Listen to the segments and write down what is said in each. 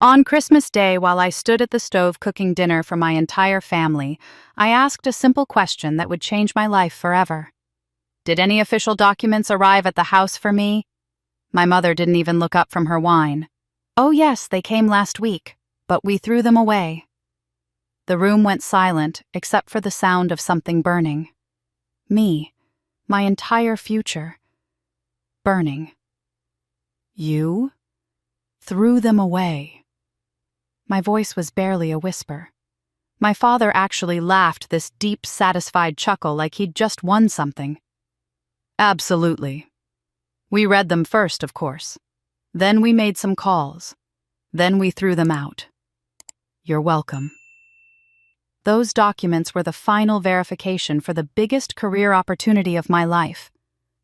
On Christmas Day, while I stood at the stove cooking dinner for my entire family, I asked a simple question that would change my life forever. Did any official documents arrive at the house for me? My mother didn't even look up from her wine. Oh yes, they came last week, but we threw them away. The room went silent, except for the sound of something burning. Me, my entire future, burning. You threw them away. My voice was barely a whisper. My father actually laughed this deep, satisfied chuckle like he'd just won something. Absolutely. We read them first, of course. Then we made some calls. Then we threw them out. You're welcome. Those documents were the final verification for the biggest career opportunity of my life.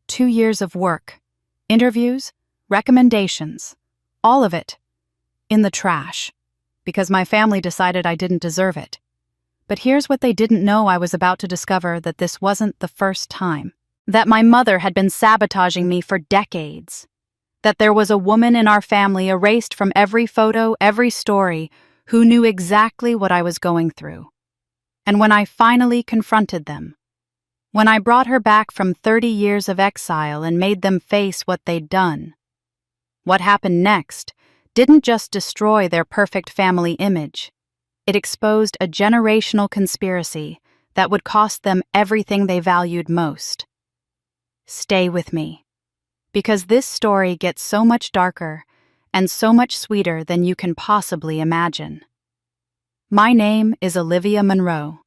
2 years of work, interviews, recommendations, all of it, in the trash, because my family decided I didn't deserve it. But here's what they didn't know: I was about to discover that this wasn't the first time. That my mother had been sabotaging me for decades. That there was a woman in our family erased from every photo, every story, who knew exactly what I was going through. And when I finally confronted them, when I brought her back from 30 years of exile and made them face what they'd done, what happened next didn't just destroy their perfect family image. It exposed a generational conspiracy that would cost them everything they valued most. Stay with me, because this story gets so much darker and so much sweeter than you can possibly imagine. My name is Olivia Monroe.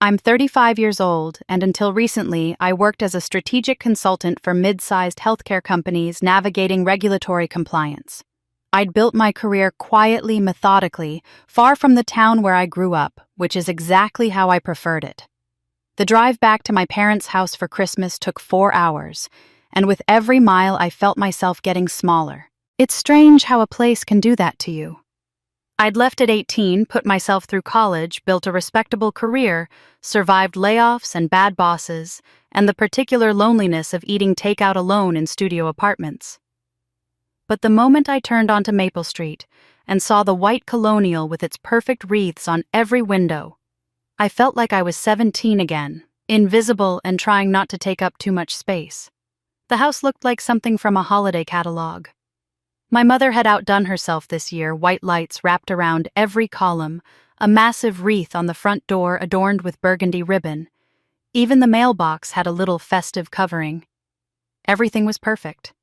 I'm 35 years old, and until recently, I worked as a strategic consultant for mid-sized healthcare companies navigating regulatory compliance. I'd built my career quietly, methodically, far from the town where I grew up, which is exactly how I preferred it. The drive back to my parents' house for Christmas took 4 hours, and with every mile I felt myself getting smaller. It's strange how a place can do that to you. I'd left at 18, put myself through college, built a respectable career, survived layoffs and bad bosses, and the particular loneliness of eating takeout alone in studio apartments. But the moment I turned onto Maple Street and saw the white colonial with its perfect wreaths on every window, I felt like I was 17 again, invisible and trying not to take up too much space. The house looked like something from a holiday catalog. My mother had outdone herself this year, white lights wrapped around every column, a massive wreath on the front door adorned with burgundy ribbon. Even the mailbox had a little festive covering. Everything was perfect.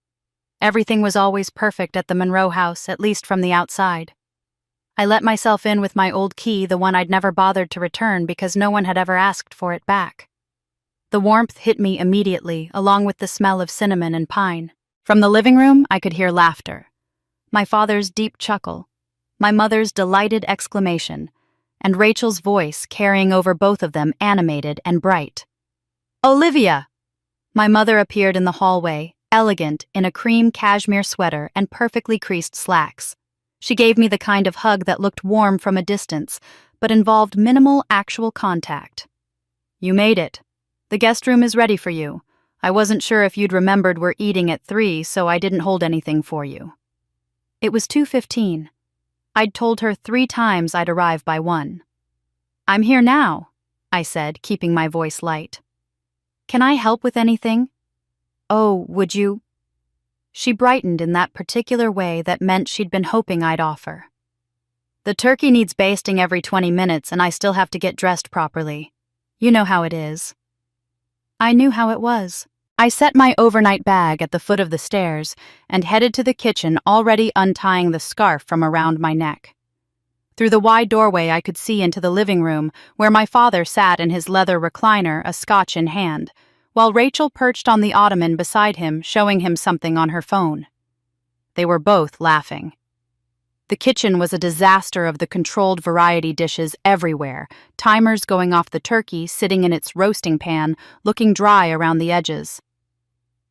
Everything was always perfect at the Monroe house, at least from the outside. I let myself in with my old key, the one I'd never bothered to return because no one had ever asked for it back. The warmth hit me immediately, along with the smell of cinnamon and pine. From the living room, I could hear laughter. My father's deep chuckle, my mother's delighted exclamation, and Rachel's voice carrying over both of them, animated and bright. Olivia! My mother appeared in the hallway, elegant in a cream cashmere sweater and perfectly creased slacks. She gave me the kind of hug that looked warm from a distance, but involved minimal actual contact. You made it. The guest room is ready for you. I wasn't sure if you'd remembered we're eating at 3, so I didn't hold anything for you. It was 2:15. I'd told her 3 times I'd arrive by 1. I'm here now, I said, keeping my voice light. Can I help with anything? Oh, would you? She brightened in that particular way that meant she'd been hoping I'd offer. The turkey needs basting every 20 minutes and I still have to get dressed properly. You know how it is. I knew how it was. I set my overnight bag at the foot of the stairs and headed to the kitchen, already untying the scarf from around my neck. Through the wide doorway I could see into the living room, where my father sat in his leather recliner, a scotch in hand, while Rachel perched on the ottoman beside him, showing him something on her phone. They were both laughing. The kitchen was a disaster of the controlled variety dishes everywhere, timers going off the turkey sitting in its roasting pan, looking dry around the edges.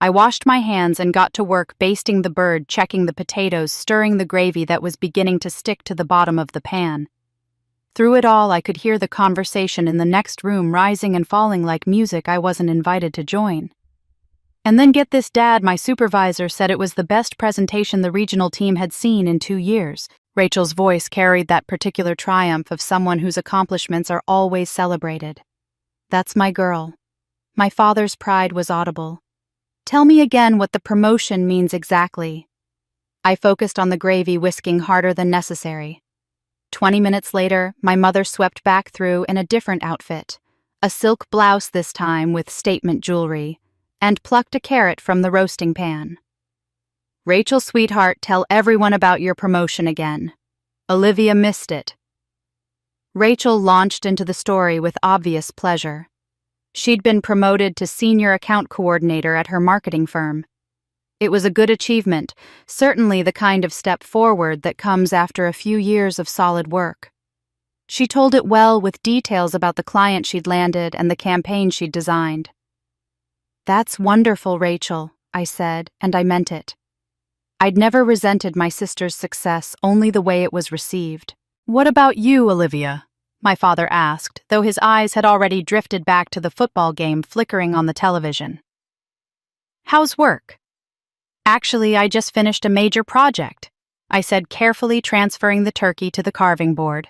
I washed my hands and got to work basting the bird, checking the potatoes, stirring the gravy that was beginning to stick to the bottom of the pan. Through it all, I could hear the conversation in the next room rising and falling like music I wasn't invited to join. And then get this, Dad, my supervisor said it was the best presentation the regional team had seen in 2 years. Rachel's voice carried that particular triumph of someone whose accomplishments are always celebrated. "That's my girl." My father's pride was audible. "Tell me again what the promotion means exactly." I focused on the gravy whisking harder than necessary. 20 minutes later, my mother swept back through in a different outfit, a silk blouse this time with statement jewelry, and plucked a carrot from the roasting pan. "Rachel, sweetheart, tell everyone about your promotion again. Olivia missed it." Rachel launched into the story with obvious pleasure. She'd been promoted to senior account coordinator at her marketing firm. It was a good achievement, certainly the kind of step forward that comes after a few years of solid work. She told it well with details about the client she'd landed and the campaign she'd designed. "That's wonderful, Rachel," I said, and I meant it. I'd never resented my sister's success, only the way it was received. "What about you, Olivia?" my father asked, though his eyes had already drifted back to the football game flickering on the television. "How's work?" "Actually, I just finished a major project," I said, carefully transferring the turkey to the carving board.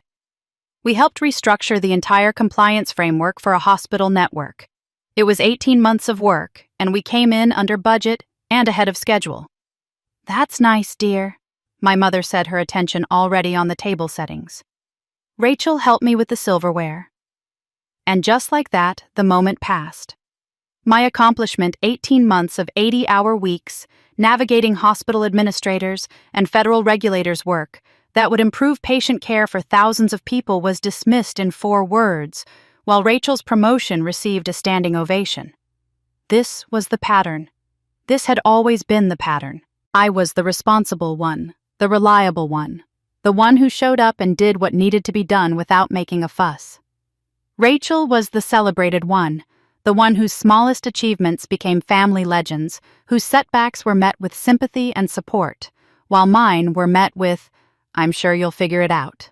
"We helped restructure the entire compliance framework for a hospital network. It was 18 months of work, and we came in under budget and ahead of schedule." "That's nice, dear," my mother said, her attention already on the table settings. "Rachel helped me with the silverware." And just like that, the moment passed. My accomplishment, 18 months of 80-hour weeks, navigating hospital administrators and federal regulators' work that would improve patient care for thousands of people, was dismissed in 4 words, while Rachel's promotion received a standing ovation. This was the pattern. This had always been the pattern. I was the responsible one, the reliable one, the one who showed up and did what needed to be done without making a fuss. Rachel was the celebrated one, the one whose smallest achievements became family legends, whose setbacks were met with sympathy and support, while mine were met with, "I'm sure you'll figure it out."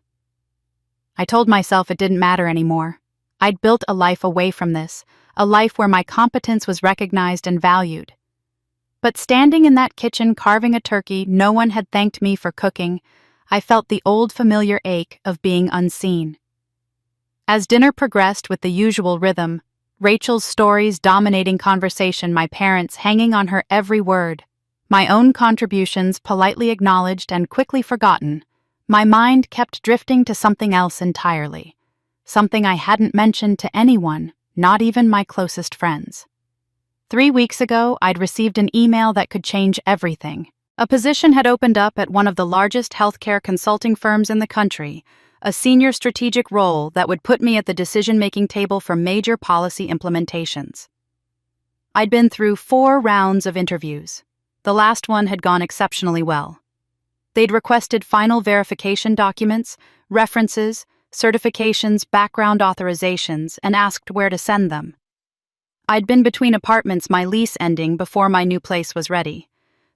I told myself it didn't matter anymore. I'd built a life away from this, a life where my competence was recognized and valued. But standing in that kitchen carving a turkey no one had thanked me for cooking, I felt the old familiar ache of being unseen. As dinner progressed with the usual rhythm, Rachel's stories dominating conversation, my parents hanging on her every word, my own contributions politely acknowledged and quickly forgotten, my mind kept drifting to something else entirely, something I hadn't mentioned to anyone, not even my closest friends. 3 weeks ago, I'd received an email that could change everything. A position had opened up at one of the largest healthcare consulting firms in the country, a senior strategic role that would put me at the decision-making table for major policy implementations. I'd been through 4 rounds of interviews. The last one had gone exceptionally well. They'd requested final verification documents, references, certifications, background authorizations, and asked where to send them. I'd been between apartments, my lease ending before my new place was ready.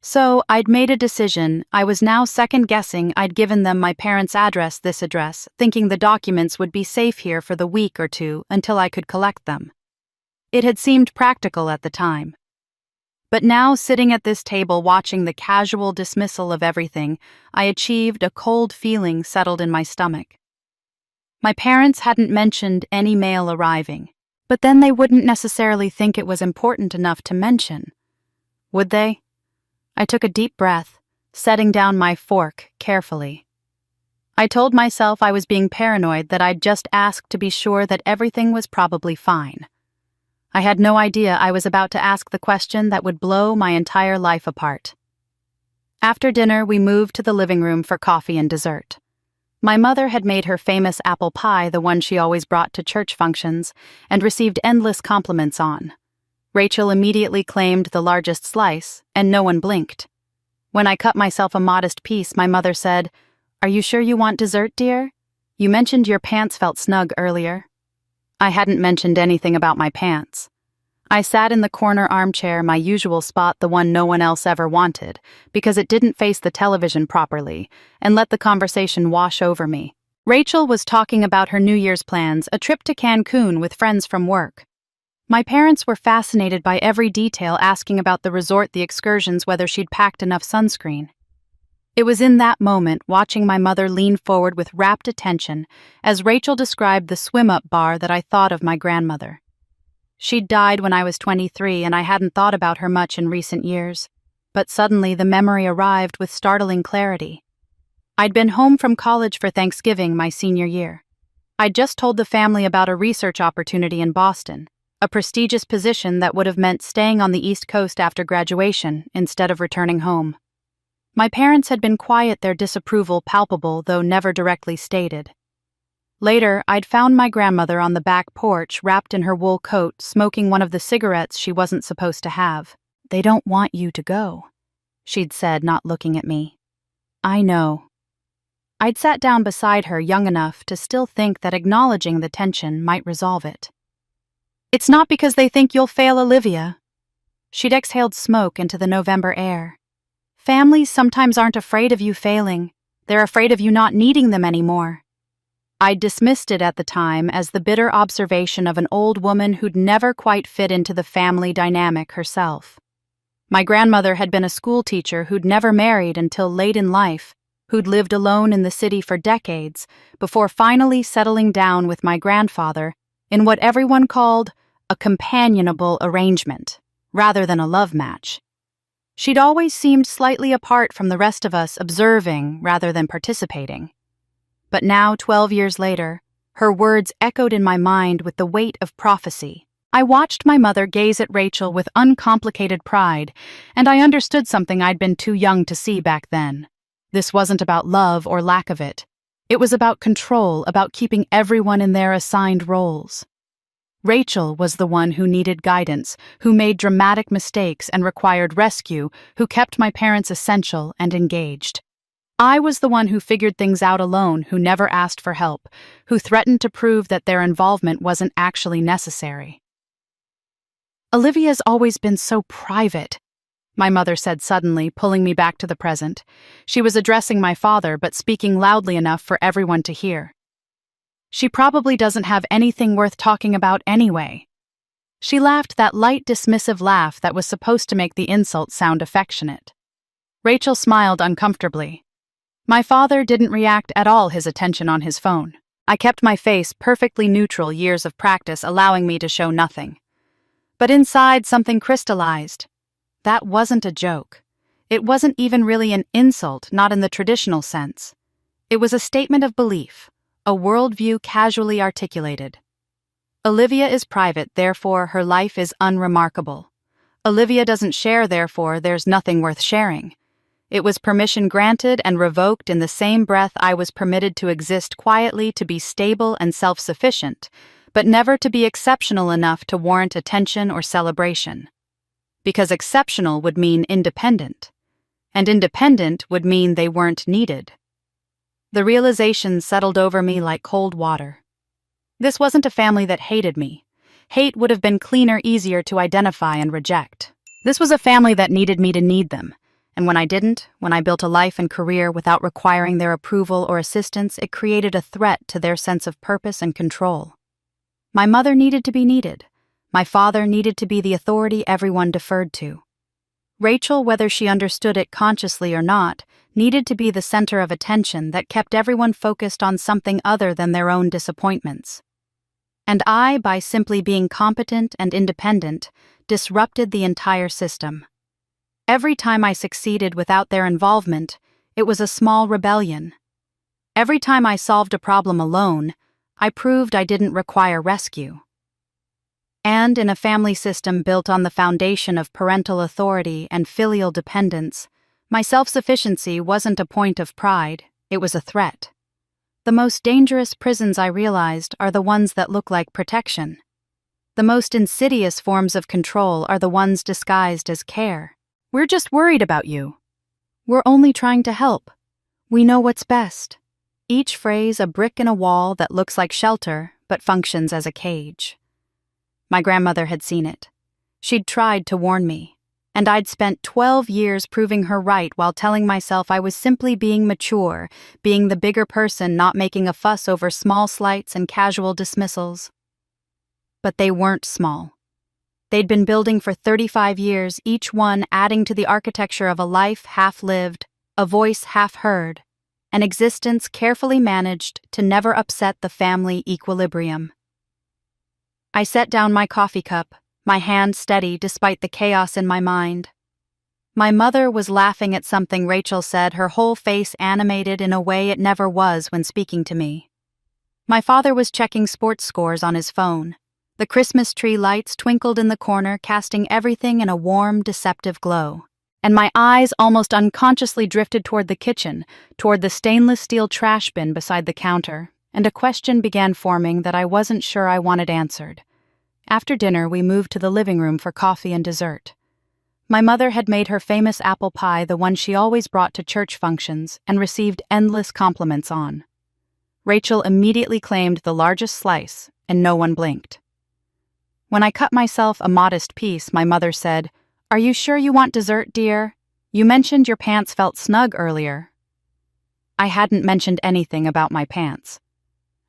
So I'd made a decision. I was now second-guessing I'd given them my parents' address, this address, thinking the documents would be safe here for the week or 2 until I could collect them. It had seemed practical at the time. But now, sitting at this table watching the casual dismissal of everything, I achieved a cold feeling settled in my stomach. My parents hadn't mentioned any mail arriving, but then they wouldn't necessarily think it was important enough to mention. Would they? I took a deep breath, setting down my fork carefully. I told myself I was being paranoid, that I'd just asked to be sure that everything was probably fine. I had no idea I was about to ask the question that would blow my entire life apart. After dinner, we moved to the living room for coffee and dessert. My mother had made her famous apple pie, the one she always brought to church functions, and received endless compliments on. Rachel immediately claimed the largest slice, and no one blinked. When I cut myself a modest piece, my mother said, "Are you sure you want dessert, dear? You mentioned your pants felt snug earlier." I hadn't mentioned anything about my pants. I sat in the corner armchair, my usual spot, the one no one else ever wanted, because it didn't face the television properly, and let the conversation wash over me. Rachel was talking about her New Year's plans, a trip to Cancun with friends from work. My parents were fascinated by every detail, asking about the resort, the excursions, whether she'd packed enough sunscreen. It was in that moment, watching my mother lean forward with rapt attention as Rachel described the swim-up bar, that I thought of my grandmother. She'd died when I was 23, and I hadn't thought about her much in recent years. But suddenly the memory arrived with startling clarity. I'd been home from college for Thanksgiving my senior year. I'd just told the family about a research opportunity in Boston, a prestigious position that would have meant staying on the East Coast after graduation instead of returning home. My parents had been quiet, their disapproval palpable, though never directly stated. Later, I'd found my grandmother on the back porch, wrapped in her wool coat, smoking one of the cigarettes she wasn't supposed to have. "They don't want you to go," she'd said, not looking at me. "I know." I'd sat down beside her, young enough to still think that acknowledging the tension might resolve it. "It's not because they think you'll fail, Olivia." She'd exhaled smoke into the November air. "Families sometimes aren't afraid of you failing. They're afraid of you not needing them anymore." I'd dismissed it at the time as the bitter observation of an old woman who'd never quite fit into the family dynamic herself. My grandmother had been a school teacher who'd never married until late in life, who'd lived alone in the city for decades before finally settling down with my grandfather in what everyone called a companionable arrangement, rather than a love match. She'd always seemed slightly apart from the rest of us, observing rather than participating. But now, 12 years later, her words echoed in my mind with the weight of prophecy. I watched my mother gaze at Rachel with uncomplicated pride, and I understood something I'd been too young to see back then. This wasn't about love or lack of it. It was about control, about keeping everyone in their assigned roles. Rachel was the one who needed guidance, who made dramatic mistakes and required rescue, who kept my parents essential and engaged. I was the one who figured things out alone, who never asked for help, who threatened to prove that their involvement wasn't actually necessary. "Olivia's always been so private," my mother said suddenly, pulling me back to the present. She was addressing my father, but speaking loudly enough for everyone to hear. "She probably doesn't have anything worth talking about anyway." She laughed, that light, dismissive laugh that was supposed to make the insult sound affectionate. Rachel smiled uncomfortably. My father didn't react at all, his attention on his phone. I kept my face perfectly neutral, years of practice allowing me to show nothing. But inside, something crystallized. That wasn't a joke. It wasn't even really an insult, not in the traditional sense. It was a statement of belief, a worldview casually articulated. Olivia is private, therefore her life is unremarkable. Olivia doesn't share, therefore there's nothing worth sharing. It was permission granted and revoked in the same breath I was permitted to exist quietly, to be stable and self-sufficient, but never to be exceptional enough to warrant attention or celebration. Because exceptional would mean independent, and independent would mean they weren't needed. The realization settled over me like cold water. This wasn't a family that hated me. Hate would have been cleaner, easier to identify and reject. This was a family that needed me to need them, and when I didn't, when I built a life and career without requiring their approval or assistance, it created a threat to their sense of purpose and control. My mother needed to be needed. My father needed to be the authority everyone deferred to. Rachel, whether she understood it consciously or not, needed to be the center of attention that kept everyone focused on something other than their own disappointments. And I, by simply being competent and independent, disrupted the entire system. Every time I succeeded without their involvement, it was a small rebellion. Every time I solved a problem alone, I proved I didn't require rescue. And in a family system built on the foundation of parental authority and filial dependence, my self-sufficiency wasn't a point of pride, it was a threat. The most dangerous prisons, I realized, are the ones that look like protection. The most insidious forms of control are the ones disguised as care. "We're just worried about you." "We're only trying to help." "We know what's best." Each phrase a brick in a wall that looks like shelter but functions as a cage. My grandmother had seen it. She'd tried to warn me, and I'd spent 12 years proving her right while telling myself I was simply being mature, being the bigger person, not making a fuss over small slights and casual dismissals. But they weren't small. They'd been building for 35 years, each one adding to the architecture of a life half lived, a voice half heard, an existence carefully managed to never upset the family equilibrium. I set down my coffee cup, my hand steady despite the chaos in my mind. My mother was laughing at something Rachel said, her whole face animated in a way it never was when speaking to me. My father was checking sports scores on his phone. The Christmas tree lights twinkled in the corner, casting everything in a warm, deceptive glow. And my eyes almost unconsciously drifted toward the kitchen, toward the stainless steel trash bin beside the counter, and a question began forming that I wasn't sure I wanted answered. After dinner, we moved to the living room for coffee and dessert. My mother had made her famous apple pie, the one she always brought to church functions, and received endless compliments on. Rachel immediately claimed the largest slice, and no one blinked. When I cut myself a modest piece, my mother said, "Are you sure you want dessert, dear? You mentioned your pants felt snug earlier." I hadn't mentioned anything about my pants.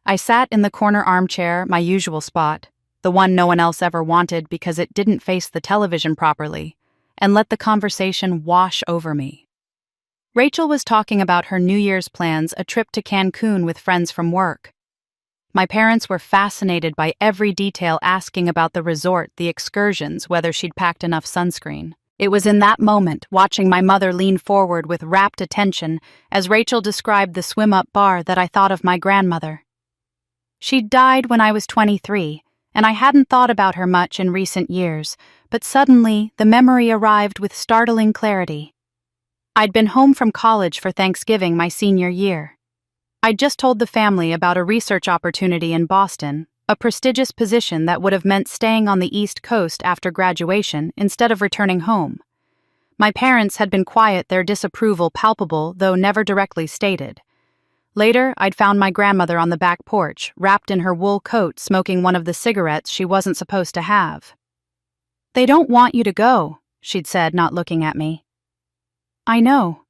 I sat in the corner armchair, my usual spot, the one no one else ever wanted because it didn't face the television properly, and let the conversation wash over me. Rachel was talking about her New Year's plans, a trip to Cancun with friends from work. My parents were fascinated by every detail, asking about the resort, the excursions, whether she'd packed enough sunscreen. It was in that moment, watching my mother lean forward with rapt attention as Rachel described the swim-up bar, that I thought of my grandmother. She'd died when I was 23, and I hadn't thought about her much in recent years, but suddenly the memory arrived with startling clarity. I'd been home from college for Thanksgiving my senior year. I'd just told the family about a research opportunity in Boston, a prestigious position that would have meant staying on the East Coast after graduation instead of returning home. My parents had been quiet, their disapproval palpable, though never directly stated. Later, I'd found my grandmother on the back porch, wrapped in her wool coat, smoking one of the cigarettes she wasn't supposed to have. "They don't want you to go," she'd said, not looking at me. "I know."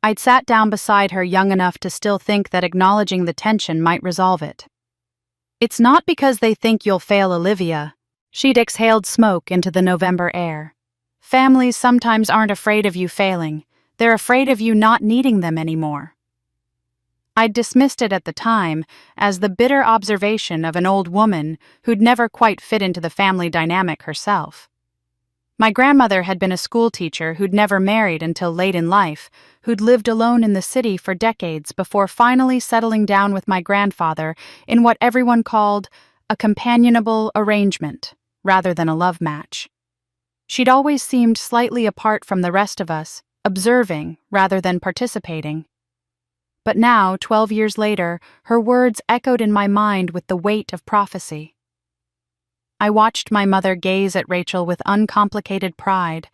I'd sat down beside her, young enough to still think that acknowledging the tension might resolve it. "It's not because they think you'll fail, Olivia." She'd exhaled smoke into the November air. "Families sometimes aren't afraid of you failing. They're afraid of you not needing them anymore." I'd dismissed it at the time as the bitter observation of an old woman who'd never quite fit into the family dynamic herself. My grandmother had been a school teacher who'd never married until late in life, who'd lived alone in the city for decades before finally settling down with my grandfather in what everyone called a companionable arrangement, rather than a love match. She'd always seemed slightly apart from the rest of us, observing rather than participating. But now, 12 years later, her words echoed in my mind with the weight of prophecy. I watched my mother gaze at Rachel with uncomplicated pride,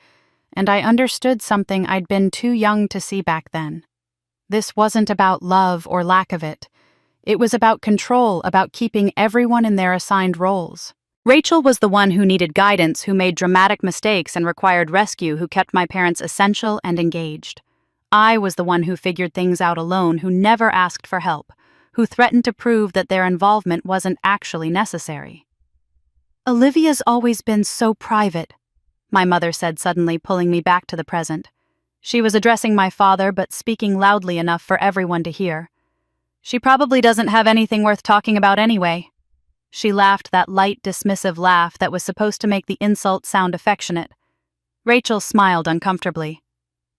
and I understood something I'd been too young to see back then. This wasn't about love or lack of it. It was about control, about keeping everyone in their assigned roles. Rachel was the one who needed guidance, who made dramatic mistakes and required rescue, who kept my parents essential and engaged. I was the one who figured things out alone, who never asked for help, who threatened to prove that their involvement wasn't actually necessary. "Olivia's always been so private," my mother said, suddenly pulling me back to the present. She was addressing my father, but speaking loudly enough for everyone to hear. "She probably doesn't have anything worth talking about anyway." She laughed, that light, dismissive laugh that was supposed to make the insult sound affectionate. Rachel smiled uncomfortably.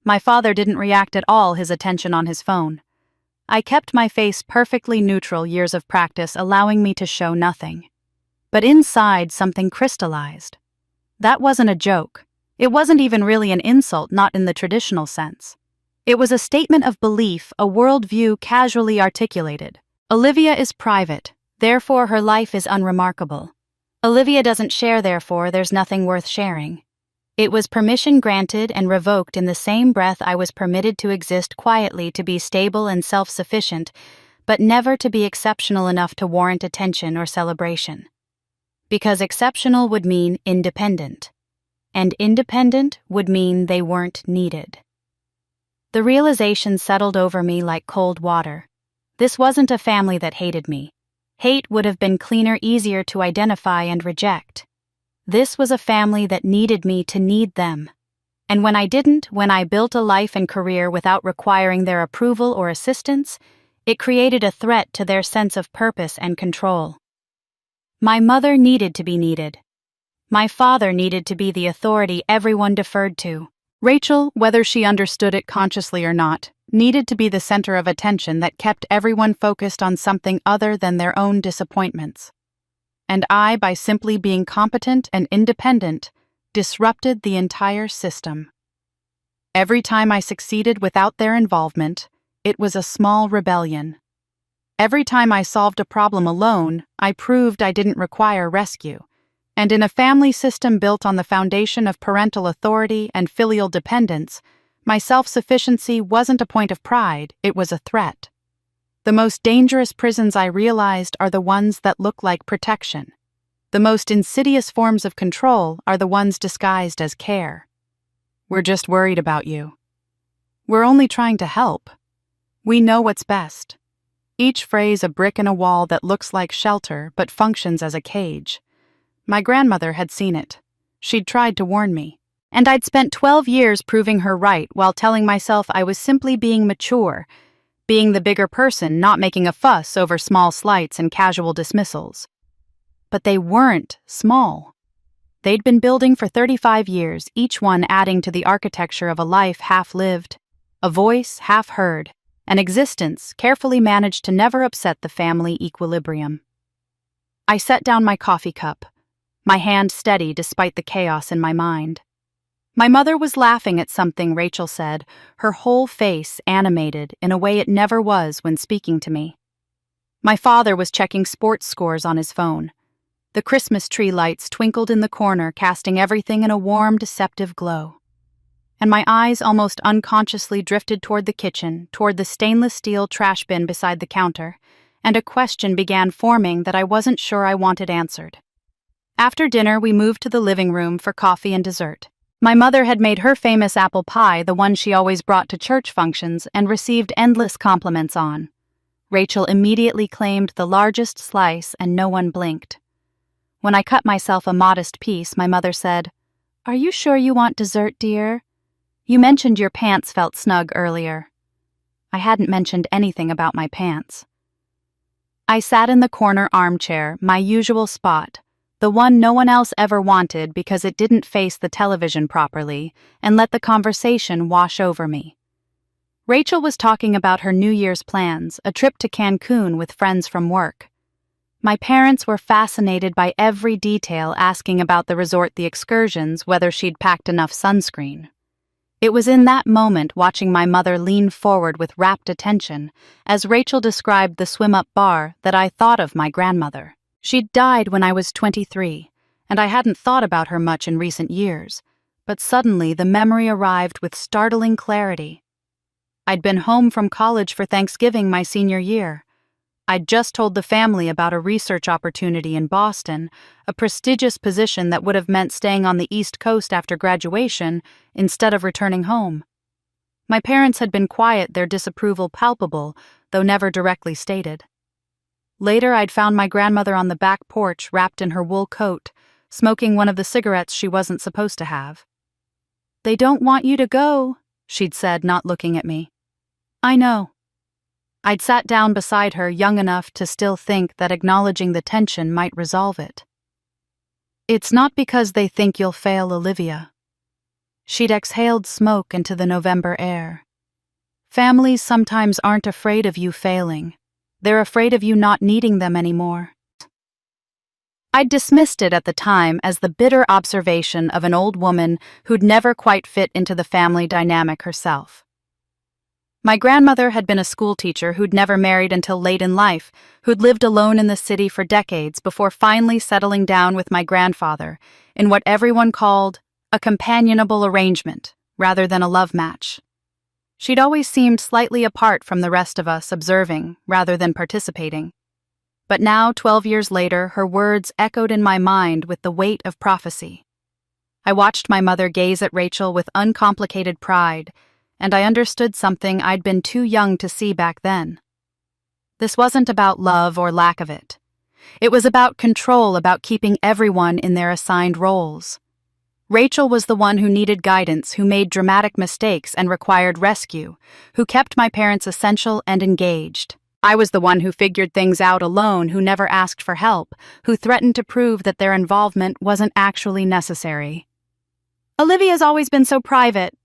My father didn't react at all, his attention on his phone. I kept my face perfectly neutral, years of practice allowing me to show nothing. But inside, something crystallized. That wasn't a joke. It wasn't even really an insult, not in the traditional sense. It was a statement of belief, a worldview casually articulated. Olivia is private, therefore her life is unremarkable. Olivia doesn't share, therefore there's nothing worth sharing. It was permission granted and revoked in the same breath I was permitted to exist quietly, to be stable and self-sufficient, but never to be exceptional enough to warrant attention or celebration. Because exceptional would mean independent, and independent would mean they weren't needed. The realization settled over me like cold water. This wasn't a family that hated me. Hate would have been cleaner, easier to identify and reject. This was a family that needed me to need them. And when I didn't, when I built a life and career without requiring their approval or assistance, it created a threat to their sense of purpose and control. My mother needed to be needed. My father needed to be the authority everyone deferred to. Rachel, whether she understood it consciously or not, needed to be the center of attention that kept everyone focused on something other than their own disappointments. And I, by simply being competent and independent, disrupted the entire system. Every time I succeeded without their involvement, it was a small rebellion. Every time I solved a problem alone, I proved I didn't require rescue. And in a family system built on the foundation of parental authority and filial dependence, my self-sufficiency wasn't a point of pride, it was a threat. The most dangerous prisons I realized are the ones that look like protection. The most insidious forms of control are the ones disguised as care. We're just worried about you. We're only trying to help. We know what's best. Each phrase a brick in a wall that looks like shelter but functions as a cage. My grandmother had seen it. She'd tried to warn me. And I'd spent 12 years proving her right while telling myself I was simply being mature, being the bigger person, not making a fuss over small slights and casual dismissals. But they weren't small. They'd been building for 35 years, each one adding to the architecture of a life half-lived, a voice half-heard, an existence carefully managed to never upset the family equilibrium. I set down my coffee cup, my hand steady despite the chaos in my mind. My mother was laughing at something Rachel said, her whole face animated in a way it never was when speaking to me. My father was checking sports scores on his phone. The Christmas tree lights twinkled in the corner, casting everything in a warm, deceptive glow. And my eyes almost unconsciously drifted toward the kitchen, toward the stainless steel trash bin beside the counter, and a question began forming that I wasn't sure I wanted answered. After dinner, we moved to the living room for coffee and dessert. My mother had made her famous apple pie, the one she always brought to church functions, and received endless compliments on. Rachel immediately claimed the largest slice, and no one blinked. When I cut myself a modest piece, my mother said, "Are you sure you want dessert, dear? You mentioned your pants felt snug earlier." I hadn't mentioned anything about my pants. I sat in the corner armchair, my usual spot, the one no one else ever wanted because it didn't face the television properly, and let the conversation wash over me. Rachel was talking about her New Year's plans, a trip to Cancun with friends from work. My parents were fascinated by every detail, asking about the resort, the excursions, whether she'd packed enough sunscreen. It was in that moment, watching my mother lean forward with rapt attention, as Rachel described the swim-up bar, that I thought of my grandmother. She'd died when I was 23, and I hadn't thought about her much in recent years, but suddenly the memory arrived with startling clarity. I'd been home from college for Thanksgiving my senior year. I'd just told the family about a research opportunity in Boston, a prestigious position that would have meant staying on the East Coast after graduation instead of returning home. My parents had been quiet, their disapproval palpable, though never directly stated. Later, I'd found my grandmother on the back porch, wrapped in her wool coat, smoking one of the cigarettes she wasn't supposed to have. "They don't want you to go," she'd said, not looking at me. "I know." I'd sat down beside her, young enough to still think that acknowledging the tension might resolve it. "It's not because they think you'll fail, Olivia." She'd exhaled smoke into the November air. "Families sometimes aren't afraid of you failing. They're afraid of you not needing them anymore." I'd dismissed it at the time as the bitter observation of an old woman who'd never quite fit into the family dynamic herself. My grandmother had been a schoolteacher who'd never married until late in life, who'd lived alone in the city for decades before finally settling down with my grandfather in what everyone called a companionable arrangement rather than a love match. She'd always seemed slightly apart from the rest of us, observing rather than participating. But now, 12 years later, her words echoed in my mind with the weight of prophecy. I watched my mother gaze at Rachel with uncomplicated pride, and I understood something I'd been too young to see back then. This wasn't about love or lack of it. It was about control, about keeping everyone in their assigned roles. Rachel was the one who needed guidance, who made dramatic mistakes and required rescue, who kept my parents essential and engaged. I was the one who figured things out alone, who never asked for help, who threatened to prove that their involvement wasn't actually necessary. "Olivia's always been so private,"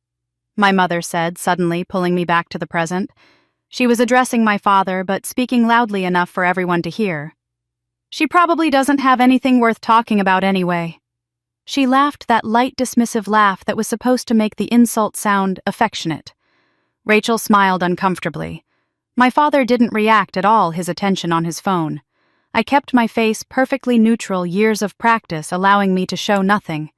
my mother said, suddenly pulling me back to the present. She was addressing my father, but speaking loudly enough for everyone to hear. "She probably doesn't have anything worth talking about anyway." She laughed, that light, dismissive laugh that was supposed to make the insult sound affectionate. Rachel smiled uncomfortably. My father didn't react at all, his attention on his phone. I kept my face perfectly neutral, years of practice allowing me to show nothing.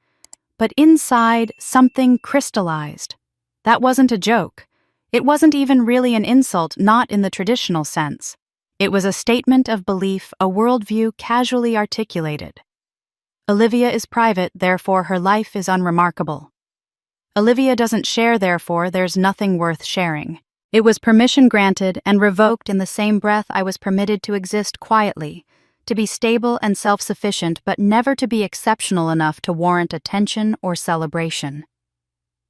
But inside, something crystallized. That wasn't a joke. It wasn't even really an insult, not in the traditional sense. It was a statement of belief, a worldview casually articulated. Olivia is private, therefore her life is unremarkable. Olivia doesn't share, therefore there's nothing worth sharing. It was permission granted and revoked in the same breath I was permitted to exist quietly, to be stable and self-sufficient, but never to be exceptional enough to warrant attention or celebration.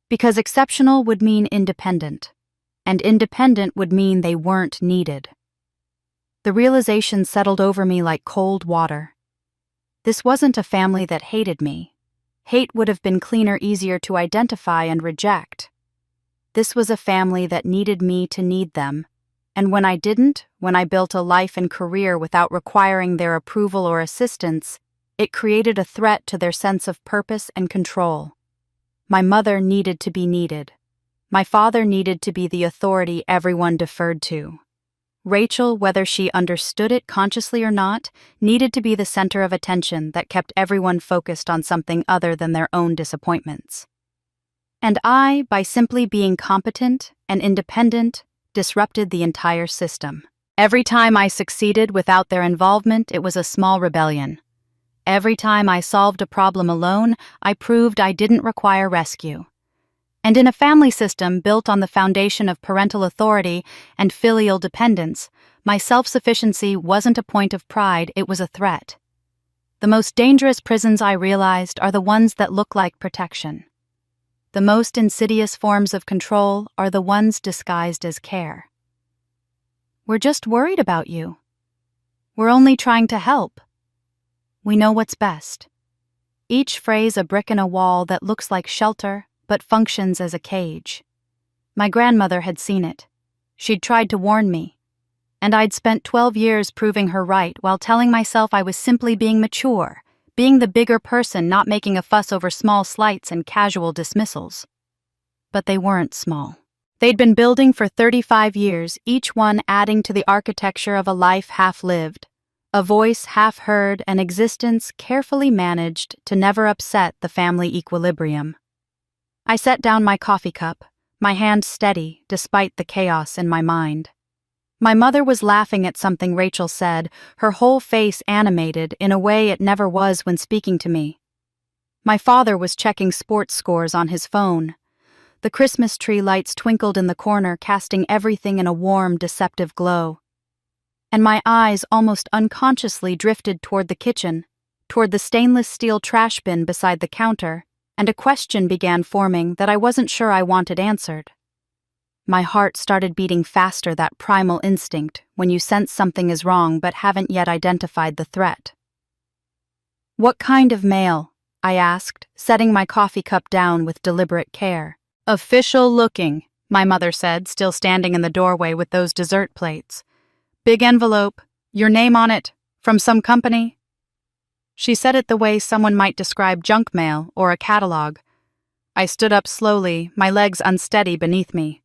Because exceptional would mean independent, and independent would mean they weren't needed. The realization settled over me like cold water. This wasn't a family that hated me. Hate would have been cleaner, easier to identify and reject. This was a family that needed me to need them, and when I didn't, when I built a life and career without requiring their approval or assistance, it created a threat to their sense of purpose and control. My mother needed to be needed. My father needed to be the authority everyone deferred to. Rachel, whether she understood it consciously or not, needed to be the center of attention that kept everyone focused on something other than their own disappointments. And I, by simply being competent and independent, disrupted the entire system. Every time I succeeded without their involvement, it was a small rebellion. Every time I solved a problem alone, I proved I didn't require rescue. And in a family system built on the foundation of parental authority and filial dependence, my self-sufficiency wasn't a point of pride, it was a threat. The most dangerous prisons, I realized, are the ones that look like protection. The most insidious forms of control are the ones disguised as care. "We're just worried about you. We're only trying to help. We know what's best." Each phrase a brick in a wall that looks like shelter, but functions as a cage. My grandmother had seen it. She'd tried to warn me. And I'd spent 12 years proving her right while telling myself I was simply being mature, being the bigger person, not making a fuss over small slights and casual dismissals. But they weren't small. They'd been building for 35 years, each one adding to the architecture of a life half-lived, a voice half-heard, an existence carefully managed to never upset the family equilibrium. I set down my coffee cup, my hand steady despite the chaos in my mind. My mother was laughing at something Rachel said, her whole face animated in a way it never was when speaking to me. My father was checking sports scores on his phone. The Christmas tree lights twinkled in the corner, casting everything in a warm, deceptive glow. And my eyes almost unconsciously drifted toward the kitchen, toward the stainless steel trash bin beside the counter, and a question began forming that I wasn't sure I wanted answered. My heart started beating faster, that primal instinct when you sense something is wrong but haven't yet identified the threat. "What kind of mail?" I asked, setting my coffee cup down with deliberate care. "Official looking," my mother said, still standing in the doorway with those dessert plates. "Big envelope, your name on it, from some company." She said it the way someone might describe junk mail or a catalog. I stood up slowly, my legs unsteady beneath me.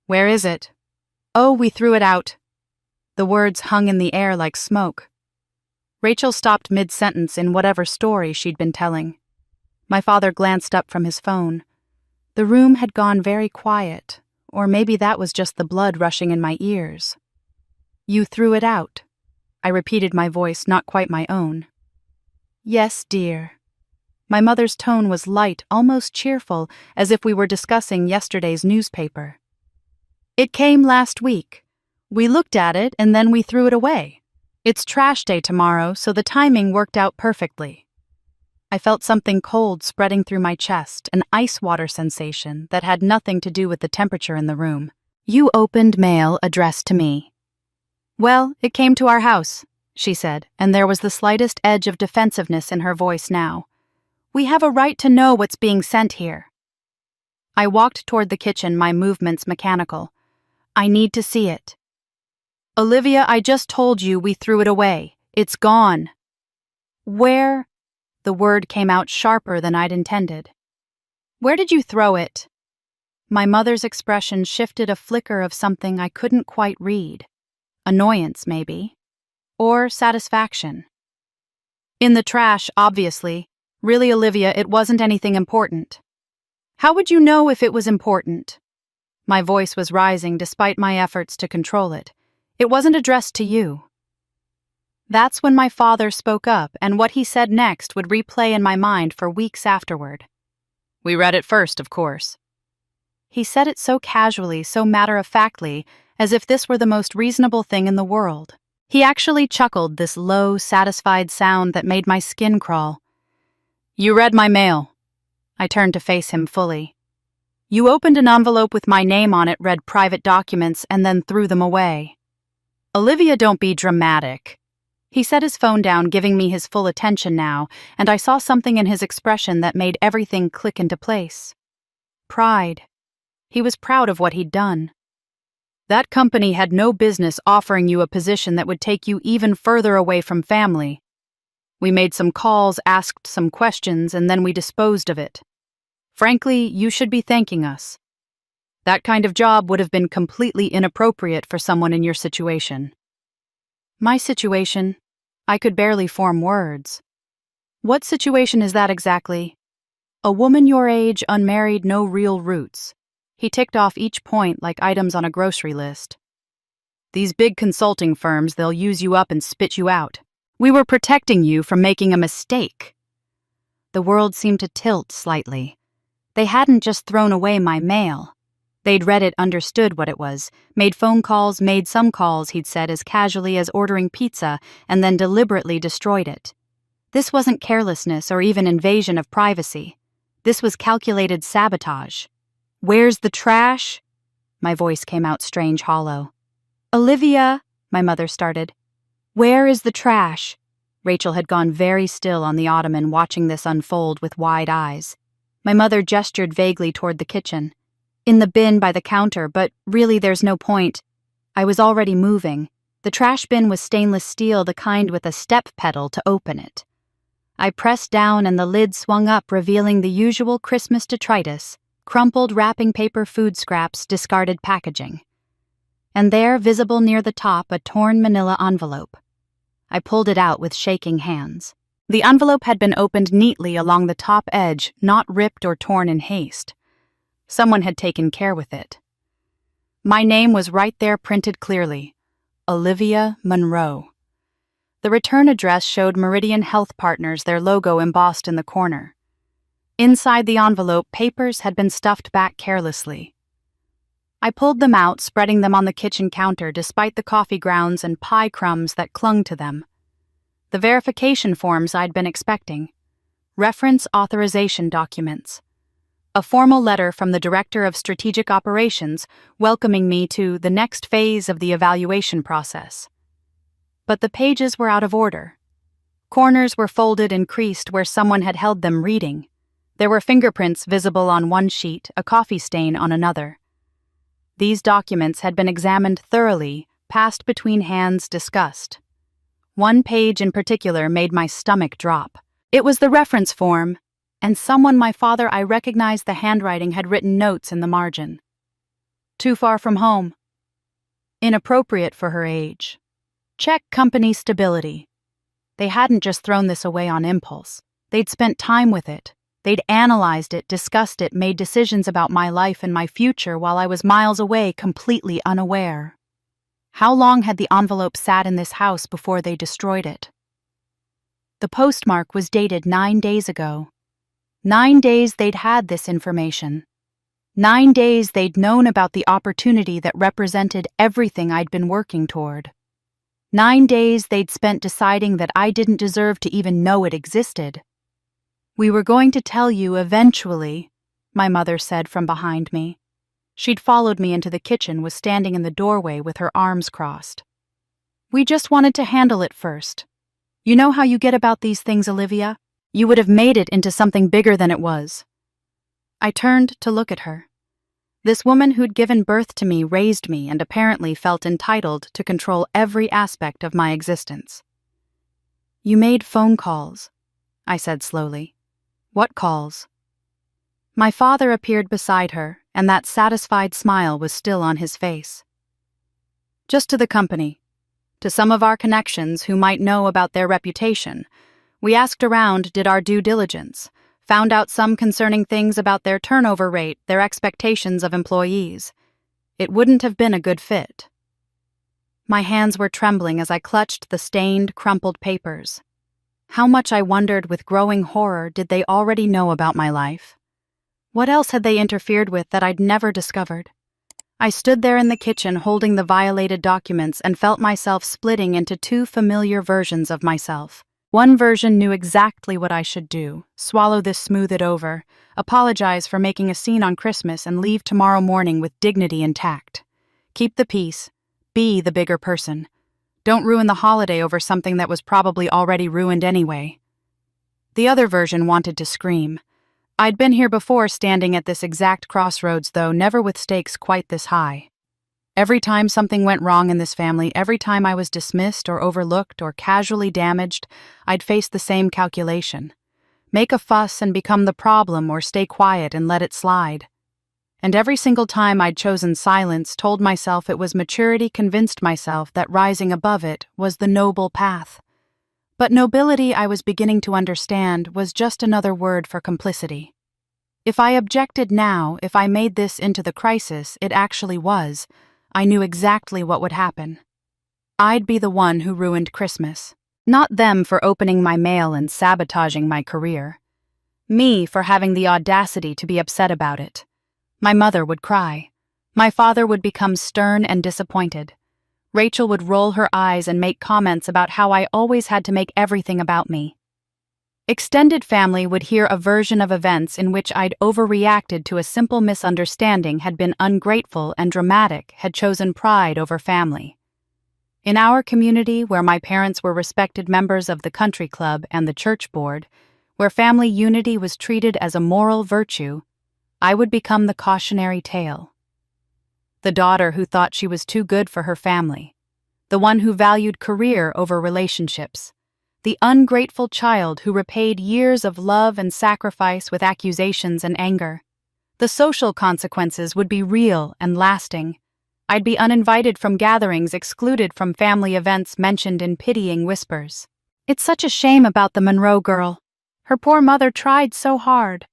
"Where is it?" "Oh, we threw it out." The words hung in the air like smoke. Rachel stopped mid-sentence in whatever story she'd been telling. My father glanced up from his phone. The room had gone very quiet, or maybe that was just the blood rushing in my ears. "You threw it out," I repeated, my voice not quite my own. "Yes, dear." My mother's tone was light, almost cheerful, as if we were discussing yesterday's newspaper. "It came last week. We looked at it and then we threw it away. It's trash day tomorrow, so the timing worked out perfectly." I felt something cold spreading through my chest, an ice water sensation that had nothing to do with the temperature in the room. "You opened mail addressed to me." "Well, it came to our house," she said, and there was the slightest edge of defensiveness in her voice now. "We have a right to know what's being sent here." I walked toward the kitchen, my movements mechanical. "I need to see it." "Olivia, I just told you we threw it away. It's gone." "Where?" The word came out sharper than I'd intended. "Where did you throw it?" My mother's expression shifted, a flicker of something I couldn't quite read. Annoyance, maybe. Or satisfaction. "In the trash, obviously. Really, Olivia, it wasn't anything important." "How would you know if it was important?" My voice was rising despite my efforts to control it. "It wasn't addressed to you." That's when my father spoke up, and what he said next would replay in my mind for weeks afterward. "We read it first, of course." He said it so casually, so matter-of-factly, as if this were the most reasonable thing in the world. He actually chuckled, this low, satisfied sound that made my skin crawl. "You read my mail." I turned to face him fully. "You opened an envelope with my name on it, read private documents, and then threw them away." "Olivia, don't be dramatic." He set his phone down, giving me his full attention now, and I saw something in his expression that made everything click into place. Pride. He was proud of what he'd done. "That company had no business offering you a position that would take you even further away from family. We made some calls, asked some questions, and then we disposed of it. Frankly, you should be thanking us. That kind of job would have been completely inappropriate for someone in your situation." My situation? I could barely form words. "What situation is that exactly?" "A woman your age, unmarried, no real roots." He ticked off each point like items on a grocery list. "These big consulting firms, they'll use you up and spit you out. We were protecting you from making a mistake." The world seemed to tilt slightly. They hadn't just thrown away my mail. They'd read it, understood what it was, made phone calls, made some calls, he'd said, as casually as ordering pizza, and then deliberately destroyed it. This wasn't carelessness or even invasion of privacy. This was calculated sabotage. "Where's the trash?" My voice came out strange, hollow. "Olivia," my mother started. "Where is the trash?" Rachel had gone very still on the ottoman, watching this unfold with wide eyes. My mother gestured vaguely toward the kitchen. "In the bin by the counter, but really there's no point." I was already moving. The trash bin was stainless steel, the kind with a step pedal to open it. I pressed down and the lid swung up, revealing the usual Christmas detritus, crumpled wrapping paper, food scraps, discarded packaging. And there, visible near the top, a torn manila envelope. I pulled it out with shaking hands. The envelope had been opened neatly along the top edge, not ripped or torn in haste. Someone had taken care with it. My name was right there, printed clearly. Olivia Monroe. The return address showed Meridian Health Partners, their logo embossed in the corner. Inside the envelope, papers had been stuffed back carelessly. I pulled them out, spreading them on the kitchen counter despite the coffee grounds and pie crumbs that clung to them. The verification forms I'd been expecting. Reference authorization documents. A formal letter from the Director of Strategic Operations welcoming me to the next phase of the evaluation process. But the pages were out of order. Corners were folded and creased where someone had held them reading. There were fingerprints visible on one sheet, a coffee stain on another. These documents had been examined thoroughly, passed between hands, discussed. One page in particular made my stomach drop. It was the reference form, and someone, my father, I recognized the handwriting, had written notes in the margin. Too far from home. Inappropriate for her age. Check company stability. They hadn't just thrown this away on impulse. They'd spent time with it. They'd analyzed it, discussed it, made decisions about my life and my future while I was miles away, completely unaware. How long had the envelope sat in this house before they destroyed it? The postmark was dated 9 days ago. 9 days they'd had this information. 9 days they'd known about the opportunity that represented everything I'd been working toward. 9 days they'd spent deciding that I didn't deserve to even know it existed. "We were going to tell you eventually," my mother said from behind me. She'd followed me into the kitchen, was standing in the doorway with her arms crossed. "We just wanted to handle it first. You know how you get about these things, Olivia? You would have made it into something bigger than it was." I turned to look at her. This woman who'd given birth to me raised me and apparently felt entitled to control every aspect of my existence. "You made phone calls," I said slowly. "What calls?" My father appeared beside her, and that satisfied smile was still on his face. "Just to the company. To some of our connections who might know about their reputation. We asked around, did our due diligence, found out some concerning things about their turnover rate, their expectations of employees. It wouldn't have been a good fit." My hands were trembling as I clutched the stained, crumpled papers. How much, I wondered with growing horror, did they already know about my life? What else had they interfered with that I'd never discovered? I stood there in the kitchen holding the violated documents and felt myself splitting into two familiar versions of myself. One version knew exactly what I should do: swallow this, smooth it over, apologize for making a scene on Christmas, and leave tomorrow morning with dignity intact. Keep the peace. Be the bigger person. Don't ruin the holiday over something that was probably already ruined anyway. The other version wanted to scream. I'd been here before, standing at this exact crossroads, though never with stakes quite this high. Every time something went wrong in this family, every time I was dismissed or overlooked or casually damaged, I'd face the same calculation. Make a fuss and become the problem, or stay quiet and let it slide. And every single time I'd chosen silence, told myself it was maturity, convinced myself that rising above it was the noble path. But nobility, I was beginning to understand, was just another word for complicity. If I objected now, if I made this into the crisis it actually was, I knew exactly what would happen. I'd be the one who ruined Christmas. Not them for opening my mail and sabotaging my career. Me for having the audacity to be upset about it. My mother would cry. My father would become stern and disappointed. Rachel would roll her eyes and make comments about how I always had to make everything about me. Extended family would hear a version of events in which I'd overreacted to a simple misunderstanding, had been ungrateful and dramatic, had chosen pride over family. In our community, where my parents were respected members of the country club and the church board, where family unity was treated as a moral virtue, I would become the cautionary tale. The daughter who thought she was too good for her family. The one who valued career over relationships. The ungrateful child who repaid years of love and sacrifice with accusations and anger. The social consequences would be real and lasting. I'd be uninvited from gatherings, excluded from family events, mentioned in pitying whispers. "It's such a shame about the Monroe girl. Her poor mother tried so hard."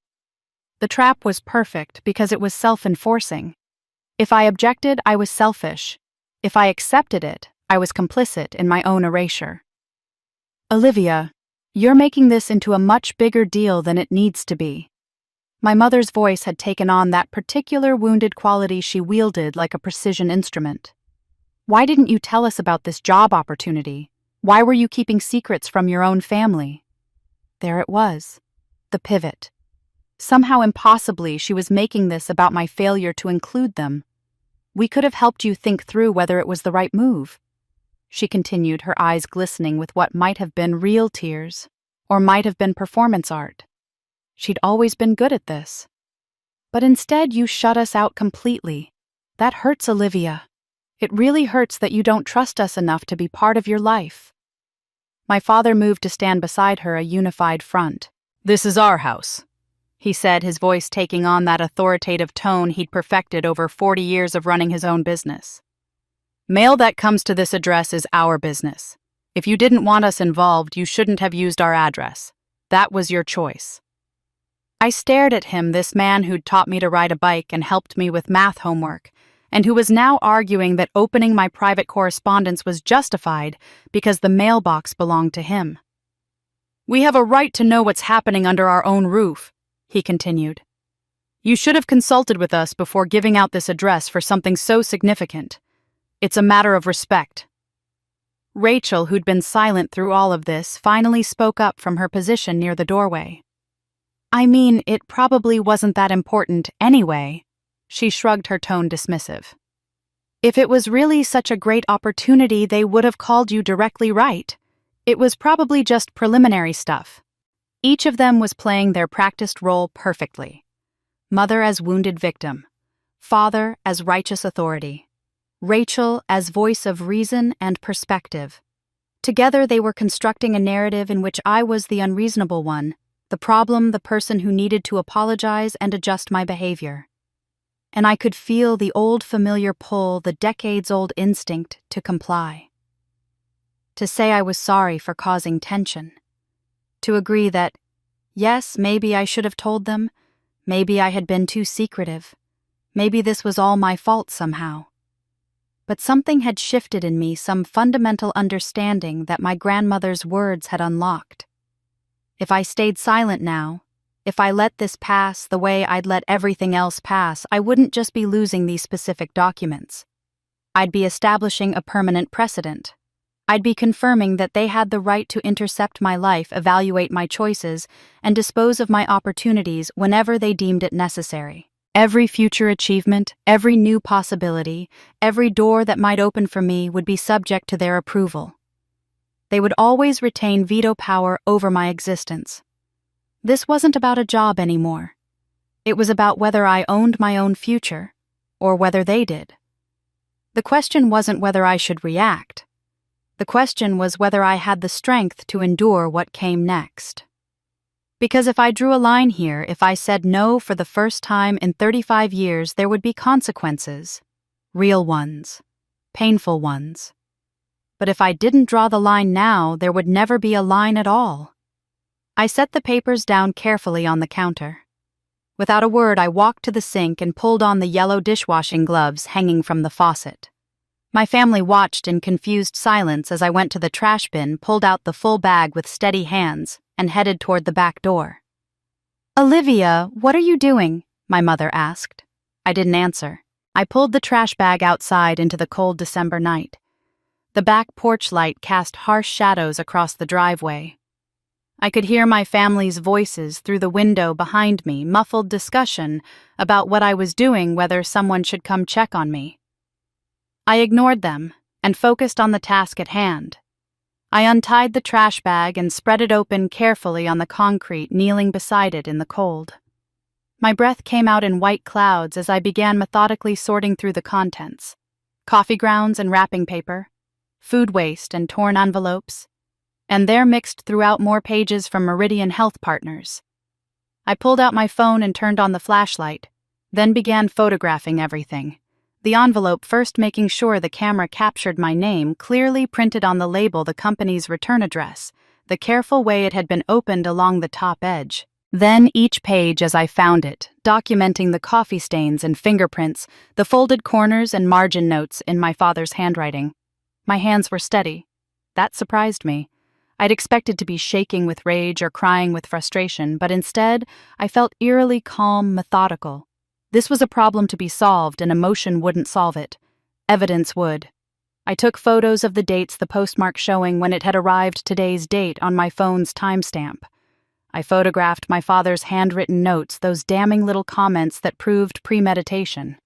The trap was perfect because it was self-enforcing. If I objected, I was selfish. If I accepted it, I was complicit in my own erasure. "Olivia, you're making this into a much bigger deal than it needs to be." My mother's voice had taken on that particular wounded quality she wielded like a precision instrument. "Why didn't you tell us about this job opportunity? Why were you keeping secrets from your own family?" There it was, the pivot. Somehow impossibly, she was making this about my failure to include them. "We could have helped you think through whether it was the right move," she continued, her eyes glistening with what might have been real tears, or might have been performance art. She'd always been good at this. "But instead you shut us out completely. That hurts, Olivia. It really hurts that you don't trust us enough to be part of your life." My father moved to stand beside her, a unified front. "This is our house," he said, his voice taking on that authoritative tone he'd perfected over 40 years of running his own business. "Mail that comes to this address is our business. If you didn't want us involved, you shouldn't have used our address. That was your choice." I stared at him, this man who'd taught me to ride a bike and helped me with math homework, and who was now arguing that opening my private correspondence was justified because the mailbox belonged to him. "We have a right to know what's happening under our own roof," he continued. "You should have consulted with us before giving out this address for something so significant. It's a matter of respect." Rachel, who'd been silent through all of this, finally spoke up from her position near the doorway. I mean, it probably wasn't that important anyway. She shrugged, her tone dismissive. If it was really such a great opportunity, they would have called you directly, right? It was probably just preliminary stuff. Each of them was playing their practiced role perfectly. Mother as wounded victim, father as righteous authority, Rachel as voice of reason and perspective. Together they were constructing a narrative in which I was the unreasonable one, the problem, the person who needed to apologize and adjust my behavior. And I could feel the old familiar pull, the decades-old instinct to comply. To say I was sorry for causing tension. To agree that, yes, maybe I should have told them, maybe I had been too secretive, maybe this was all my fault somehow. But something had shifted in me, some fundamental understanding that my grandmother's words had unlocked. If I stayed silent now, if I let this pass the way I'd let everything else pass, I wouldn't just be losing these specific documents. I'd be establishing a permanent precedent. I'd be confirming that they had the right to intercept my life, evaluate my choices, and dispose of my opportunities whenever they deemed it necessary. Every future achievement, every new possibility, every door that might open for me would be subject to their approval. They would always retain veto power over my existence. This wasn't about a job anymore. It was about whether I owned my own future, or whether they did. The question wasn't whether I should react. The question was whether I had the strength to endure what came next. Because if I drew a line here, if I said no for the first time in 35 years, there would be consequences. Real ones. Painful ones. But if I didn't draw the line now, there would never be a line at all. I set the papers down carefully on the counter. Without a word, I walked to the sink and pulled on the yellow dishwashing gloves hanging from the faucet. My family watched in confused silence as I went to the trash bin, pulled out the full bag with steady hands, and headed toward the back door. "Olivia, what are you doing?" my mother asked. I didn't answer. I pulled the trash bag outside into the cold December night. The back porch light cast harsh shadows across the driveway. I could hear my family's voices through the window behind me, muffled discussion about what I was doing, whether someone should come check on me. I ignored them and focused on the task at hand. I untied the trash bag and spread it open carefully on the concrete, kneeling beside it in the cold. My breath came out in white clouds as I began methodically sorting through the contents. Coffee grounds and wrapping paper, food waste and torn envelopes, and there mixed throughout more pages from Meridian Health Partners. I pulled out my phone and turned on the flashlight, then began photographing everything. The envelope first, making sure the camera captured my name, clearly printed on the label the company's return address, the careful way it had been opened along the top edge. Then each page as I found it, documenting the coffee stains and fingerprints, the folded corners and margin notes in my father's handwriting. My hands were steady. That surprised me. I'd expected to be shaking with rage or crying with frustration, but instead, I felt eerily calm, methodical. This was a problem to be solved, and emotion wouldn't solve it. Evidence would. I took photos of the dates, the postmark showing when it had arrived, today's date on my phone's timestamp. I photographed my father's handwritten notes, those damning little comments that proved premeditation.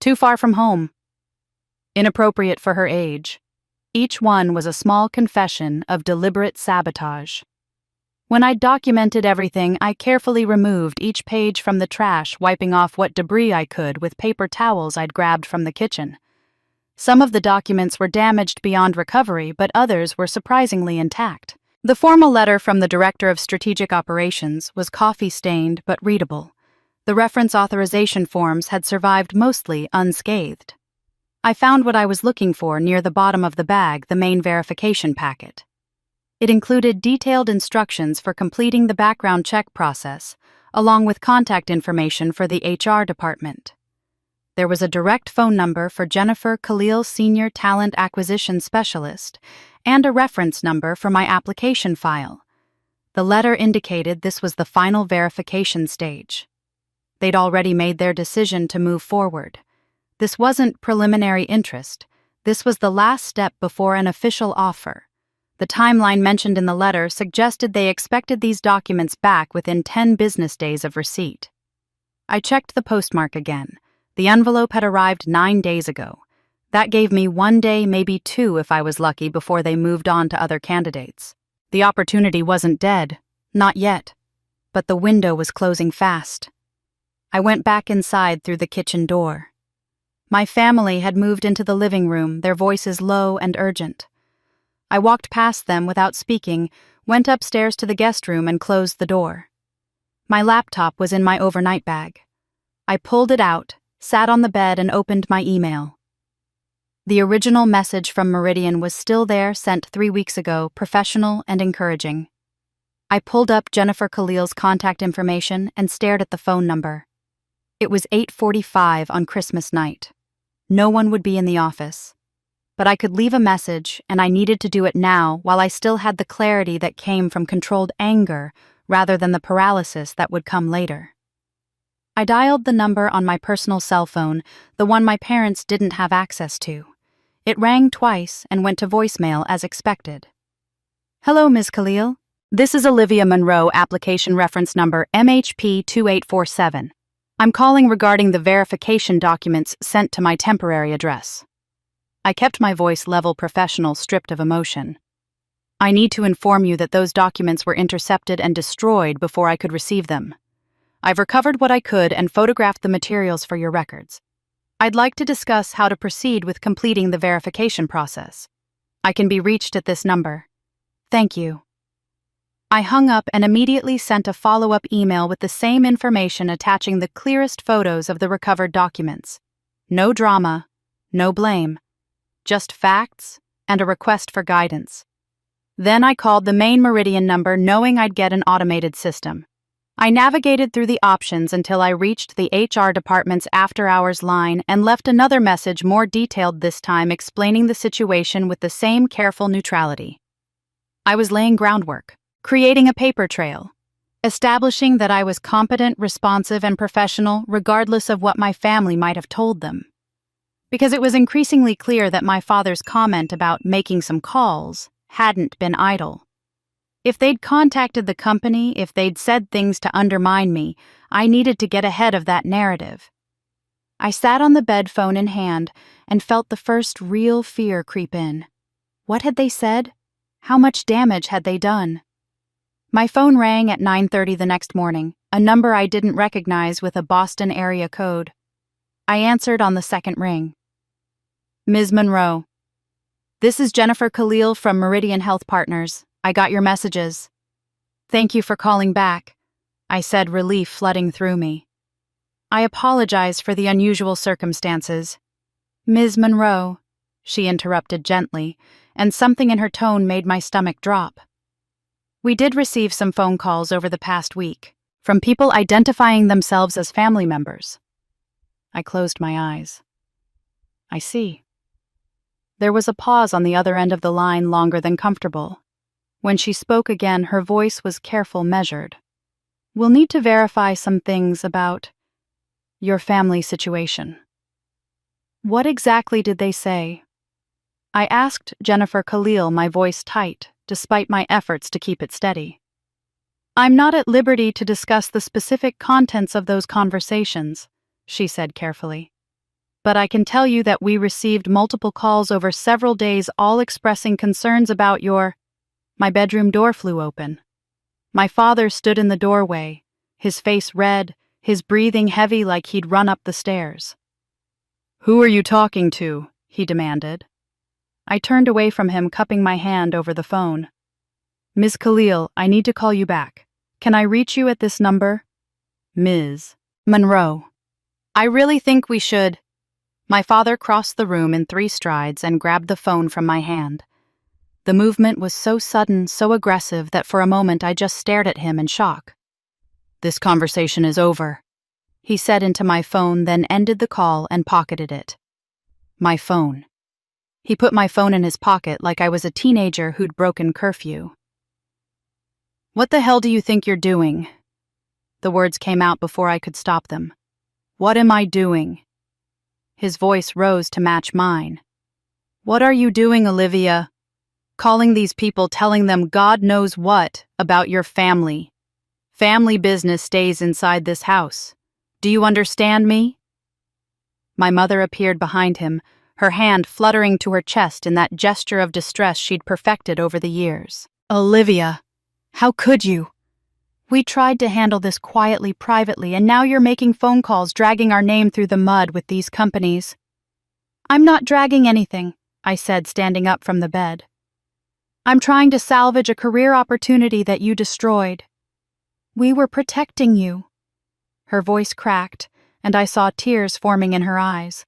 Too far from home. Inappropriate for her age. Each one was a small confession of deliberate sabotage. When I'd documented everything, I carefully removed each page from the trash, wiping off what debris I could with paper towels I'd grabbed from the kitchen. Some of the documents were damaged beyond recovery, but others were surprisingly intact. The formal letter from the Director of Strategic Operations was coffee-stained but readable. The reference authorization forms had survived mostly unscathed. I found what I was looking for near the bottom of the bag, the main verification packet. It included detailed instructions for completing the background check process, along with contact information for the HR department. There was a direct phone number for Jennifer Khalil, Senior Talent Acquisition Specialist, and a reference number for my application file. The letter indicated this was the final verification stage. They'd already made their decision to move forward. This wasn't preliminary interest. This was the last step before an official offer. The timeline mentioned in the letter suggested they expected these documents back within 10 business days of receipt. I checked the postmark again. The envelope had arrived 9 days ago. That gave me 1 day, maybe 2 if I was lucky, before they moved on to other candidates. The opportunity wasn't dead. Not yet. But the window was closing fast. I went back inside through the kitchen door. My family had moved into the living room, their voices low and urgent. I walked past them without speaking, went upstairs to the guest room and closed the door. My laptop was in my overnight bag. I pulled it out, sat on the bed and opened my email. The original message from Meridian was still there, sent 3 weeks ago, professional and encouraging. I pulled up Jennifer Khalil's contact information and stared at the phone number. It was 8:45 on Christmas night. No one would be in the office. But I could leave a message, and I needed to do it now while I still had the clarity that came from controlled anger rather than the paralysis that would come later. I dialed the number on my personal cell phone, the one my parents didn't have access to. It rang twice and went to voicemail as expected. "Hello, Ms. Khalil. This is Olivia Monroe, application reference number MHP2847. I'm calling regarding the verification documents sent to my temporary address." I kept my voice level, professional, stripped of emotion. "I need to inform you that those documents were intercepted and destroyed before I could receive them. I've recovered what I could and photographed the materials for your records. I'd like to discuss how to proceed with completing the verification process. I can be reached at this number. Thank you." I hung up and immediately sent a follow-up email with the same information attaching the clearest photos of the recovered documents. No drama, no blame, just facts and a request for guidance. Then I called the main Meridian number, knowing I'd get an automated system. I navigated through the options until I reached the HR department's after-hours line and left another message, more detailed this time, explaining the situation with the same careful neutrality. I was laying groundwork, creating a paper trail, establishing that I was competent, responsive, and professional regardless of what my family might have told them. Because it was increasingly clear that my father's comment about making some calls hadn't been idle. If they'd contacted the company, if they'd said things to undermine me, I needed to get ahead of that narrative. I sat on the bed, phone in hand, and felt the first real fear creep in. What had they said? How much damage had they done? My phone rang at 9:30 the next morning, a number I didn't recognize with a Boston area code. I answered on the second ring. "Ms. Monroe, this is Jennifer Khalil from Meridian Health Partners. I got your messages." "Thank you for calling back," I said, relief flooding through me. "I apologize for the unusual circumstances." "Ms. Monroe," she interrupted gently, and something in her tone made my stomach drop. "We did receive some phone calls over the past week, from people identifying themselves as family members." I closed my eyes. "I see." There was a pause on the other end of the line, longer than comfortable. When she spoke again, her voice was careful, measured. "We'll need to verify some things about your family situation." "What exactly did they say?" I asked Jennifer Khalil, my voice tight, despite my efforts to keep it steady. "I'm not at liberty to discuss the specific contents of those conversations," she said carefully. "But I can tell you that we received multiple calls over several days, all expressing concerns about your—" My bedroom door flew open. My father stood in the doorway, his face red, his breathing heavy like he'd run up the stairs. "Who are you talking to?" he demanded. I turned away from him, cupping my hand over the phone. "Ms. Khalil, I need to call you back. Can I reach you at this number?" "Ms. Monroe, I really think we should—" My father crossed the room in 3 strides and grabbed the phone from my hand. The movement was so sudden, so aggressive, that for a moment I just stared at him in shock. "This conversation is over," he said into my phone, then ended the call and pocketed it. My phone. He put my phone in his pocket like I was a teenager who'd broken curfew. "What the hell do you think you're doing?" The words came out before I could stop them. "What am I doing?" His voice rose to match mine. "What are you doing, Olivia?" calling these people, telling them God knows what about your family. Family business stays inside this house. Do you understand me? My mother appeared behind him, her hand fluttering to her chest in that gesture of distress she'd perfected over the years. Olivia, how could you? We tried to handle this quietly, privately, and now you're making phone calls, dragging our name through the mud with these companies. I'm not dragging anything, I said, standing up from the bed. I'm trying to salvage a career opportunity that you destroyed. We were protecting you. Her voice cracked, and I saw tears forming in her eyes.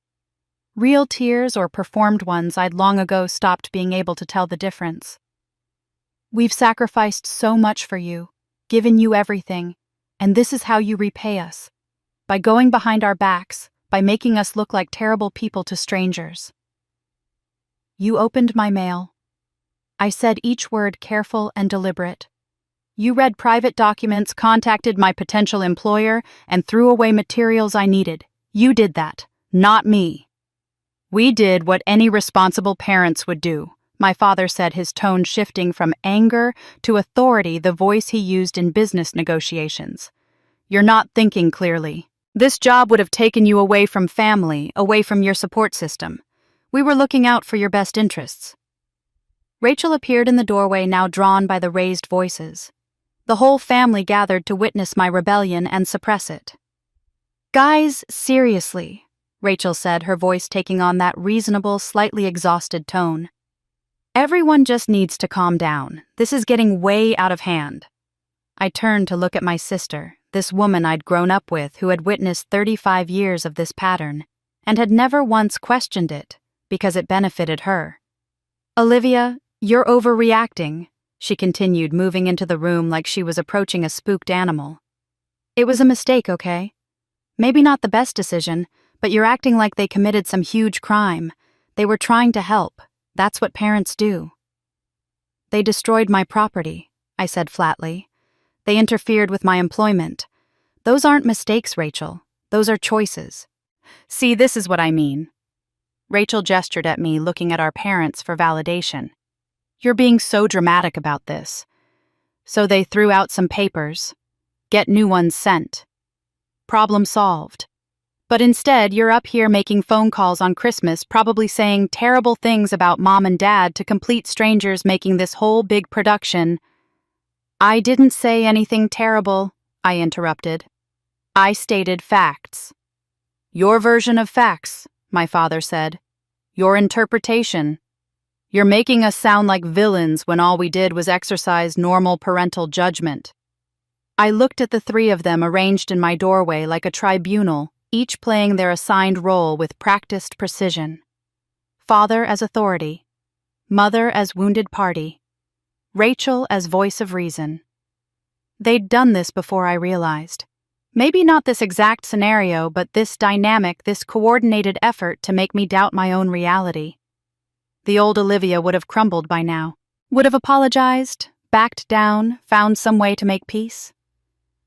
Real tears or performed ones I'd long ago stopped being able to tell the difference. We've sacrificed so much for you, given you everything, and this is how you repay us. By going behind our backs, by making us look like terrible people to strangers. You opened my mail. I said each word careful and deliberate. You read private documents, contacted my potential employer, and threw away materials I needed. You did that, not me. We did what any responsible parents would do, my father said, his tone shifting from anger to authority, the voice he used in business negotiations. You're not thinking clearly. This job would have taken you away from family, away from your support system. We were looking out for your best interests. Rachel appeared in the doorway, now drawn by the raised voices. The whole family gathered to witness my rebellion and suppress it. Guys, seriously, Rachel said, her voice taking on that reasonable, slightly exhausted tone. Everyone just needs to calm down. This is getting way out of hand. I turned to look at my sister, this woman I'd grown up with who had witnessed 35 years of this pattern, and had never once questioned it, because it benefited her. Olivia, you're overreacting, she continued, moving into the room like she was approaching a spooked animal. It was a mistake, okay? Maybe not the best decision, but you're acting like they committed some huge crime. They were trying to help. That's what parents do. They destroyed my property, I said flatly. They interfered with my employment. Those aren't mistakes, Rachel. Those are choices. See, this is what I mean. Rachel gestured at me, looking at our parents for validation. You're being so dramatic about this. So they threw out some papers. Get new ones sent. Problem solved. But instead, you're up here making phone calls on Christmas, probably saying terrible things about mom and dad to complete strangers, making this whole big production. I didn't say anything terrible, I interrupted. I stated facts. Your version of facts, my father said. Your interpretation. You're making us sound like villains when all we did was exercise normal parental judgment. I looked at the three of them arranged in my doorway like a tribunal, each playing their assigned role with practiced precision. Father as authority, mother as wounded party, Rachel as voice of reason. They'd done this before I realized. Maybe not this exact scenario, but this dynamic, this coordinated effort to make me doubt my own reality. The old Olivia would have crumbled by now, would have apologized, backed down, found some way to make peace.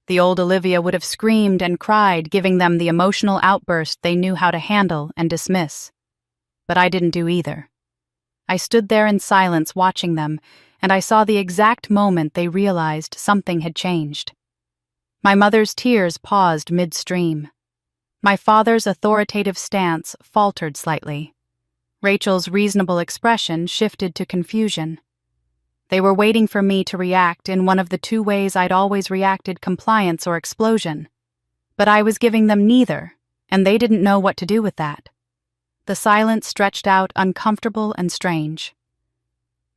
The old Olivia would have screamed and cried, giving them the emotional outburst they knew how to handle and dismiss. But I didn't do either. I stood there in silence watching them, and I saw the exact moment they realized something had changed. My mother's tears paused midstream. My father's authoritative stance faltered slightly. Rachel's reasonable expression shifted to confusion. They were waiting for me to react in one of the two ways I'd always reacted: compliance or explosion. But I was giving them neither, and they didn't know what to do with that. The silence stretched out uncomfortable and strange.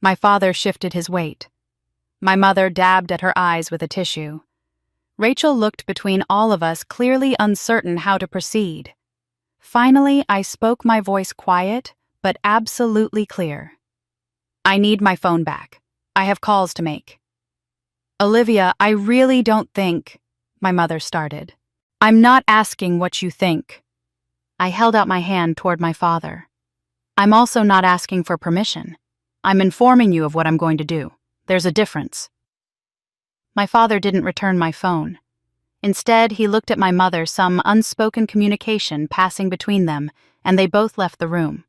My father shifted his weight. My mother dabbed at her eyes with a tissue. Rachel looked between all of us, clearly uncertain how to proceed. Finally, I spoke, my voice quiet, but absolutely clear. I need my phone back. I have calls to make. Olivia, I really don't think, my mother started. I'm not asking what you think. I held out my hand toward my father. I'm also not asking for permission. I'm informing you of what I'm going to do. There's a difference. My father didn't return my phone. Instead, he looked at my mother, some unspoken communication passing between them, and they both left the room.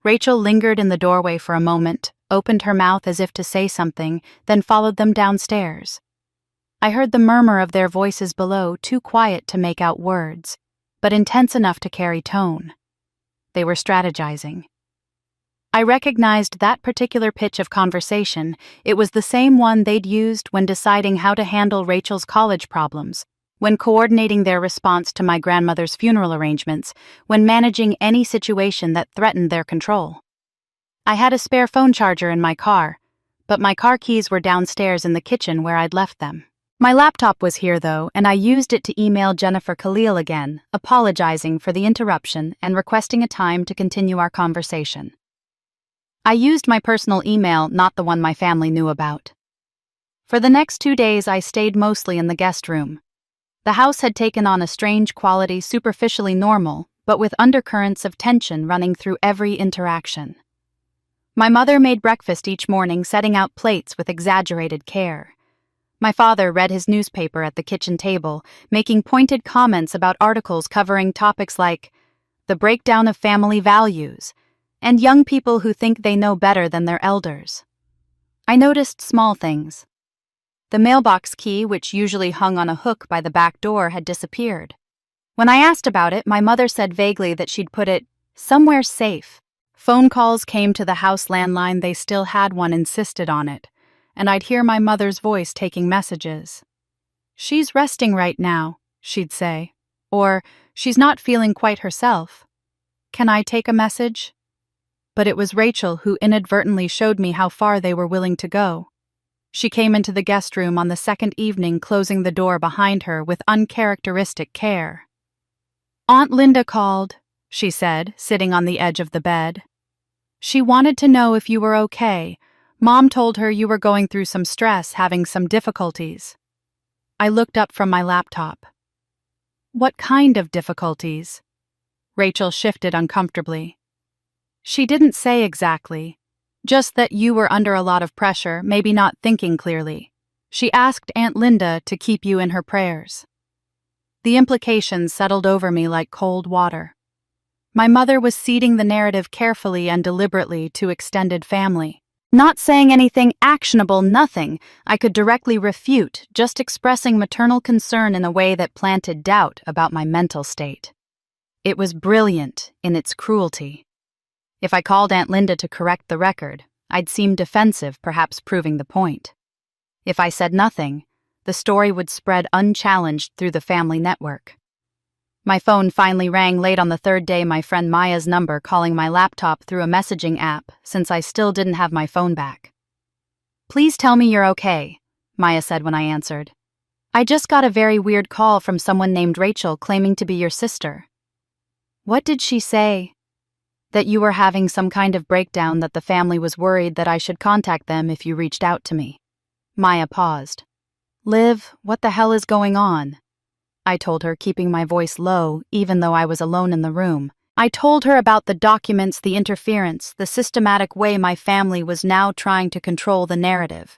Rachel lingered in the doorway for a moment, opened her mouth as if to say something, then followed them downstairs. I heard the murmur of their voices below, too quiet to make out words, but intense enough to carry tone. They were strategizing. I recognized that particular pitch of conversation. It was the same one they'd used when deciding how to handle Rachel's college problems, when coordinating their response to my grandmother's funeral arrangements, when managing any situation that threatened their control. I had a spare phone charger in my car, but my car keys were downstairs in the kitchen where I'd left them. My laptop was here, though, and I used it to email Jennifer Khalil again, apologizing for the interruption and requesting a time to continue our conversation. I used my personal email, not the one my family knew about. For the next 2 days, I stayed mostly in the guest room. The house had taken on a strange quality, superficially normal, but with undercurrents of tension running through every interaction. My mother made breakfast each morning, setting out plates with exaggerated care. My father read his newspaper at the kitchen table, making pointed comments about articles covering topics like the breakdown of family values and young people who think they know better than their elders. I noticed small things. The mailbox key, which usually hung on a hook by the back door, had disappeared. When I asked about it, my mother said vaguely that she'd put it somewhere safe. Phone calls came to the house landline. They still had one, insisted on it, and I'd hear my mother's voice taking messages. "She's resting right now," she'd say, or "she's not feeling quite herself. Can I take a message?" But it was Rachel who inadvertently showed me how far they were willing to go. She came into the guest room on the second evening, closing the door behind her with uncharacteristic care. "Aunt Linda called," she said, sitting on the edge of the bed. "She wanted to know if you were okay. Mom told her you were going through some stress, having some difficulties." I looked up from my laptop. "What kind of difficulties?" Rachel shifted uncomfortably. "She didn't say exactly. Just that you were under a lot of pressure, maybe not thinking clearly. She asked Aunt Linda to keep you in her prayers." The implications settled over me like cold water. My mother was seeding the narrative carefully and deliberately to extended family. Not saying anything actionable, nothing I could directly refute, just expressing maternal concern in a way that planted doubt about my mental state. It was brilliant in its cruelty. If I called Aunt Linda to correct the record, I'd seem defensive, perhaps proving the point. If I said nothing, the story would spread unchallenged through the family network. My phone finally rang late on the third day, my friend Maya's number calling my laptop through a messaging app, since I still didn't have my phone back. "Please tell me you're okay," Maya said when I answered. "I just got a very weird call from someone named Rachel claiming to be your sister." "What did she say?" "That you were having some kind of breakdown, that the family was worried that I should contact them if you reached out to me." Maya paused. "Liv, what the hell is going on?" I told her, keeping my voice low, even though I was alone in the room. I told her about the documents, the interference, the systematic way my family was now trying to control the narrative.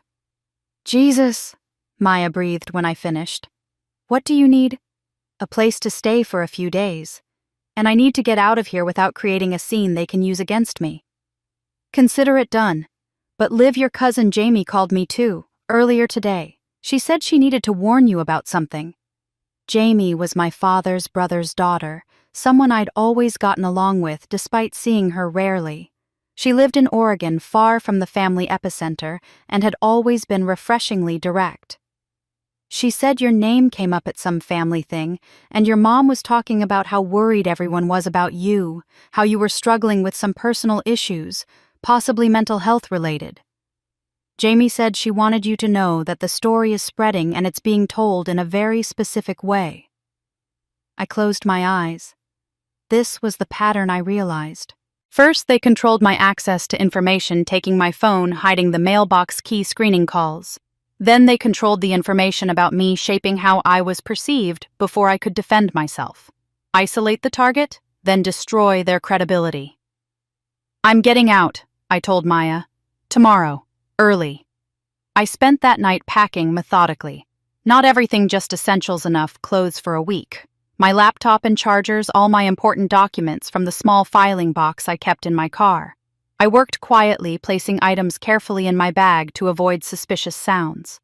"Jesus," Maya breathed when I finished. "What do you need?" "A place to stay for a few days. And I need to get out of here without creating a scene they can use against me." "Consider it done. But Liv, your cousin Jamie called me too, earlier today. She said she needed to warn you about something." Jamie was my father's brother's daughter, someone I'd always gotten along with despite seeing her rarely. She lived in Oregon, far from the family epicenter, and had always been refreshingly direct. "She said your name came up at some family thing, and your mom was talking about how worried everyone was about you, how you were struggling with some personal issues, possibly mental health related. Jamie said she wanted you to know that the story is spreading and it's being told in a very specific way." I closed my eyes. This was the pattern I realized. First, they controlled my access to information, taking my phone, hiding the mailbox key, screening calls. Then they controlled the information about me, shaping how I was perceived before I could defend myself. Isolate the target, then destroy their credibility. "I'm getting out," I told Maya. "Tomorrow. Early." I spent that night packing methodically. Not everything, just essentials enough, clothes for a week. My laptop and chargers, all my important documents from the small filing box I kept in my car. I worked quietly, placing items carefully in my bag to avoid suspicious sounds.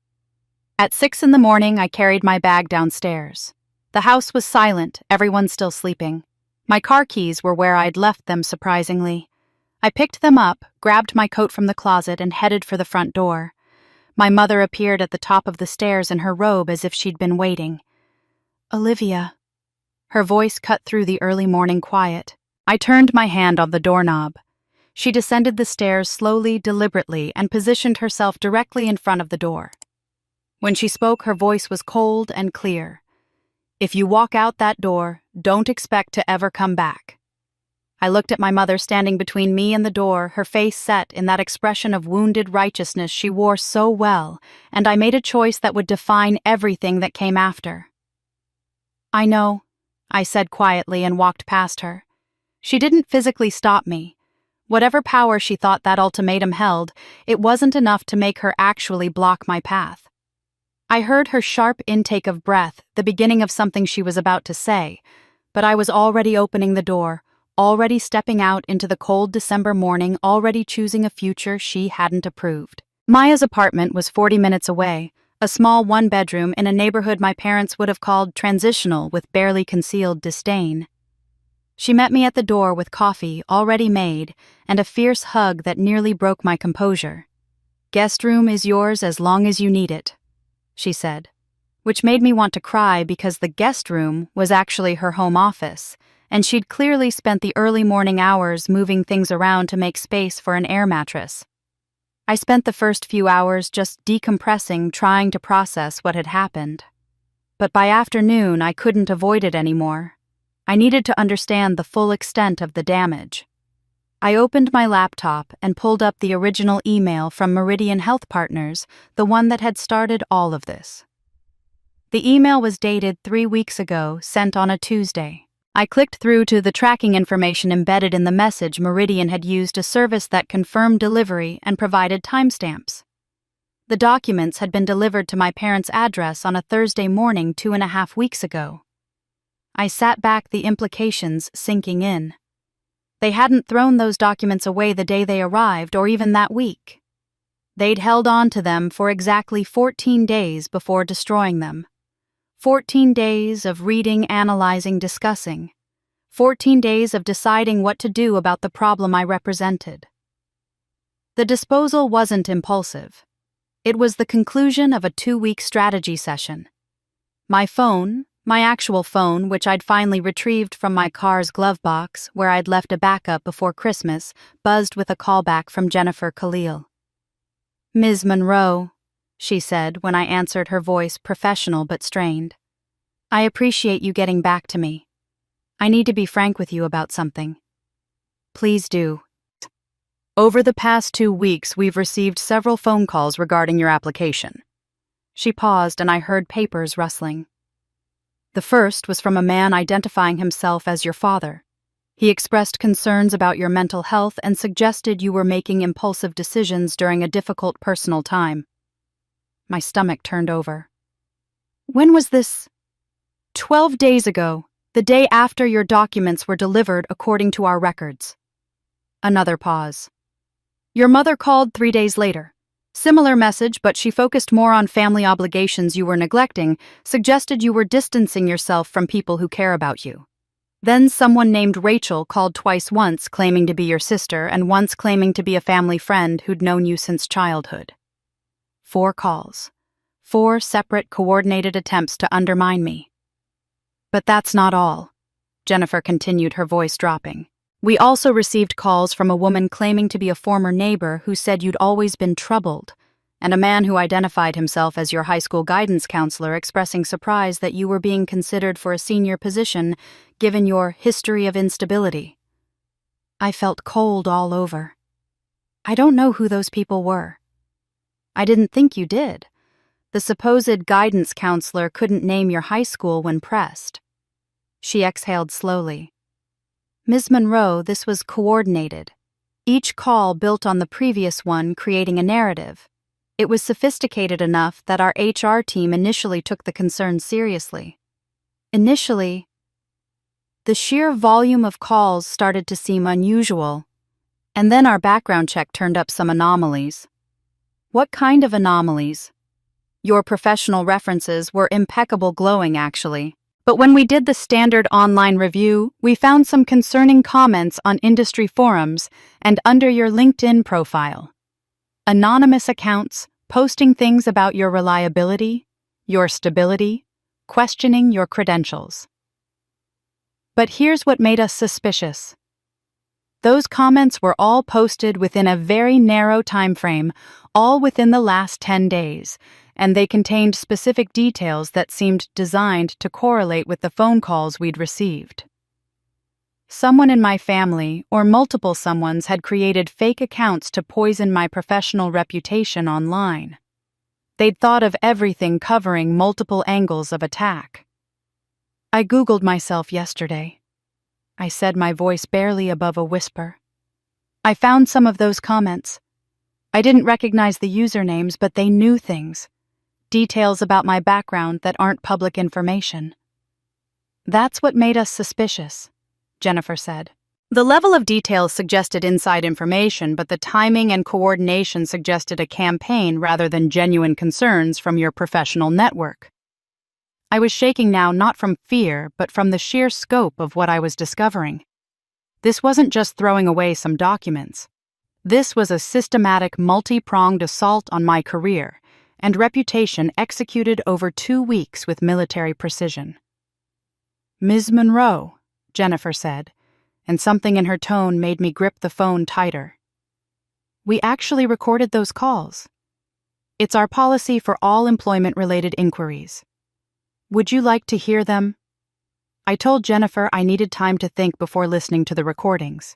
At 6 in the morning, I carried my bag downstairs. The house was silent, everyone still sleeping. My car keys were where I'd left them, surprisingly. I picked them up, grabbed my coat from the closet, and headed for the front door. My mother appeared at the top of the stairs in her robe as if she'd been waiting. "Olivia." Her voice cut through the early morning quiet. I turned my hand on the doorknob. She descended the stairs slowly, deliberately, and positioned herself directly in front of the door. When she spoke, her voice was cold and clear. "If you walk out that door, don't expect to ever come back." I looked at my mother standing between me and the door, her face set in that expression of wounded righteousness she wore so well, and I made a choice that would define everything that came after. "I know," I said quietly and walked past her. She didn't physically stop me. Whatever power she thought that ultimatum held, it wasn't enough to make her actually block my path. I heard her sharp intake of breath, the beginning of something she was about to say, but I was already opening the door, already stepping out into the cold December morning, already choosing a future she hadn't approved. Maya's apartment was 40 minutes away, a small one-bedroom in a neighborhood my parents would have called transitional with barely concealed disdain. She met me at the door with coffee already made and a fierce hug that nearly broke my composure. "Guest room is yours as long as you need it," she said, which made me want to cry because the guest room was actually her home office, and she'd clearly spent the early morning hours moving things around to make space for an air mattress. I spent the first few hours just decompressing, trying to process what had happened. But by afternoon, I couldn't avoid it anymore. I needed to understand the full extent of the damage. I opened my laptop and pulled up the original email from Meridian Health Partners, the one that had started all of this. The email was dated 3 weeks ago, sent on a Tuesday. I clicked through to the tracking information embedded in the message. Meridian had used a service that confirmed delivery and provided timestamps. The documents had been delivered to my parents' address on a Thursday morning 2.5 weeks ago. I sat back, the implications sinking in. They hadn't thrown those documents away the day they arrived or even that week. They'd held on to them for exactly 14 days before destroying them. 14 days of reading, analyzing, discussing. 14 days of deciding what to do about the problem I represented. The disposal wasn't impulsive. It was the conclusion of a 2-week strategy session. My phone, my actual phone, which I'd finally retrieved from my car's glove box, where I'd left a backup before Christmas, buzzed with a callback from Jennifer Khalil. "Ms. Monroe," she said when I answered, her voice professional but strained. "I appreciate you getting back to me. I need to be frank with you about something." "Please do." "Over the past 2 weeks, we've received several phone calls regarding your application." She paused and I heard papers rustling. "The first was from a man identifying himself as your father. He expressed concerns about your mental health and suggested you were making impulsive decisions during a difficult personal time." My stomach turned over. "When was this?" 12 days ago, the day after your documents were delivered according to our records." Another pause. "Your mother called 3 days later. Similar message, but she focused more on family obligations you were neglecting, suggested you were distancing yourself from people who care about you. Then someone named Rachel called twice, once claiming to be your sister and once claiming to be a family friend who'd known you since childhood." 4 calls. 4 separate, coordinated attempts to undermine me. "But that's not all," Jennifer continued, her voice dropping. "We also received calls from a woman claiming to be a former neighbor who said you'd always been troubled, and a man who identified himself as your high school guidance counselor expressing surprise that you were being considered for a senior position given your history of instability." I felt cold all over. "I don't know who those people were." "I didn't think you did. The supposed guidance counselor couldn't name your high school when pressed." She exhaled slowly. "Ms. Monroe, this was coordinated. Each call built on the previous one, creating a narrative. It was sophisticated enough that our HR team initially took the concern seriously. Initially, the sheer volume of calls started to seem unusual. And then our background check turned up some anomalies. What kind of anomalies? Your professional references were impeccable glowing, actually. But when we did the standard online review, we found some concerning comments on industry forums and under your LinkedIn profile. Anonymous accounts posting things about your reliability, your stability, questioning your credentials. But here's what made us suspicious. Those comments were all posted within a very narrow time frame, all within the last 10 days, and they contained specific details that seemed designed to correlate with the phone calls we'd received. Someone in my family, or multiple someones, had created fake accounts to poison my professional reputation online. They'd thought of everything covering multiple angles of attack. I Googled myself yesterday. I said, my voice barely above a whisper. I found some of those comments. I didn't recognize the usernames, but they knew things. Details about my background that aren't public information. That's what made us suspicious, Jennifer said. The level of detail suggested inside information, but the timing and coordination suggested a campaign rather than genuine concerns from your professional network. I was shaking now, not from fear, but from the sheer scope of what I was discovering. This wasn't just throwing away some documents. This was a systematic, multi-pronged assault on my career and reputation executed over 2 weeks with military precision. Ms. Monroe, Jennifer said, and something in her tone made me grip the phone tighter. We actually recorded those calls. It's our policy for all employment-related inquiries. Would you like to hear them? I told Jennifer I needed time to think before listening to the recordings.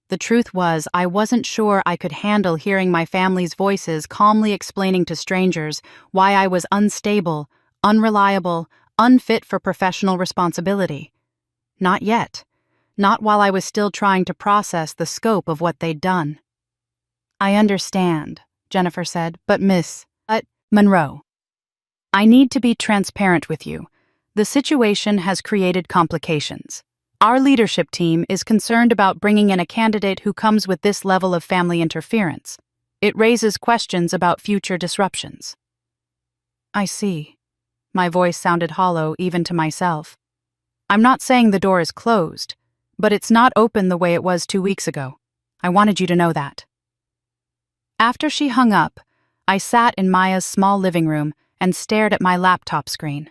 The truth was, I wasn't sure I could handle hearing my family's voices calmly explaining to strangers why I was unstable, unreliable, unfit for professional responsibility. Not yet. Not while I was still trying to process the scope of what they'd done. I understand, Jennifer said, but Miss Monroe, I need to be transparent with you. The situation has created complications. Our leadership team is concerned about bringing in a candidate who comes with this level of family interference. It raises questions about future disruptions. I see. My voice sounded hollow even to myself. I'm not saying the door is closed, but it's not open the way it was 2 weeks ago. I wanted you to know that. After she hung up, I sat in Maya's small living room and stared at my laptop screen.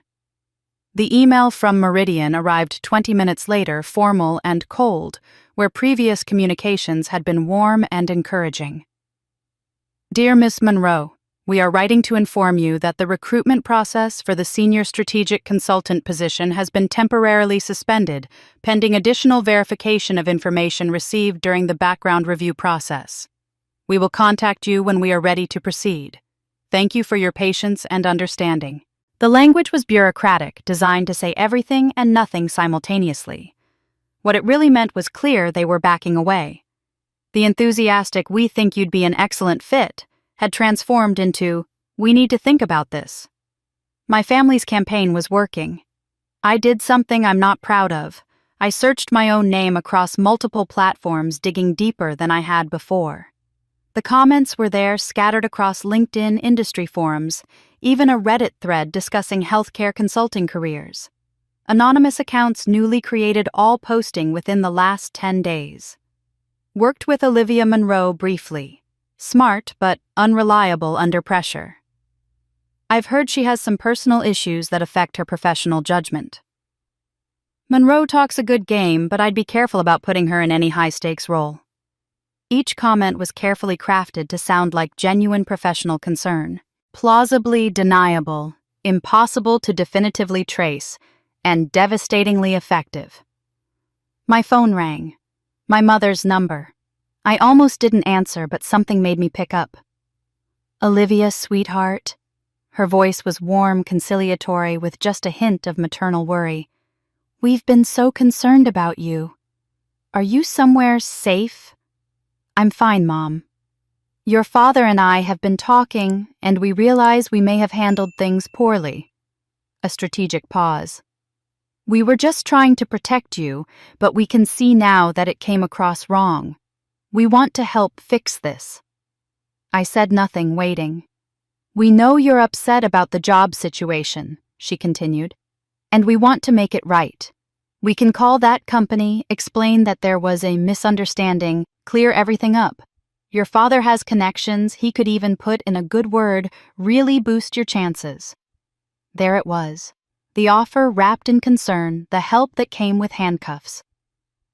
The email from Meridian arrived 20 minutes later, formal and cold, where previous communications had been warm and encouraging. Dear Miss Monroe, we are writing to inform you that the recruitment process for the senior strategic consultant position has been temporarily suspended, pending additional verification of information received during the background review process. We will contact you when we are ready to proceed. Thank you for your patience and understanding. The language was bureaucratic, designed to say everything and nothing simultaneously. What it really meant was clear they were backing away. The enthusiastic, "we think you'd be an excellent fit," had transformed into, "we need to think about this." My family's campaign was working. I did something I'm not proud of. I searched my own name across multiple platforms, digging deeper than I had before. The comments were there, scattered across LinkedIn industry forums, even a Reddit thread discussing healthcare consulting careers. Anonymous accounts newly created, all posting within the last 10 days. Worked with Olivia Monroe briefly. Smart, but unreliable under pressure. I've heard she has some personal issues that affect her professional judgment. Monroe talks a good game, but I'd be careful about putting her in any high-stakes role. Each comment was carefully crafted to sound like genuine professional concern. Plausibly deniable, impossible to definitively trace, and devastatingly effective. My phone rang. My mother's number. I almost didn't answer, but something made me pick up. "Olivia, sweetheart." Her voice was warm, conciliatory, with just a hint of maternal worry. "We've been so concerned about you. Are you somewhere safe?" "I'm fine, Mom. Your father and I have been talking, and we realize we may have handled things poorly." A strategic pause. "We were just trying to protect you, but we can see now that it came across wrong. We want to help fix this. I said nothing, waiting. We know you're upset about the job situation, she continued, and we want to make it right. We can call that company, explain that there was a misunderstanding, clear everything up. Your father has connections, he could even put in a good word, really boost your chances. There it was. The offer wrapped in concern, the help that came with handcuffs.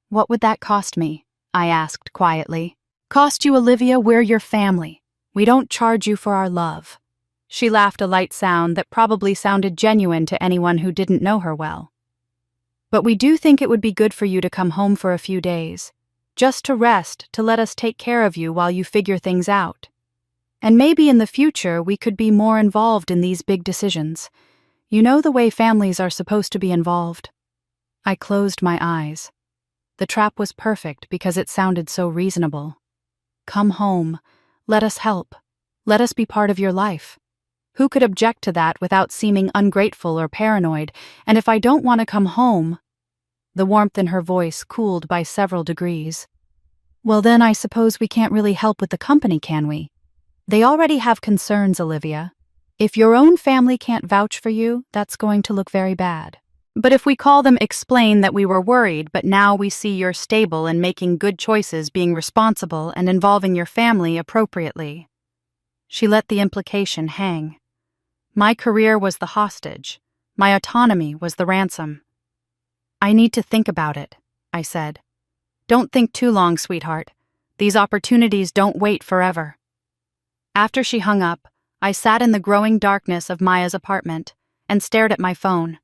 What would that cost me? I asked quietly. Cost you, Olivia, we're your family. We don't charge you for our love. She laughed, a light sound that probably sounded genuine to anyone who didn't know her well. But we do think it would be good for you to come home for a few days, just to rest, to let us take care of you while you figure things out. And maybe in the future we could be more involved in these big decisions. You know the way families are supposed to be involved. I closed my eyes. The trap was perfect because it sounded so reasonable. Come home. Let us help. Let us be part of your life. Who could object to that without seeming ungrateful or paranoid? And if I don't want to come home... The warmth in her voice cooled by several degrees. Well, then I suppose we can't really help with the company, can we? They already have concerns, Olivia. If your own family can't vouch for you, that's going to look very bad. But if we call them, explain that we were worried, but now we see you're stable and making good choices, being responsible and involving your family appropriately. She let the implication hang. My career was the hostage. My autonomy was the ransom. I need to think about it, I said. Don't think too long, sweetheart. These opportunities don't wait forever. After she hung up, I sat in the growing darkness of Maya's apartment and stared at my phone.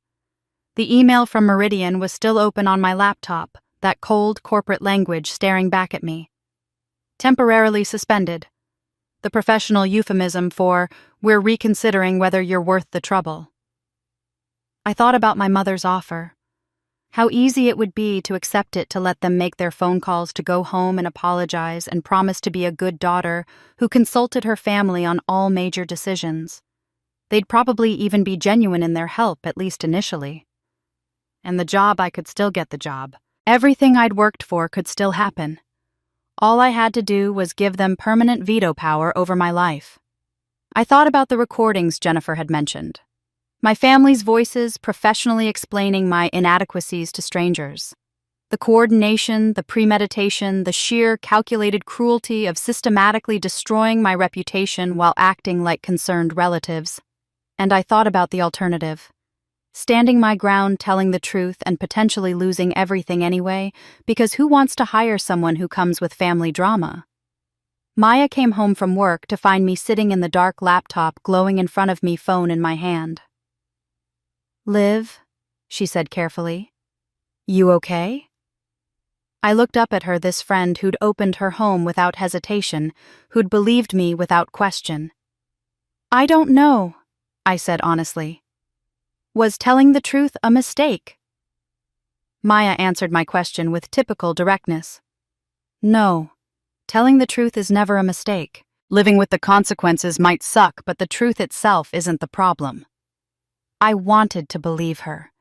The email from Meridian was still open on my laptop, that cold corporate language staring back at me. Temporarily suspended. The professional euphemism for, we're reconsidering whether you're worth the trouble. I thought about my mother's offer. How easy it would be to accept it, to let them make their phone calls, to go home and apologize and promise to be a good daughter who consulted her family on all major decisions. They'd probably even be genuine in their help, at least initially. And the job, I could still get the job. Everything I'd worked for could still happen. All I had to do was give them permanent veto power over my life. I thought about the recordings Jennifer had mentioned. My family's voices professionally explaining my inadequacies to strangers. The coordination, the premeditation, the sheer calculated cruelty of systematically destroying my reputation while acting like concerned relatives. And I thought about the alternative. Standing my ground, telling the truth, and potentially losing everything anyway, because who wants to hire someone who comes with family drama? Maya came home from work to find me sitting in the dark laptop glowing in front of me, phone in my hand. Liv, she said carefully. You okay? I looked up at her, this friend who'd opened her home without hesitation, who'd believed me without question. I don't know, I said honestly. Was telling the truth a mistake? Maya answered my question with typical directness. No, telling the truth is never a mistake. Living with the consequences might suck, but the truth itself isn't the problem. I wanted to believe her.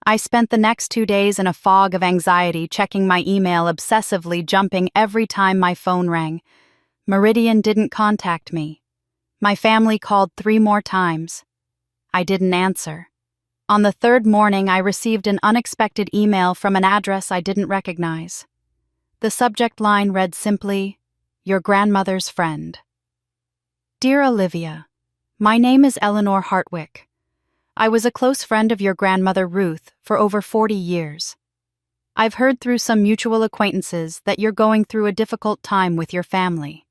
I spent the next 2 days in a fog of anxiety, checking my email obsessively, jumping every time my phone rang. Meridian didn't contact me. My family called 3 more times. I didn't answer. On the 3rd morning, I received an unexpected email from an address I didn't recognize. The subject line read simply, Your grandmother's friend. Dear Olivia, my name is Eleanor Hartwick. I was a close friend of your grandmother Ruth for over 40 years. I've heard through some mutual acquaintances that you're going through a difficult time with your family.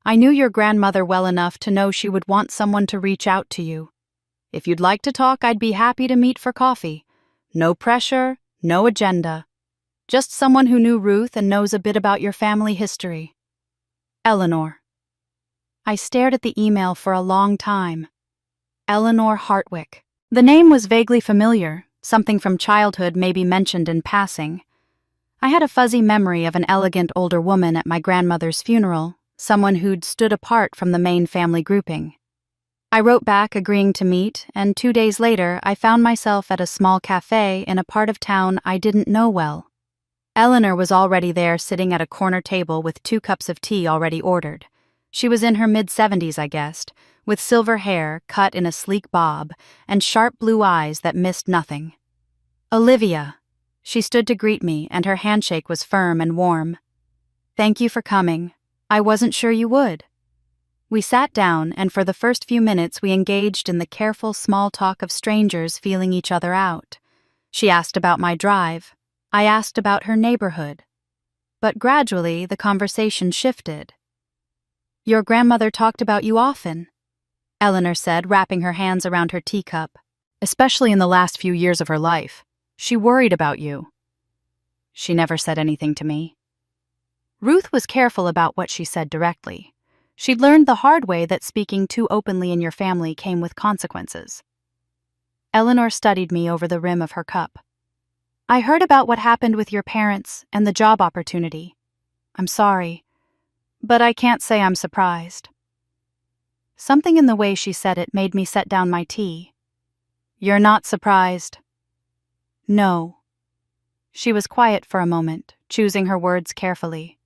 I knew your grandmother well enough to know she would want someone to reach out to you. If you'd like to talk, I'd be happy to meet for coffee. No pressure, no agenda. Just someone who knew Ruth and knows a bit about your family history. Eleanor. I stared at the email for a long time. Eleanor Hartwick. The name was vaguely familiar, something from childhood maybe mentioned in passing. I had a fuzzy memory of an elegant older woman at my grandmother's funeral, someone who'd stood apart from the main family grouping. I wrote back agreeing to meet, and 2 days later I found myself at a small cafe in a part of town I didn't know well. Eleanor was already there, sitting at a corner table with 2 cups of tea already ordered. She was in her mid-70s, I guessed, with silver hair cut in a sleek bob and sharp blue eyes that missed nothing. "Olivia." She stood to greet me, and her handshake was firm and warm. "Thank you for coming. I wasn't sure you would." We sat down, and for the first few minutes we engaged in the careful small talk of strangers feeling each other out. She asked about my drive. I asked about her neighborhood. But gradually the conversation shifted. "Your grandmother talked about you often," Eleanor said, wrapping her hands around her teacup. "Especially in the last few years of her life. She worried about you." She never said anything to me. Ruth was careful about what she said directly. She'd learned the hard way that speaking too openly in your family came with consequences. Eleanor studied me over the rim of her cup. "I heard about what happened with your parents and the job opportunity. I'm sorry, but I can't say I'm surprised." Something in the way she said it made me set down my tea. "You're not surprised?" "No." She was quiet for a moment, choosing her words carefully.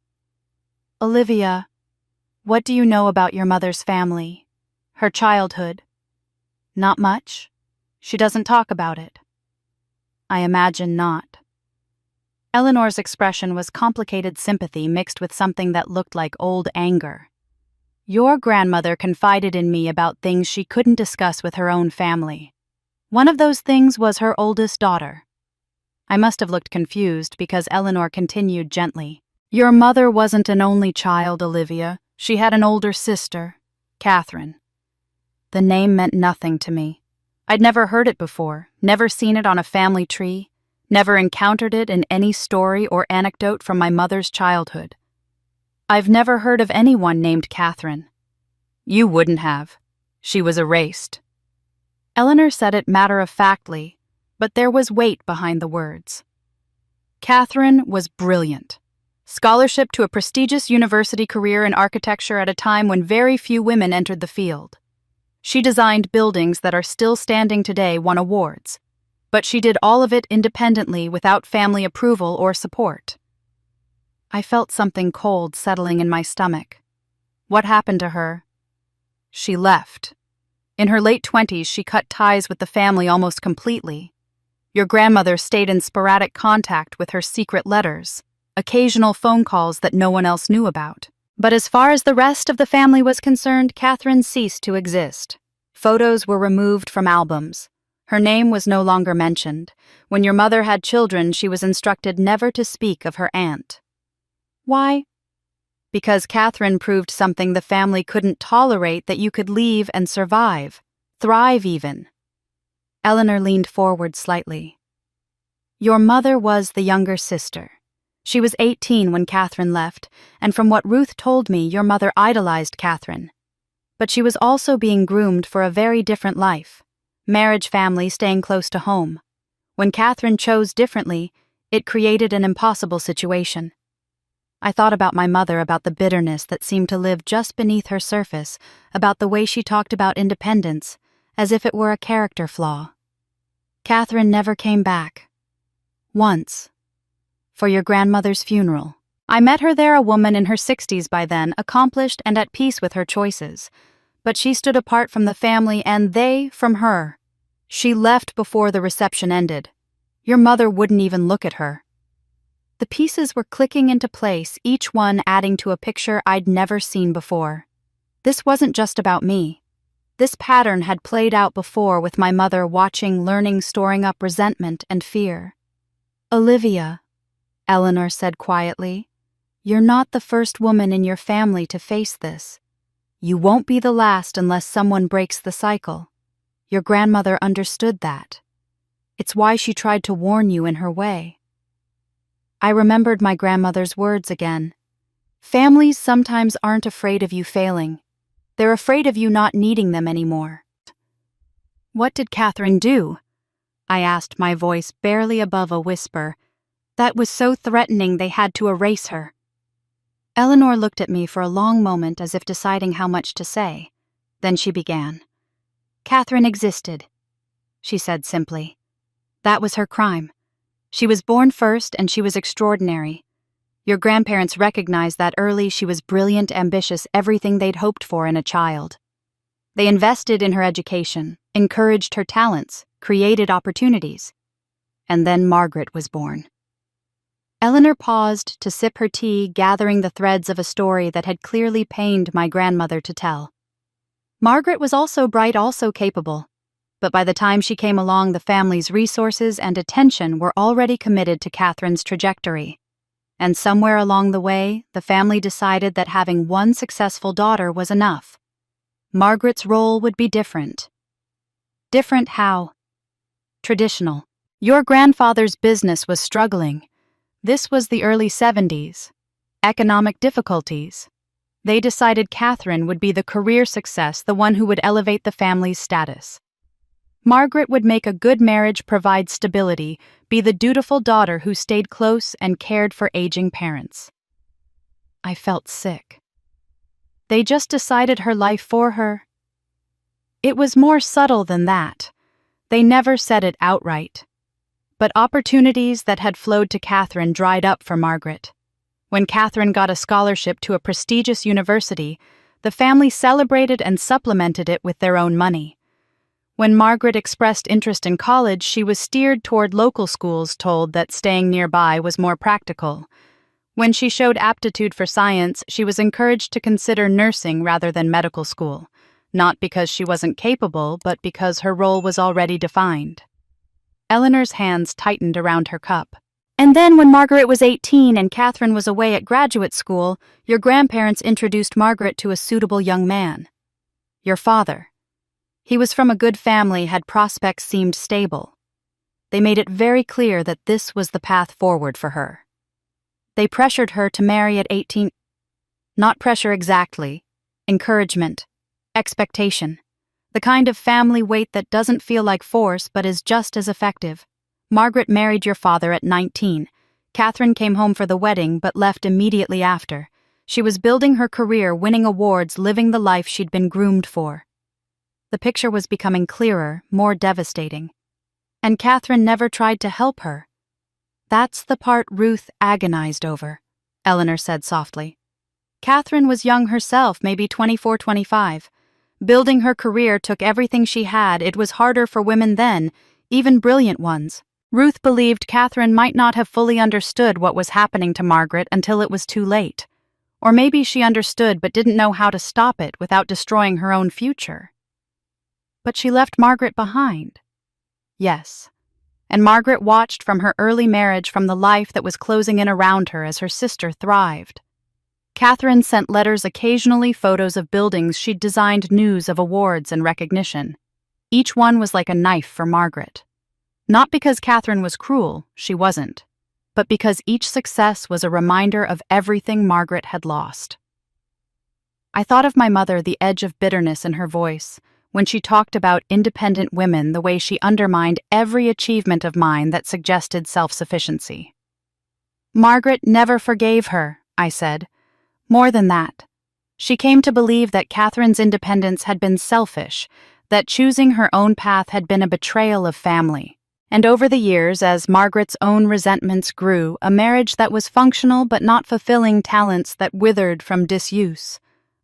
"Olivia, what do you know about your mother's family? Her childhood?" "Not much. She doesn't talk about it." "I imagine not." Eleanor's expression was complicated sympathy mixed with something that looked like old anger. "Your grandmother confided in me about things she couldn't discuss with her own family. One of those things was her oldest daughter." I must have looked confused because Eleanor continued gently. "Your mother wasn't an only child, Olivia. She had an older sister, Catherine." The name meant nothing to me. I'd never heard it before, never seen it on a family tree, never encountered it in any story or anecdote from my mother's childhood. "I've never heard of anyone named Catherine." "You wouldn't have. She was erased." Eleanor said it matter-of-factly, but there was weight behind the words. "Catherine was brilliant. Scholarship to a prestigious university career in architecture at a time when very few women entered the field. She designed buildings that are still standing today, won awards. But she did all of it independently without family approval or support." I felt something cold settling in my stomach. "What happened to her?" "She left. In her late 20s, she cut ties with the family almost completely. Your grandmother stayed in sporadic contact with her secret letters, occasional phone calls that no one else knew about. But as far as the rest of the family was concerned, Catherine ceased to exist. Photos were removed from albums. Her name was no longer mentioned. When your mother had children, she was instructed never to speak of her aunt." "Why?" "Because Catherine proved something the family couldn't tolerate, that you could leave and survive, thrive even." Eleanor leaned forward slightly. "Your mother was the younger sister. She was 18 when Catherine left, and from what Ruth told me, your mother idolized Catherine. But she was also being groomed for a very different life. Marriage, family, staying close to home. When Catherine chose differently, it created an impossible situation. I thought about my mother, about the bitterness that seemed to live just beneath her surface, about the way she talked about independence, as if it were a character flaw. Catherine never came back. Once. For your grandmother's funeral. I met her there, a woman in her 60s by then, accomplished and at peace with her choices. But she stood apart from the family and they from her. She left before the reception ended. Your mother wouldn't even look at her." The pieces were clicking into place, each one adding to a picture I'd never seen before. This wasn't just about me. This pattern had played out before, with my mother watching, learning, storing up resentment and fear. "Olivia," Eleanor said quietly, "you're not the first woman in your family to face this. You won't be the last unless someone breaks the cycle. Your grandmother understood that. It's why she tried to warn you in her way." I remembered my grandmother's words again. Families sometimes aren't afraid of you failing. They're afraid of you not needing them anymore. "What did Catherine do?" I asked, my voice barely above a whisper. That was so threatening they had to erase her. Eleanor looked at me for a long moment as if deciding how much to say. Then she began. "Catherine existed," she said simply. "That was her crime. She was born first and she was extraordinary. Your grandparents recognized that early. She was brilliant, ambitious, everything they'd hoped for in a child. They invested in her education, encouraged her talents, created opportunities. And then Margaret was born. Eleanor paused to sip her tea, gathering the threads of a story that had clearly pained my grandmother to tell. Margaret was also bright, also capable. But by the time she came along, the family's resources and attention were already committed to Catherine's trajectory. And somewhere along the way, the family decided that having one successful daughter was enough. Margaret's role would be different. Different how? Traditional. Your grandfather's business was struggling. This was the early 70s. Economic difficulties. They decided Catherine would be the career success, the one who would elevate the family's status. Margaret would make a good marriage, provide stability, be the dutiful daughter who stayed close and cared for aging parents. I felt sick. They just decided her life for her. It was more subtle than that. They never said it outright. But opportunities that had flowed to Catherine dried up for Margaret. When Catherine got a scholarship to a prestigious university, the family celebrated and supplemented it with their own money. When Margaret expressed interest in college, she was steered toward local schools, told that staying nearby was more practical. When she showed aptitude for science, she was encouraged to consider nursing rather than medical school, not because she wasn't capable, but because her role was already defined. Eleanor's hands tightened around her cup. And then when Margaret was 18 and Catherine was away at graduate school, your grandparents introduced Margaret to a suitable young man. Your father. He was from a good family, had prospects seemed stable. They made it very clear that this was the path forward for her. They pressured her to marry at 18. Not pressure exactly. Encouragement. Expectation. The kind of family weight that doesn't feel like force but is just as effective. Margaret married your father at 19. Catherine came home for the wedding but left immediately after. She was building her career, winning awards, living the life she'd been groomed for. The picture was becoming clearer, more devastating. And Catherine never tried to help her. That's the part Ruth agonized over, Eleanor said softly. Catherine was young herself, maybe 24, 25. Building her career took everything she had. It was harder for women then, even brilliant ones. Ruth believed Catherine might not have fully understood what was happening to Margaret until it was too late. Or maybe she understood but didn't know how to stop it without destroying her own future. But she left Margaret behind. Yes. And Margaret watched from her early marriage, from the life that was closing in around her as her sister thrived. Catherine sent letters occasionally, photos of buildings she'd designed, news of awards and recognition. Each one was like a knife for Margaret. Not because Catherine was cruel, she wasn't, but because each success was a reminder of everything Margaret had lost. I thought of my mother, the edge of bitterness in her voice, when she talked about independent women, the way she undermined every achievement of mine that suggested self-sufficiency. Margaret never forgave her, I said. More than that. She came to believe that Catherine's independence had been selfish, that choosing her own path had been a betrayal of family. And over the years, as Margaret's own resentments grew, a marriage that was functional but not fulfilling, talents that withered from disuse,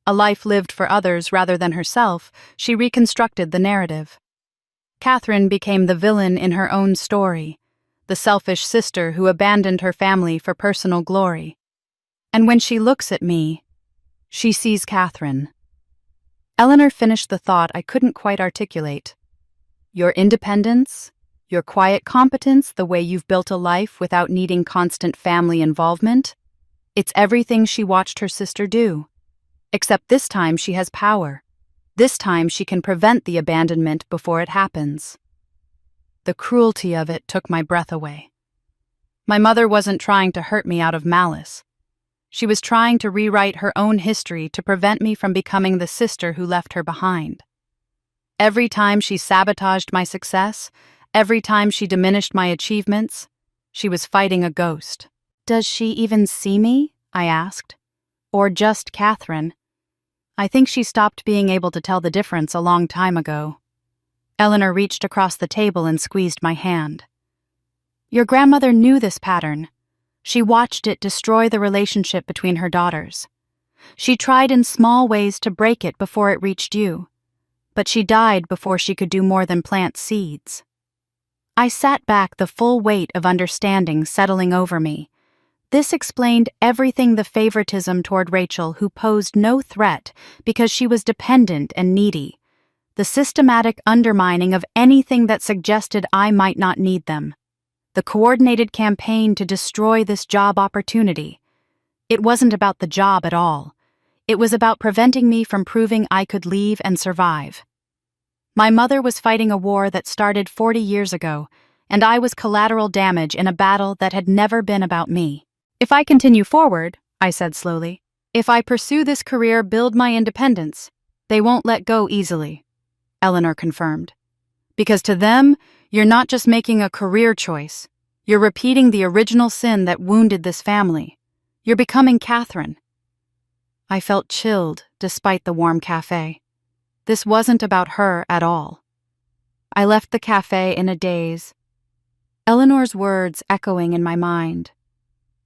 a life lived for others rather than herself, she reconstructed the narrative. Catherine became the villain in her own story, the selfish sister who abandoned her family for personal glory. And when she looks at me, she sees Catherine. Eleanor finished the thought I couldn't quite articulate. Your independence, your quiet competence, the way you've built a life without needing constant family involvement, it's everything she watched her sister do. Except this time she has power. This time she can prevent the abandonment before it happens. The cruelty of it took my breath away. My mother wasn't trying to hurt me out of malice. She was trying to rewrite her own history to prevent me from becoming the sister who left her behind. Every time she sabotaged my success, every time she diminished my achievements, she was fighting a ghost. Does she even see me? I asked. Or just Catherine? I think she stopped being able to tell the difference a long time ago. Eleanor reached across the table and squeezed my hand. Your grandmother knew this pattern. She watched it destroy the relationship between her daughters. She tried in small ways to break it before it reached you, but she died before she could do more than plant seeds. I sat back, the full weight of understanding settling over me. This explained everything: the favoritism toward Rachel, who posed no threat because she was dependent and needy, the systematic undermining of anything that suggested I might not need them, the coordinated campaign to destroy this job opportunity. It wasn't about the job at all. It was about preventing me from proving I could leave and survive. My mother was fighting a war that started 40 years ago, and I was collateral damage in a battle that had never been about me. If I continue forward, I said slowly, if I pursue this career, build my independence, they won't let go easily, Eleanor confirmed. Because to them, you're not just making a career choice. You're repeating the original sin that wounded this family. You're becoming Catherine. I felt chilled despite the warm cafe. This wasn't about her at all. I left the cafe in a daze, Eleanor's words echoing in my mind.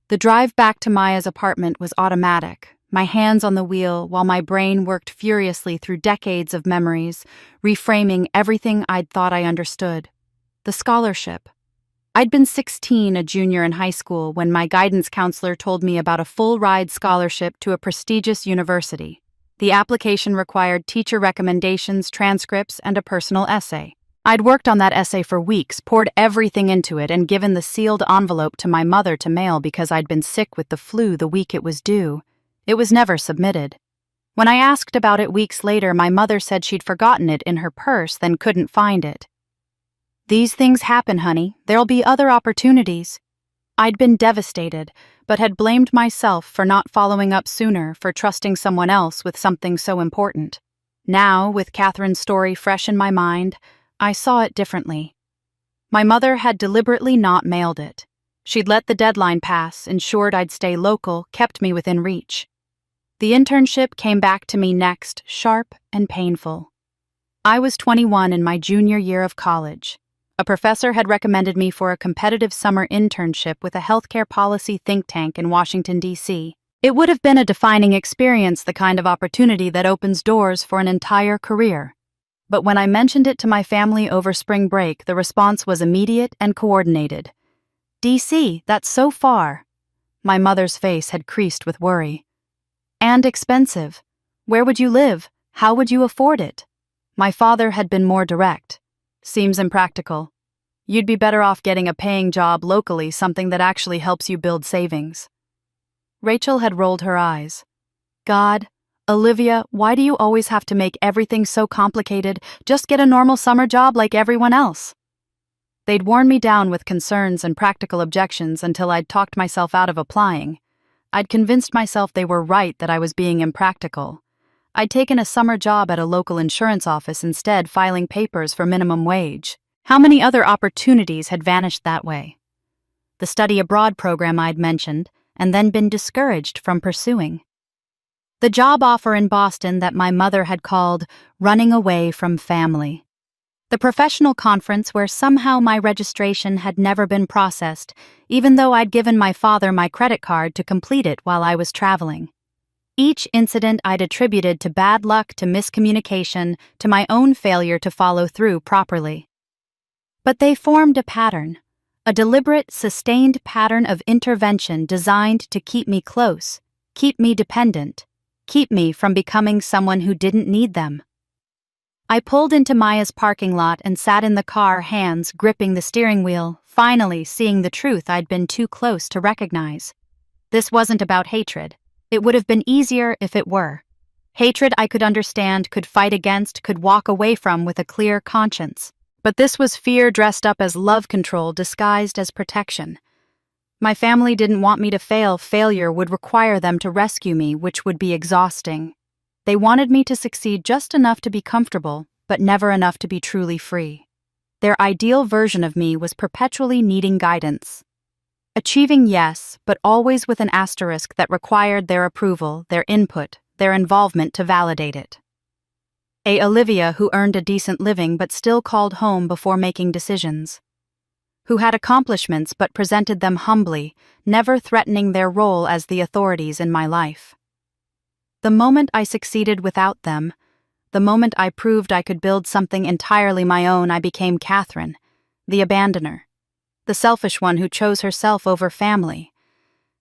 The drive back to Maya's apartment was automatic, my hands on the wheel while my brain worked furiously through decades of memories, reframing everything I'd thought I understood. The scholarship. I'd been 16, a junior in high school, when my guidance counselor told me about a full-ride scholarship to a prestigious university. The application required teacher recommendations, transcripts, and a personal essay. I'd worked on that essay for weeks, poured everything into it, and given the sealed envelope to my mother to mail because I'd been sick with the flu the week it was due. It was never submitted. When I asked about it weeks later, my mother said she'd forgotten it in her purse, then couldn't find it. These things happen, honey. There'll be other opportunities. I'd been devastated, but had blamed myself for not following up sooner, for trusting someone else with something so important. Now, with Catherine's story fresh in my mind, I saw it differently. My mother had deliberately not mailed it. She'd let the deadline pass, ensured I'd stay local, kept me within reach. The internship came back to me next, sharp and painful. I was 21 in my junior year of college. A professor had recommended me for a competitive summer internship with a healthcare policy think tank in Washington, D.C. It would have been a defining experience, the kind of opportunity that opens doors for an entire career. But when I mentioned it to my family over spring break, the response was immediate and coordinated. D.C., that's so far. My mother's face had creased with worry. And expensive. Where would you live? How would you afford it? My father had been more direct. Seems impractical. You'd be better off getting a paying job locally, something that actually helps you build savings. Rachel had rolled her eyes. God, Olivia, why do you always have to make everything so complicated? Just get a normal summer job like everyone else. They'd worn me down with concerns and practical objections until I'd talked myself out of applying. I'd convinced myself they were right, that I was being impractical. I'd taken a summer job at a local insurance office instead, filing papers for minimum wage. How many other opportunities had vanished that way? The study abroad program I'd mentioned, and then been discouraged from pursuing. The job offer in Boston that my mother had called running away from family. The professional conference where somehow my registration had never been processed, even though I'd given my father my credit card to complete it while I was traveling. Each incident I'd attributed to bad luck, to miscommunication, to my own failure to follow through properly. But they formed a pattern, a deliberate, sustained pattern of intervention designed to keep me close, keep me dependent, keep me from becoming someone who didn't need them. I pulled into Maya's parking lot and sat in the car, hands gripping the steering wheel, finally seeing the truth I'd been too close to recognize. This wasn't about hatred. It would have been easier if it were. Hatred I could understand, could fight against, could walk away from with a clear conscience. But this was fear dressed up as love control, disguised as protection. My family didn't want me to fail. Failure would require them to rescue me, which would be exhausting. They wanted me to succeed just enough to be comfortable, but never enough to be truly free. Their ideal version of me was perpetually needing guidance. Achieving, yes, but always with an asterisk that required their approval, their input, their involvement to validate it. A Olivia who earned a decent living but still called home before making decisions. who had accomplishments but presented them humbly, never threatening their role as the authorities in my life. The moment I succeeded without them, the moment I proved I could build something entirely my own, I became Catherine, the abandoner, the selfish one who chose herself over family.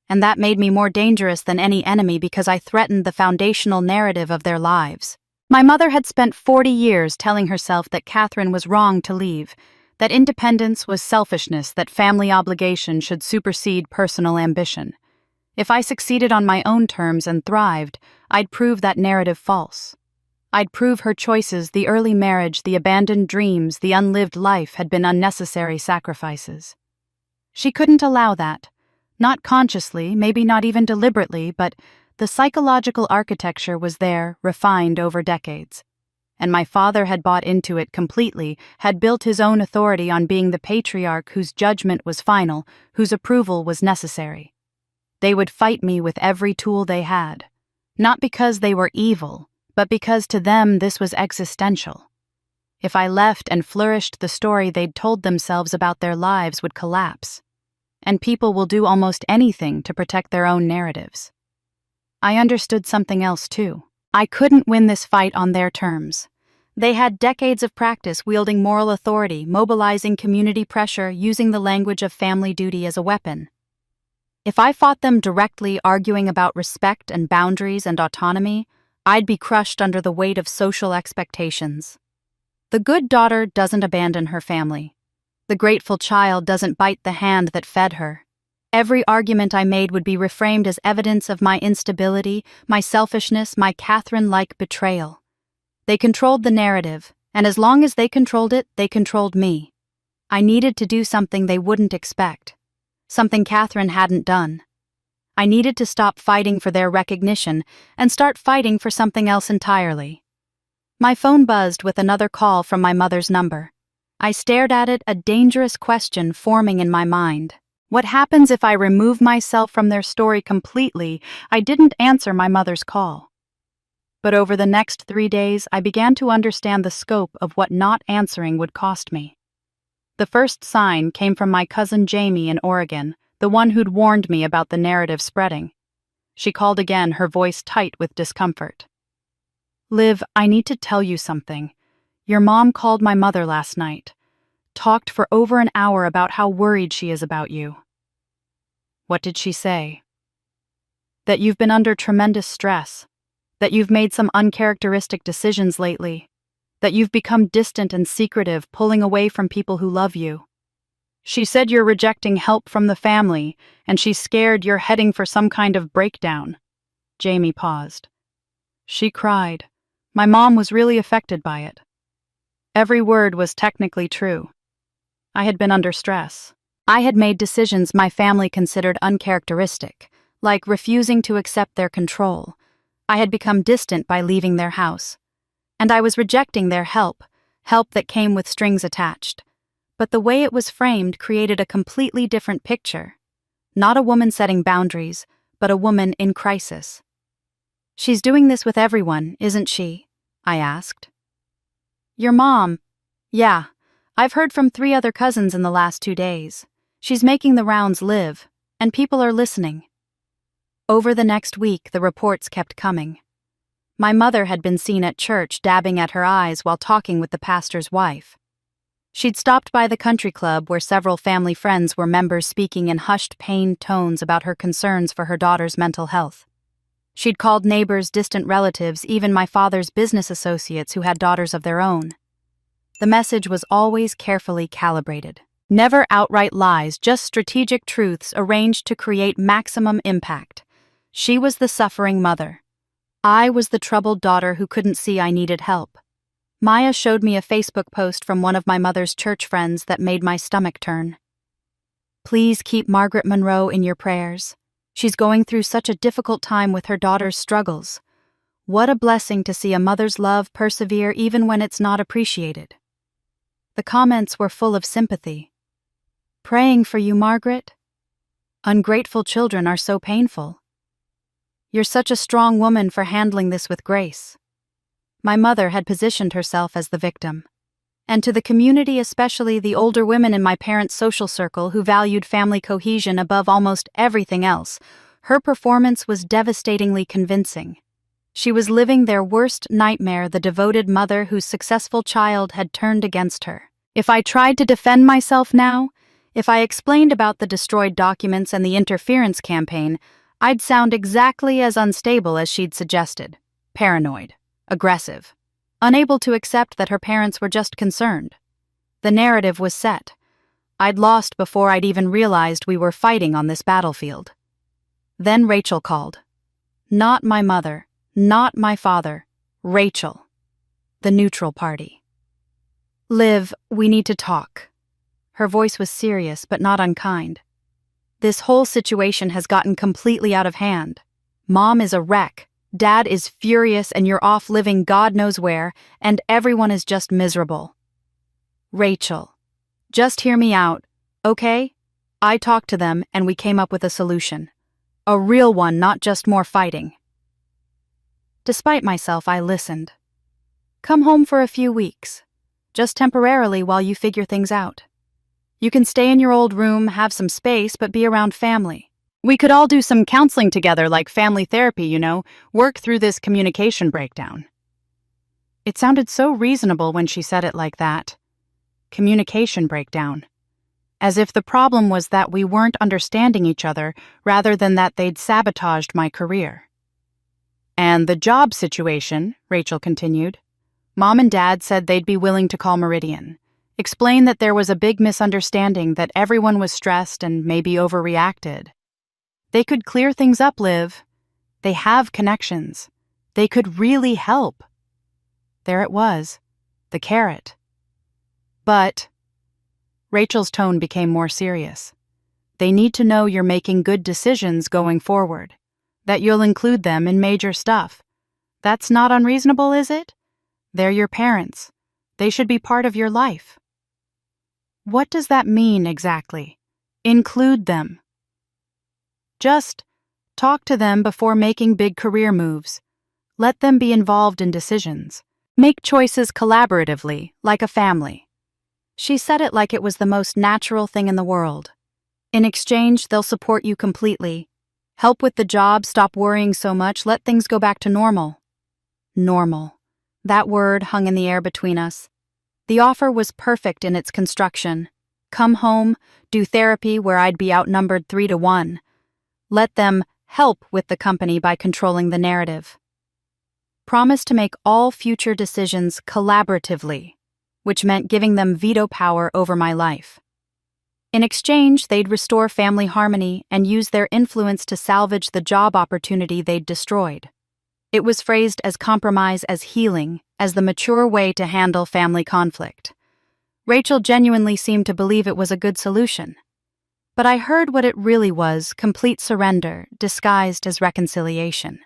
And that made me more dangerous than any enemy because I threatened the foundational narrative of their lives. My mother had spent 40 years telling herself that Catherine was wrong to leave, that independence was selfishness, that family obligation should supersede personal ambition. If I succeeded on my own terms and thrived, I'd prove that narrative false. I'd prove her choices, the early marriage, the abandoned dreams, the unlived life had been unnecessary sacrifices. She couldn't allow that. Not consciously, maybe not even deliberately, but the psychological architecture was there, refined over decades. And my father had bought into it completely, had built his own authority on being the patriarch whose judgment was final, whose approval was necessary. They would fight me with every tool they had. Not because they were evil, but because to them this was existential. If I left and flourished, the story they'd told themselves about their lives would collapse. And people will do almost anything to protect their own narratives. I understood something else too. I couldn't win this fight on their terms. They had decades of practice wielding moral authority, mobilizing community pressure, using the language of family duty as a weapon. If I fought them directly, arguing about respect and boundaries and autonomy, I'd be crushed under the weight of social expectations. The good daughter doesn't abandon her family. The grateful child doesn't bite the hand that fed her. Every argument I made would be reframed as evidence of my instability, my selfishness, my Catherine-like betrayal. They controlled the narrative, and as long as they controlled it, they controlled me. I needed to do something they wouldn't expect, something Catherine hadn't done. I needed to stop fighting for their recognition and start fighting for something else entirely. My phone buzzed with another call from my mother's number. I stared at it, a dangerous question forming in my mind. What happens if I remove myself from their story completely? I didn't answer my mother's call. But over the next 3 days, I began to understand the scope of what not answering would cost me. The first sign came from my cousin Jamie in Oregon, the one who'd warned me about the narrative spreading. She called again, her voice tight with discomfort. "Liv, I need to tell you something. Your mom called my mother last night. Talked for over an hour about how worried she is about you." "What did she say?" "That you've been under tremendous stress. That you've made some uncharacteristic decisions lately. That you've become distant and secretive, pulling away from people who love you. She said you're rejecting help from the family, and she's scared you're heading for some kind of breakdown." Jamie paused. She cried. My mom was really affected by it. Every word was technically true. I had been under stress. I had made decisions my family considered uncharacteristic, like refusing to accept their control. I had become distant by leaving their house. And I was rejecting their help that came with strings attached. But the way it was framed created a completely different picture. Not a woman setting boundaries, but a woman in crisis. "She's doing this with everyone, isn't she?" I asked. "Your mom? Yeah. I've heard from 3 other cousins in the last 2 days. She's making the rounds, Liv, and people are listening." Over the next week, the reports kept coming. My mother had been seen at church dabbing at her eyes while talking with the pastor's wife. She'd stopped by the country club where several family friends were members, speaking in hushed, pained tones about her concerns for her daughter's mental health. She'd called neighbors, distant relatives, even my father's business associates who had daughters of their own. The message was always carefully calibrated. Never outright lies, just strategic truths arranged to create maximum impact. She was the suffering mother. I was the troubled daughter who couldn't see I needed help. Maya showed me a Facebook post from one of my mother's church friends that made my stomach turn. "Please keep Margaret Monroe in your prayers. She's going through such a difficult time with her daughter's struggles. What a blessing to see a mother's love persevere even when it's not appreciated." The comments were full of sympathy. "Praying for you, Margaret? Ungrateful children are so painful. You're such a strong woman for handling this with grace." My mother had positioned herself as the victim. And to the community, especially the older women in my parents' social circle who valued family cohesion above almost everything else, her performance was devastatingly convincing. She was living their worst nightmare, the devoted mother whose successful child had turned against her. If I tried to defend myself now, if I explained about the destroyed documents and the interference campaign, I'd sound exactly as unstable as she'd suggested. Paranoid, aggressive, unable to accept that her parents were just concerned. The narrative was set. I'd lost before I'd even realized we were fighting on this battlefield. Then Rachel called. Not my mother, not my father, Rachel, the neutral party. Liv, we need to talk. Her voice was serious but not unkind. This whole situation has gotten completely out of hand. Mom is a wreck, Dad is furious, and you're off living God knows where, and everyone is just miserable. Rachel, just hear me out, okay? I talked to them and we came up with a solution. A real one, not just more fighting. Despite myself, I listened. Come home for a few weeks. Just temporarily while you figure things out. You can stay in your old room, have some space, but be around family. We could all do some counseling together, like family therapy, work through this communication breakdown. It sounded so reasonable when she said it like that. Communication breakdown. As if the problem was that we weren't understanding each other, rather than that they'd sabotaged my career. And the job situation, Rachel continued. Mom and Dad said they'd be willing to call Meridian. Explain that there was a big misunderstanding, that everyone was stressed and maybe overreacted. They could clear things up, Liv. They have connections. They could really help. There it was, the carrot. But Rachel's tone became more serious. They need to know you're making good decisions going forward, that you'll include them in major stuff. That's not unreasonable, is it? They're your parents. They should be part of your life. What does that mean exactly? Include them. Just talk to them before making big career moves. Let them be involved in decisions. Make choices collaboratively, like a family. She said it like it was the most natural thing in the world. In exchange, they'll support you completely. Help with the job, stop worrying so much, let things go back to normal. Normal. That word hung in the air between us. The offer was perfect in its construction. Come home, do therapy where I'd be outnumbered 3-1. Let them help with the company by controlling the narrative. Promise to make all future decisions collaboratively, which meant giving them veto power over my life. In exchange, they'd restore family harmony and use their influence to salvage the job opportunity they'd destroyed. It was phrased as compromise, as healing, as the mature way to handle family conflict. Rachel genuinely seemed to believe it was a good solution. But I heard what it really was, complete surrender, disguised as reconciliation.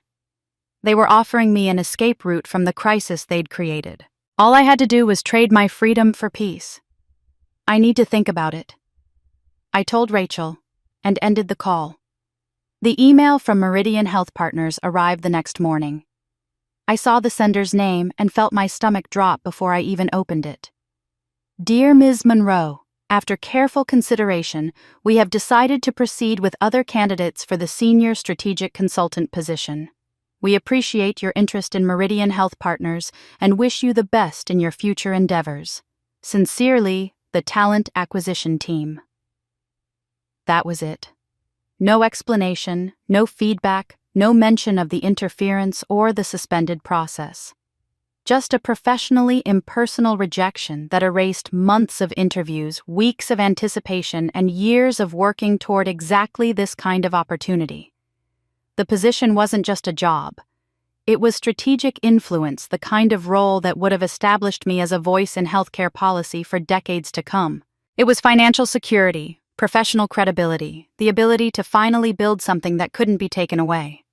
They were offering me an escape route from the crisis they'd created. All I had to do was trade my freedom for peace. I need to think about it. I told Rachel, and ended the call. The email from Meridian Health Partners arrived the next morning. I saw the sender's name and felt my stomach drop before I even opened it. Dear Ms. Monroe, after careful consideration, we have decided to proceed with other candidates for the Senior Strategic Consultant position. We appreciate your interest in Meridian Health Partners and wish you the best in your future endeavors. Sincerely, the Talent Acquisition Team. That was it. No explanation, no feedback, no mention of the interference or the suspended process. Just a professionally impersonal rejection that erased months of interviews, weeks of anticipation, and years of working toward exactly this kind of opportunity. The position wasn't just a job. It was strategic influence, the kind of role that would have established me as a voice in healthcare policy for decades to come. It was financial security, professional credibility, the ability to finally build something that couldn't be taken away.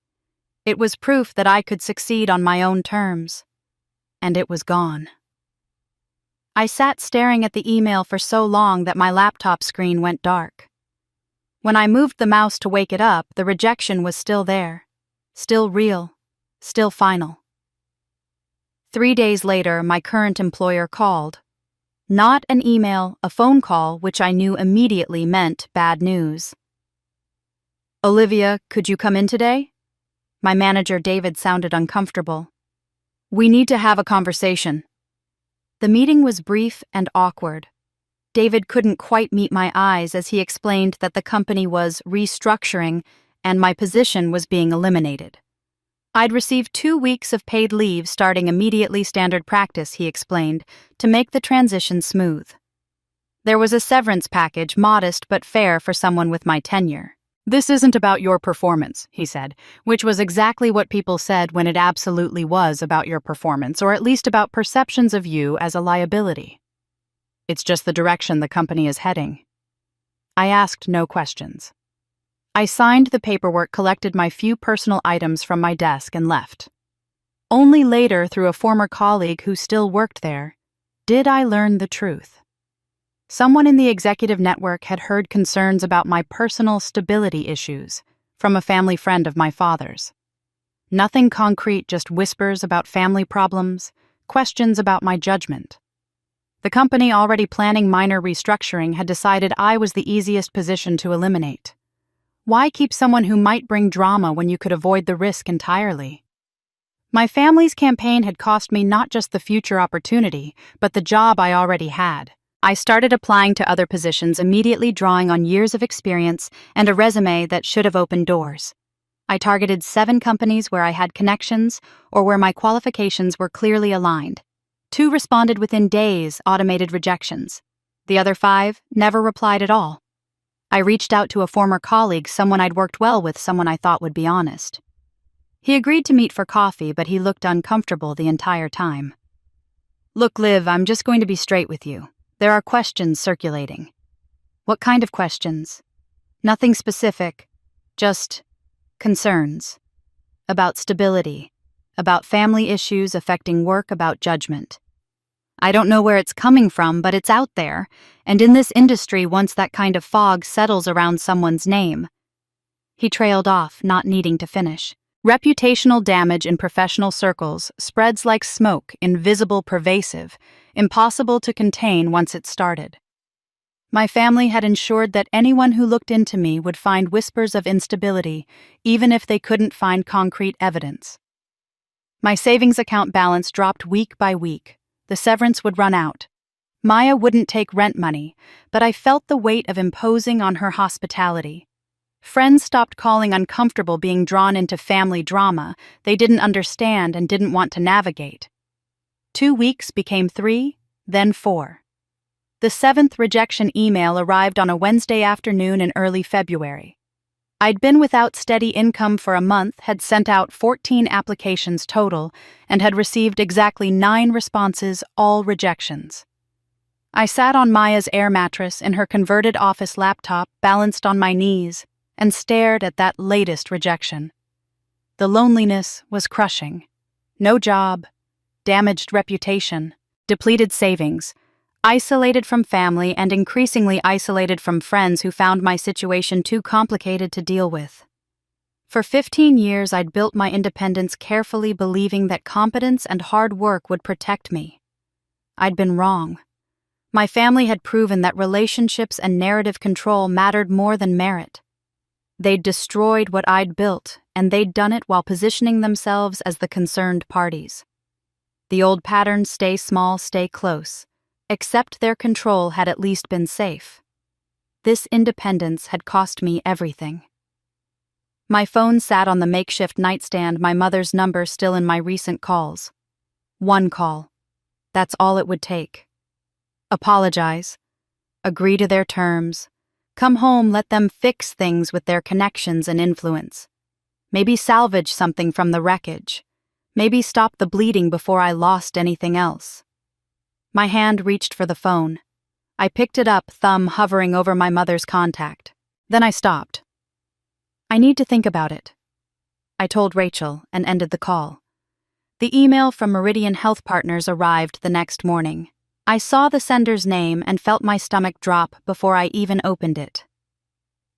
It was proof that I could succeed on my own terms. And it was gone. I sat staring at the email for so long that my laptop screen went dark. When I moved the mouse to wake it up, the rejection was still there, still real, still final. 3 days later, my current employer called. Not an email, a phone call, which I knew immediately meant bad news. "Olivia, could you come in today?" My manager, David, sounded uncomfortable. "We need to have a conversation." The meeting was brief and awkward. David couldn't quite meet my eyes as he explained that the company was restructuring and my position was being eliminated. I'd received 2 weeks of paid leave starting immediately, standard practice, he explained, to make the transition smooth. There was a severance package, modest but fair for someone with my tenure. "This isn't about your performance," he said, which was exactly what people said when it absolutely was about your performance, or at least about perceptions of you as a liability. "It's just the direction the company is heading." I asked no questions. I signed the paperwork, collected my few personal items from my desk, and left. Only later, through a former colleague who still worked there, did I learn the truth. Someone in the executive network had heard concerns about my personal stability issues from a family friend of my father's. Nothing concrete, just whispers about family problems, questions about my judgment. The company, already planning minor restructuring, had decided I was the easiest position to eliminate. Why keep someone who might bring drama when you could avoid the risk entirely? My family's campaign had cost me not just the future opportunity, but the job I already had. I started applying to other positions, immediately drawing on years of experience and a resume that should have opened doors. I targeted 7 companies where I had connections or where my qualifications were clearly aligned. 2 responded within days, automated rejections. The other 5 never replied at all. I reached out to a former colleague, someone I'd worked well with, someone I thought would be honest. He agreed to meet for coffee, but he looked uncomfortable the entire time. "Look, Liv, I'm just going to be straight with you. There are questions circulating." "What kind of questions?" "Nothing specific, just concerns. About stability, about family issues affecting work, about judgment. I don't know where it's coming from, but it's out there, and in this industry, once that kind of fog settles around someone's name." He trailed off, not needing to finish. Reputational damage in professional circles spreads like smoke, invisible, pervasive, impossible to contain once it started. My family had ensured that anyone who looked into me would find whispers of instability, even if they couldn't find concrete evidence. My savings account balance dropped week by week. The severance would run out. Maya wouldn't take rent money, but I felt the weight of imposing on her hospitality. Friends stopped calling, uncomfortable being drawn into family drama they didn't understand and didn't want to navigate. 2 weeks became 3, then 4. The 7th rejection email arrived on a Wednesday afternoon in early February. I'd been without steady income for a month, had sent out 14 applications total, and had received exactly 9 responses, all rejections. I sat on Maya's air mattress in her converted office laptop, balanced on my knees, and stared at that latest rejection. The loneliness was crushing. No job, damaged reputation, depleted savings, isolated from family and increasingly isolated from friends who found my situation too complicated to deal with. For 15 years, I'd built my independence carefully, believing that competence and hard work would protect me. I'd been wrong. My family had proven that relationships and narrative control mattered more than merit. They'd destroyed what I'd built, and they'd done it while positioning themselves as the concerned parties. The old pattern, stay small, stay close. Accept their control had at least been safe. This independence had cost me everything. My phone sat on the makeshift nightstand, my mother's number still in my recent calls. 1 call. That's all it would take. Apologize. Agree to their terms. Come home, let them fix things with their connections and influence. Maybe salvage something from the wreckage. Maybe stop the bleeding before I lost anything else. My hand reached for the phone. I picked it up, thumb hovering over my mother's contact. Then I stopped. "I need to think about it," I told Rachel, and ended the call. The email from Meridian Health Partners arrived the next morning. I saw the sender's name and felt my stomach drop before I even opened it.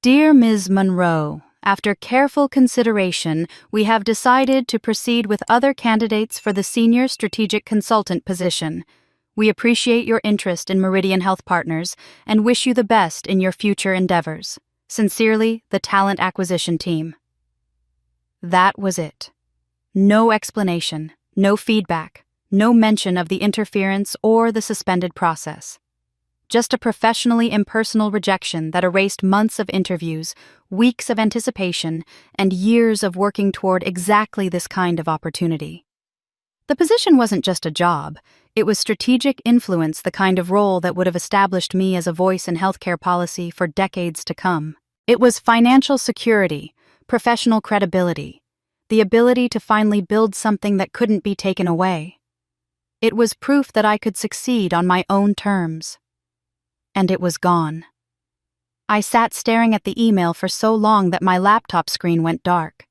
"Dear Ms. Monroe, after careful consideration, we have decided to proceed with other candidates for the senior strategic consultant position. We appreciate your interest in Meridian Health Partners and wish you the best in your future endeavors. Sincerely, the Talent Acquisition Team. That was it. No explanation, no feedback, no mention of the interference or the suspended process. Just a professionally impersonal rejection that erased months of interviews, weeks of anticipation, and years of working toward exactly this kind of opportunity. The position wasn't just a job, it was strategic influence, the kind of role that would have established me as a voice in healthcare policy for decades to come. It was financial security, professional credibility, the ability to finally build something that couldn't be taken away. It was proof that I could succeed on my own terms. And it was gone. I sat staring at the email for so long that my laptop screen went dark.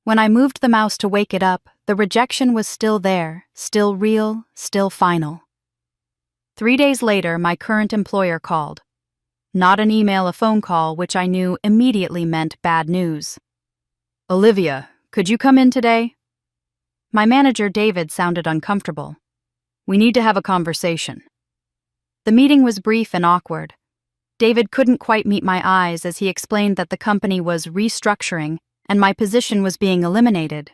When I moved the mouse to wake it up, the rejection was still there, still real, still final. 3 days later, my current employer called. Not an email, a phone call, which I knew immediately meant bad news. "Olivia, could you come in today?" My manager, David, sounded uncomfortable. "We need to have a conversation." The meeting was brief and awkward. David couldn't quite meet my eyes as he explained that the company was restructuring and my position was being eliminated.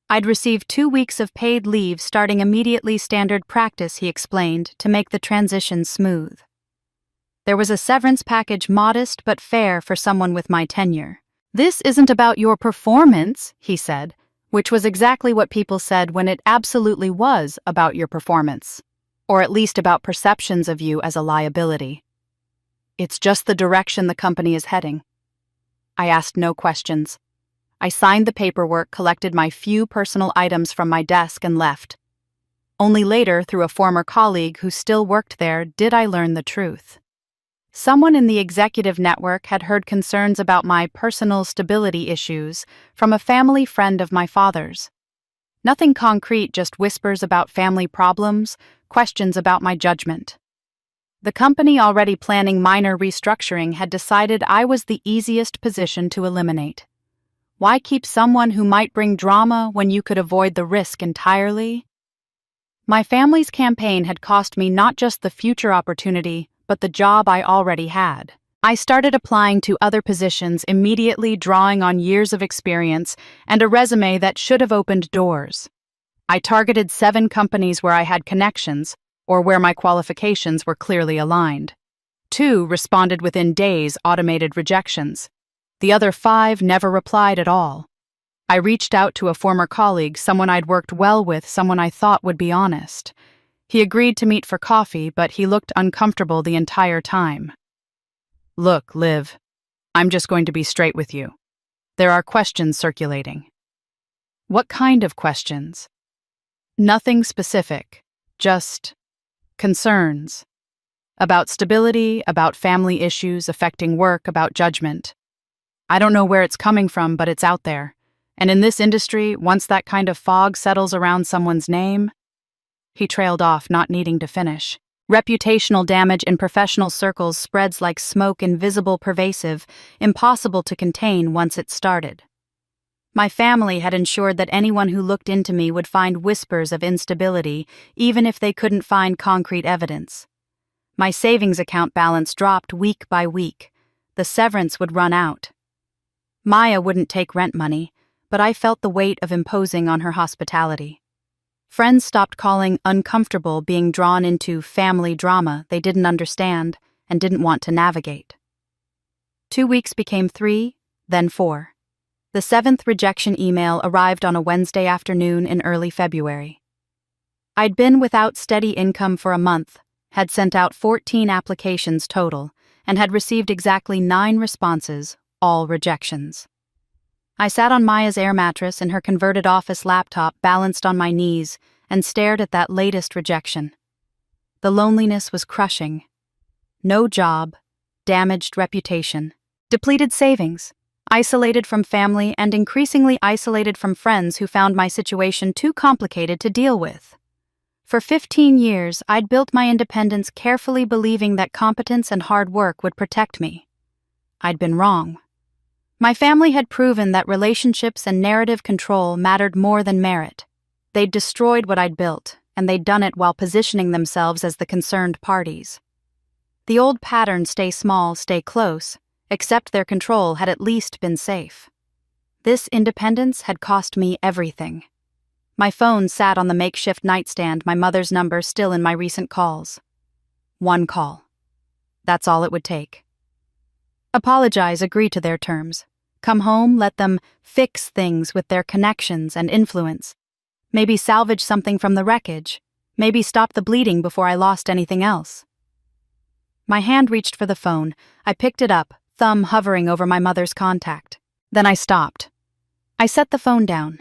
I'd received 2 weeks of paid leave starting immediately, standard practice, he explained, to make the transition smooth. There was a severance package modest but fair for someone with my tenure. "This isn't about your performance," he said, which was exactly what people said when it absolutely was about your performance, or at least about perceptions of you as a liability. "It's just the direction the company is heading." I asked no questions. I signed the paperwork, collected my few personal items from my desk, and left. Only later, through a former colleague who still worked there, did I learn the truth. Someone in the executive network had heard concerns about my personal stability issues from a family friend of my father's. Nothing concrete, just whispers about family problems, questions about my judgment. The company, already planning minor restructuring, had decided I was the easiest position to eliminate. Why keep someone who might bring drama when you could avoid the risk entirely? My family's campaign had cost me not just the future opportunity, but the job I already had. I started applying to other positions immediately, drawing on years of experience and a resume that should have opened doors. I targeted 7 companies where I had connections, or where my qualifications were clearly aligned. 2 responded within days, automated rejections. The other 5 never replied at all. I reached out to a former colleague, someone I'd worked well with, someone I thought would be honest. He agreed to meet for coffee, but he looked uncomfortable the entire time. "Look, Liv, I'm just going to be straight with you. There are questions circulating." "What kind of questions?" "Nothing specific, just concerns. About stability, about family issues affecting work, about judgment. I don't know where it's coming from, but it's out there. And in this industry, once that kind of fog settles around someone's name..." He trailed off, not needing to finish. Reputational damage in professional circles spreads like smoke, invisible, pervasive, impossible to contain once it started. My family had ensured that anyone who looked into me would find whispers of instability, even if they couldn't find concrete evidence. My savings account balance dropped week by week. The severance would run out. Maya wouldn't take rent money, but I felt the weight of imposing on her hospitality. Friends stopped calling uncomfortable being drawn into family drama they didn't understand and didn't want to navigate. 2 weeks became 3, then 4. The 7th rejection email arrived on a Wednesday afternoon in early February. I'd been without steady income for a month, had sent out 14 applications total, and had received exactly 9 responses, all rejections. I sat on Maya's air mattress in her converted office laptop balanced on my knees and stared at that latest rejection. The loneliness was crushing. No job, damaged reputation, depleted savings, isolated from family and increasingly isolated from friends who found my situation too complicated to deal with. For 15 years, I'd built my independence carefully believing that competence and hard work would protect me. I'd been wrong. My family had proven that relationships and narrative control mattered more than merit. They'd destroyed what I'd built, and they'd done it while positioning themselves as the concerned parties. The old pattern stay small, stay close, accept their control had at least been safe. This independence had cost me everything. My phone sat on the makeshift nightstand, my mother's number still in my recent calls. One call. That's all it would take. Apologize, agree to their terms. Come home, let them fix things with their connections and influence. Maybe salvage something from the wreckage. Maybe stop the bleeding before I lost anything else. My hand reached for the phone. I picked it up, thumb hovering over my mother's contact. Then I stopped. I set the phone down.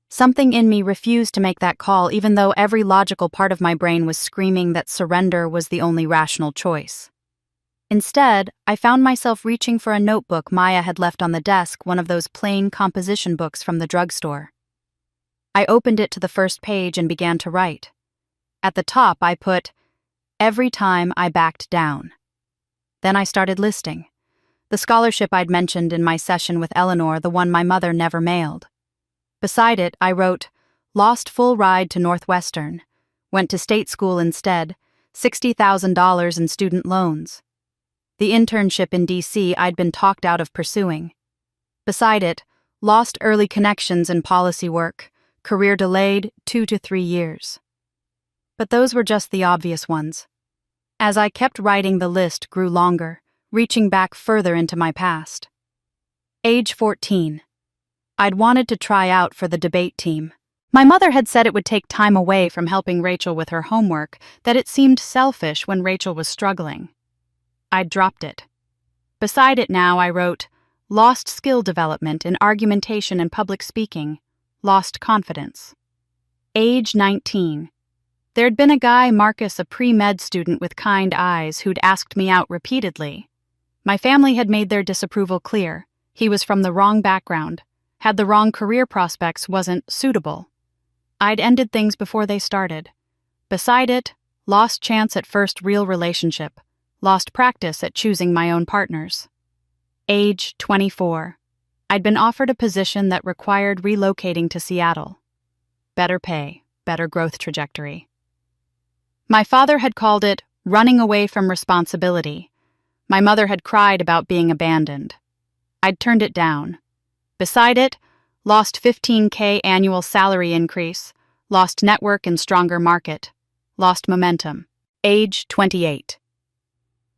Something in me refused to make that call, even though every logical part of my brain was screaming that surrender was the only rational choice. Instead, I found myself reaching for a notebook Maya had left on the desk, one of those plain composition books from the drugstore. I opened it to the first page and began to write. At the top, I put, "Every time I backed down." Then I started listing. The scholarship I'd mentioned in my session with Eleanor, the one my mother never mailed. Beside it, I wrote, "Lost full ride to Northwestern. Went to state school instead, $60,000 in student loans." The internship in D.C. I'd been talked out of pursuing. Beside it, "Lost early connections in policy work. Career delayed 2 to 3 years." But those were just the obvious ones. As I kept writing, the list grew longer, reaching back further into my past. Age 14. I'd wanted to try out for the debate team. My mother had said it would take time away from helping Rachel with her homework, that it seemed selfish when Rachel was struggling. I'd dropped it. Beside it now, I wrote, "Lost skill development in argumentation and public speaking. Lost confidence." Age 19. There'd been a guy, Marcus, a pre-med student with kind eyes, who'd asked me out repeatedly. My family had made their disapproval clear. He was from the wrong background, had the wrong career prospects, wasn't suitable. I'd ended things before they started. Beside it, lost chance at first real relationship, lost practice at choosing my own partners. Age 24. I'd been offered a position that required relocating to Seattle. Better pay, better growth trajectory. My father had called it running away from responsibility. My mother had cried about being abandoned. I'd turned it down. Beside it, lost $15,000 annual salary increase, lost network and stronger market, lost momentum. Age 28.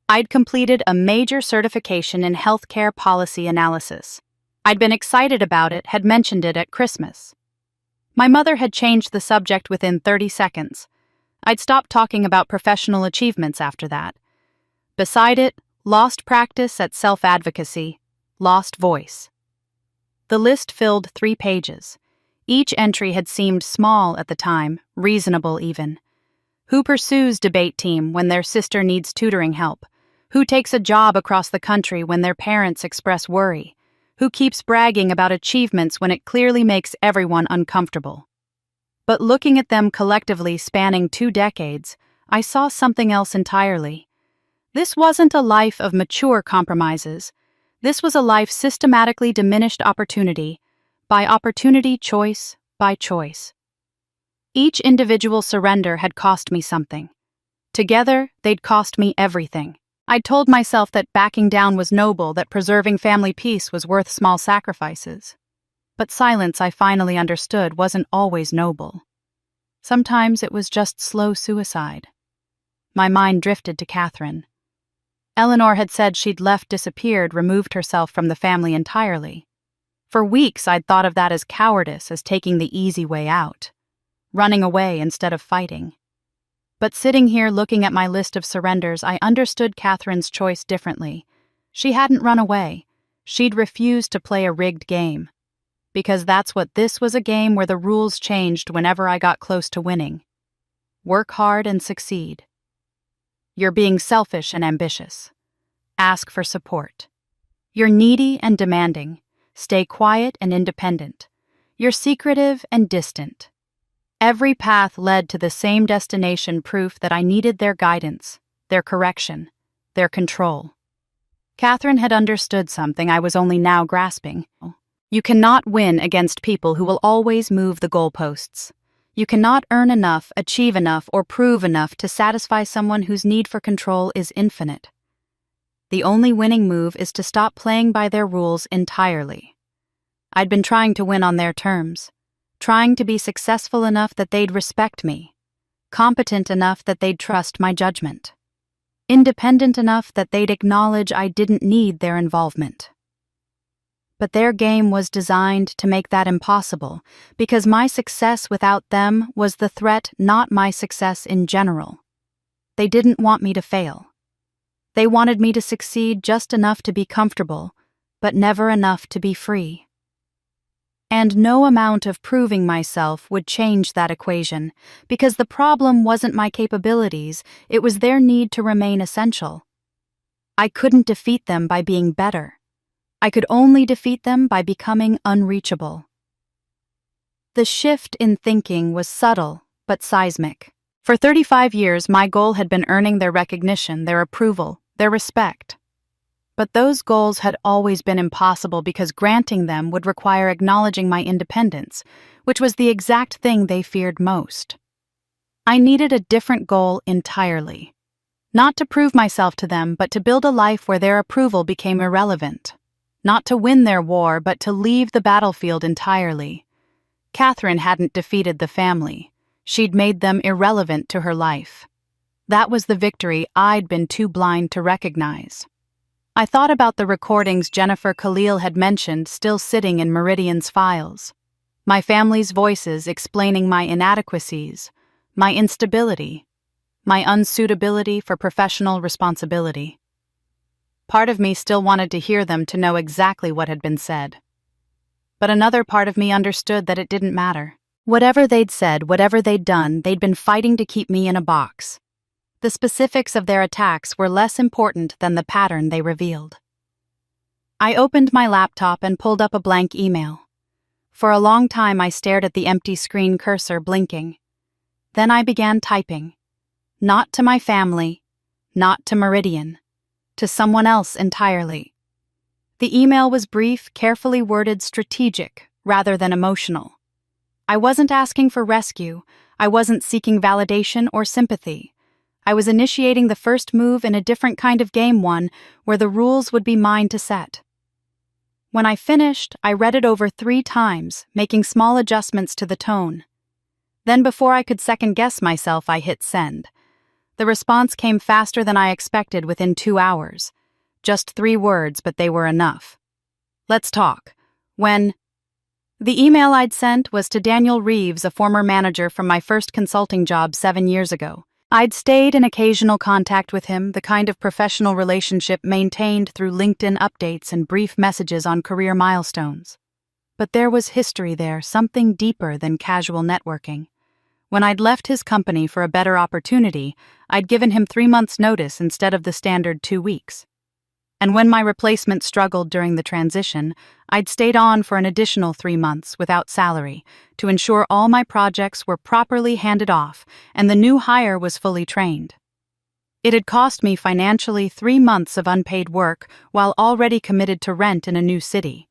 I'd completed a major certification in healthcare policy analysis. I'd been excited about it, had mentioned it at Christmas. My mother had changed the subject within 30 seconds. I'd stopped talking about professional achievements after that. Beside it, lost practice at self-advocacy, lost voice. The list filled 3 pages. Each entry had seemed small at the time, reasonable even. Who pursues debate team when their sister needs tutoring help? Who takes a job across the country when their parents express worry? Who keeps bragging about achievements when it clearly makes everyone uncomfortable? But looking at them collectively spanning 2 decades, I saw something else entirely. This wasn't a life of mature compromises. This was a life systematically diminished opportunity, by opportunity, choice by choice. Each individual surrender had cost me something. Together, they'd cost me everything. I'd told myself that backing down was noble, that preserving family peace was worth small sacrifices. But silence, I finally understood, wasn't always noble. Sometimes it was just slow suicide. My mind drifted to Catherine. Eleanor had said she'd disappeared, removed herself from the family entirely. For weeks, I'd thought of that as cowardice, as taking the easy way out, running away instead of fighting. But sitting here looking at my list of surrenders, I understood Catherine's choice differently. She hadn't run away. She'd refused to play a rigged game. Because that's what this was, a game where the rules changed whenever I got close to winning. Work hard and succeed. You're being selfish and ambitious. Ask for support. You're needy and demanding. Stay quiet and independent. You're secretive and distant. Every path led to the same destination, proof that I needed their guidance, their correction, their control. Catherine had understood something I was only now grasping. You cannot win against people who will always move the goalposts. You cannot earn enough, achieve enough, or prove enough to satisfy someone whose need for control is infinite. The only winning move is to stop playing by their rules entirely. I'd been trying to win on their terms, trying to be successful enough that they'd respect me, competent enough that they'd trust my judgment, independent enough that they'd acknowledge I didn't need their involvement. But their game was designed to make that impossible, because my success without them was the threat, not my success in general. They didn't want me to fail. They wanted me to succeed just enough to be comfortable, but never enough to be free. And no amount of proving myself would change that equation, because the problem wasn't my capabilities, it was their need to remain essential. I couldn't defeat them by being better. I could only defeat them by becoming unreachable. The shift in thinking was subtle, but seismic. For 35 years, my goal had been earning their recognition, their approval, their respect. But those goals had always been impossible because granting them would require acknowledging my independence, which was the exact thing they feared most. I needed a different goal entirely. Not to prove myself to them, but to build a life where their approval became irrelevant. Not to win their war, but to leave the battlefield entirely. Catherine hadn't defeated the family. She'd made them irrelevant to her life. That was the victory I'd been too blind to recognize. I thought about the recordings Jennifer Khalil had mentioned still sitting in Meridian's files. My family's voices explaining my inadequacies, my instability, my unsuitability for professional responsibility. Part of me still wanted to hear them to know exactly what had been said. But another part of me understood that it didn't matter. Whatever they'd said, whatever they'd done, they'd been fighting to keep me in a box. The specifics of their attacks were less important than the pattern they revealed. I opened my laptop and pulled up a blank email. For a long time I stared at the empty screen cursor blinking. Then I began typing. Not to my family, not to Meridian, to someone else entirely. The email was brief, carefully worded, strategic, rather than emotional. I wasn't asking for rescue. I wasn't seeking validation or sympathy. I was initiating the first move in a different kind of game, one where the rules would be mine to set. When I finished, I read it over 3 times, making small adjustments to the tone. Then before I could second-guess myself, I hit send. The response came faster than I expected within 2 hours. Just 3 words, but they were enough. Let's talk. When... The email I'd sent was to Daniel Reeves, a former manager from my first consulting job 7 years ago. I'd stayed in occasional contact with him, the kind of professional relationship maintained through LinkedIn updates and brief messages on career milestones. But there was history there, something deeper than casual networking. When I'd left his company for a better opportunity, I'd given him 3 months' notice instead of the standard 2 weeks. And when my replacement struggled during the transition, I'd stayed on for an additional 3 months without salary to ensure all my projects were properly handed off and the new hire was fully trained. It had cost me financially 3 months of unpaid work while already committed to rent in a new city,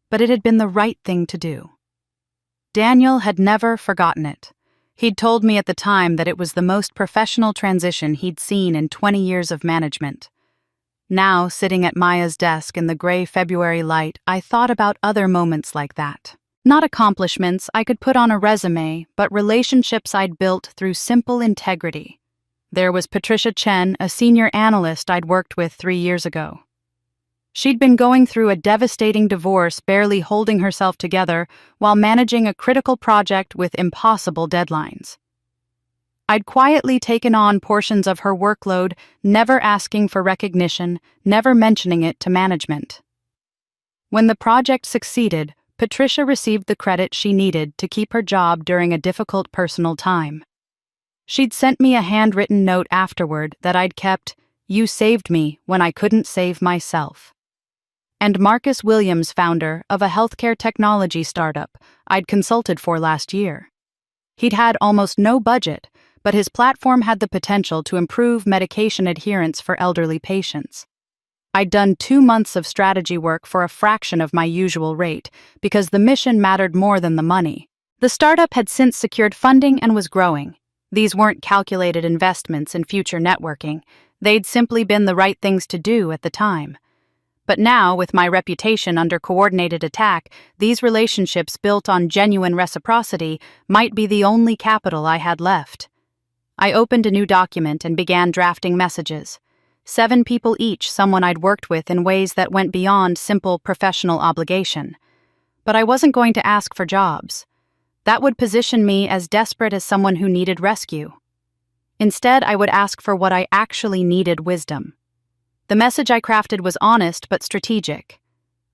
but it had been the right thing to do. Daniel had never forgotten it. He'd told me at the time that it was the most professional transition he'd seen in 20 years of management. Now, sitting at Maya's desk in the gray February light, I thought about other moments like that. Not accomplishments I could put on a resume, but relationships I'd built through simple integrity. There was Patricia Chen, a senior analyst I'd worked with 3 years ago. She'd been going through a devastating divorce, barely holding herself together while managing a critical project with impossible deadlines. I'd quietly taken on portions of her workload, never asking for recognition, never mentioning it to management. When the project succeeded, Patricia received the credit she needed to keep her job during a difficult personal time. She'd sent me a handwritten note afterward that I'd kept, "You saved me when I couldn't save myself." And Marcus Williams, founder of a healthcare technology startup I'd consulted for last year. He'd had almost no budget, but his platform had the potential to improve medication adherence for elderly patients. I'd done 2 months of strategy work for a fraction of my usual rate because the mission mattered more than the money. The startup had since secured funding and was growing. These weren't calculated investments in future networking. They'd simply been the right things to do at the time. But now, with my reputation under coordinated attack, these relationships built on genuine reciprocity might be the only capital I had left. I opened a new document and began drafting messages. 7 people each, someone I'd worked with in ways that went beyond simple professional obligation. But I wasn't going to ask for jobs. That would position me as desperate as someone who needed rescue. Instead, I would ask for what I actually needed: wisdom. The message I crafted was honest but strategic.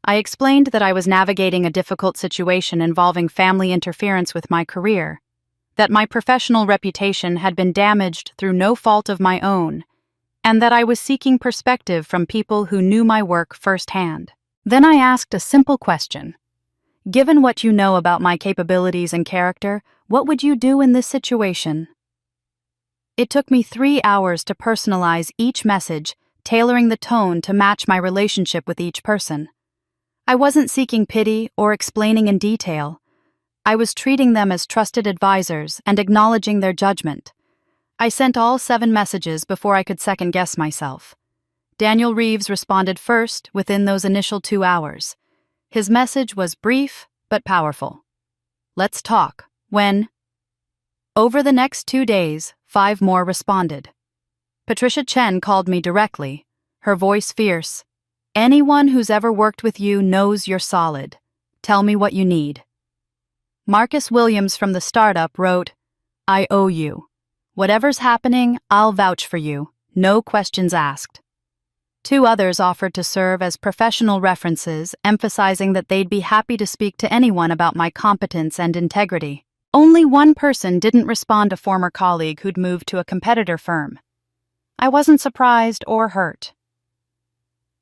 I explained that I was navigating a difficult situation involving family interference with my career, that my professional reputation had been damaged through no fault of my own, and that I was seeking perspective from people who knew my work firsthand. Then I asked a simple question. Given what you know about my capabilities and character, what would you do in this situation? It took me 3 hours to personalize each message, tailoring the tone to match my relationship with each person. I wasn't seeking pity or explaining in detail. I was treating them as trusted advisors and acknowledging their judgment. I sent all 7 messages before I could second-guess myself. Daniel Reeves responded first within those initial 2 hours. His message was brief but powerful. Let's talk. When? Over the next 2 days, 5 more responded. Patricia Chen called me directly, her voice fierce. Anyone who's ever worked with you knows you're solid. Tell me what you need. Marcus Williams from the startup wrote, I owe you. Whatever's happening, I'll vouch for you. No questions asked. 2 others offered to serve as professional references, emphasizing that they'd be happy to speak to anyone about my competence and integrity. Only 1 person didn't respond, a former colleague who'd moved to a competitor firm. I wasn't surprised or hurt.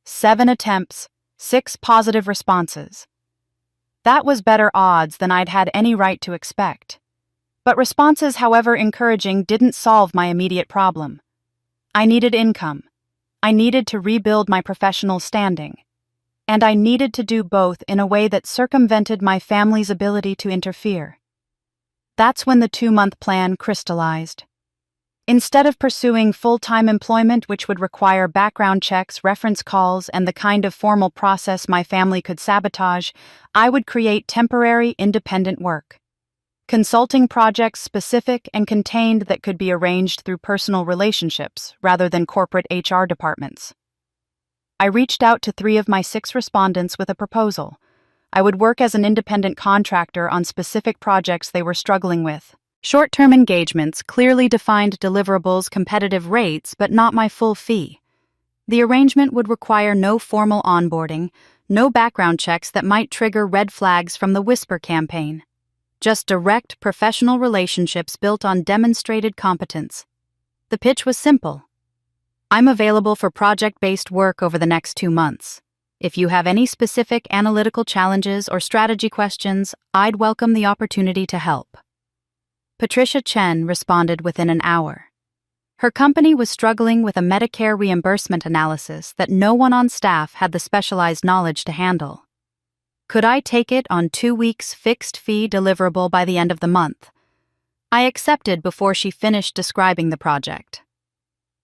7 attempts, 6 positive responses. That was better odds than I'd had any right to expect. But responses, however encouraging, didn't solve my immediate problem. I needed income. I needed to rebuild my professional standing. And I needed to do both in a way that circumvented my family's ability to interfere. That's when the 2-month plan crystallized. Instead of pursuing full-time employment, which would require background checks, reference calls, and the kind of formal process my family could sabotage, I would create temporary, independent work. Consulting projects specific and contained that could be arranged through personal relationships rather than corporate HR departments. I reached out to 3 of my 6 respondents with a proposal. I would work as an independent contractor on specific projects they were struggling with. Short-term engagements, clearly defined deliverables, competitive rates, but not my full fee. The arrangement would require no formal onboarding, no background checks that might trigger red flags from the Whisper campaign. Just direct professional relationships built on demonstrated competence. The pitch was simple. I'm available for project-based work over the next 2 months. If you have any specific analytical challenges or strategy questions, I'd welcome the opportunity to help. Patricia Chen responded within an hour. Her company was struggling with a Medicare reimbursement analysis that no one on staff had the specialized knowledge to handle. Could I take it on 2 weeks fixed-fee deliverable by the end of the month? I accepted before she finished describing the project.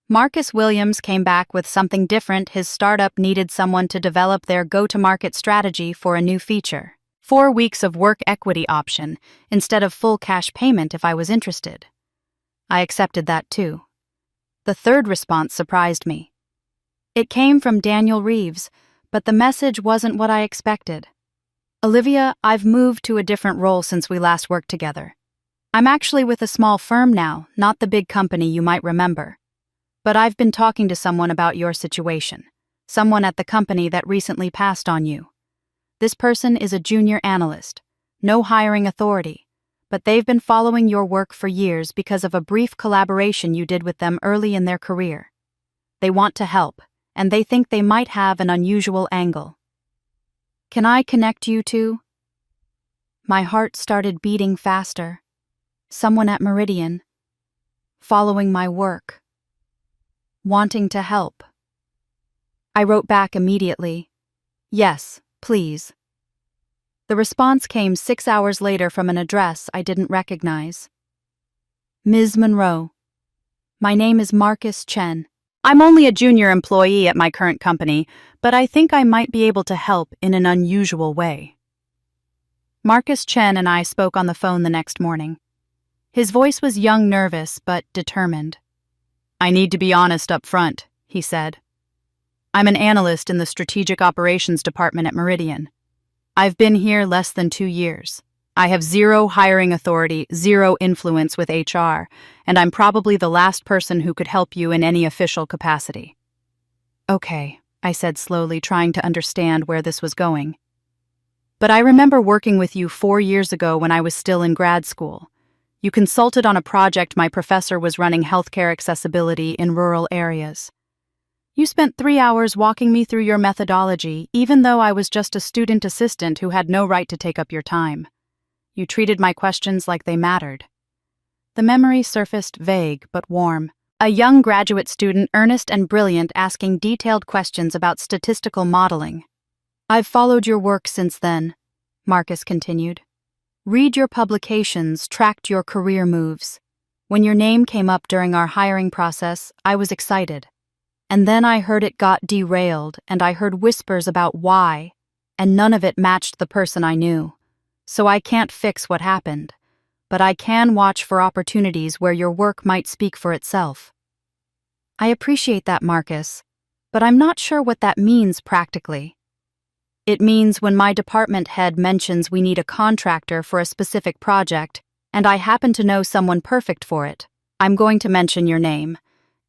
Marcus Williams came back with something different. His startup needed someone to develop their go-to-market strategy for a new feature. 4 weeks of work equity option instead of full cash payment if I was interested. I accepted that too. The 3rd response surprised me. It came from Daniel Reeves, but the message wasn't what I expected. Olivia, I've moved to a different role since we last worked together. I'm actually with a small firm now, not the big company you might remember. But I've been talking to someone about your situation, someone at the company that recently passed on you. This person is a junior analyst, no hiring authority, but they've been following your work for years because of a brief collaboration you did with them early in their career. They want to help, and they think they might have an unusual angle. Can I connect you two? My heart started beating faster. Someone at Meridian, following my work, wanting to help. I wrote back immediately, yes, please. The response came 6 hours later from an address I didn't recognize. Ms. Monroe. My name is Marcus Chen. I'm only a junior employee at my current company, but I think I might be able to help in an unusual way. Marcus Chen and I spoke on the phone the next morning. His voice was young, nervous, but determined. I need to be honest up front, he said. I'm an analyst in the Strategic Operations Department at Meridian. I've been here less than 2 years. I have zero hiring authority, zero influence with HR, and I'm probably the last person who could help you in any official capacity. Okay, I said slowly, trying to understand where this was going. But I remember working with you 4 years ago when I was still in grad school. You consulted on a project my professor was running healthcare accessibility in rural areas. You spent 3 hours walking me through your methodology, even though I was just a student assistant who had no right to take up your time. You treated my questions like they mattered. The memory surfaced vague but warm. A young graduate student, earnest and brilliant, asking detailed questions about statistical modeling. I've followed your work since then, Marcus continued. Read your publications, tracked your career moves. When your name came up during our hiring process, I was excited. And then I heard it got derailed, and I heard whispers about why, and none of it matched the person I knew. So I can't fix what happened, but I can watch for opportunities where your work might speak for itself. I appreciate that, Marcus, but I'm not sure what that means practically. It means when my department head mentions we need a contractor for a specific project, and I happen to know someone perfect for it, I'm going to mention your name,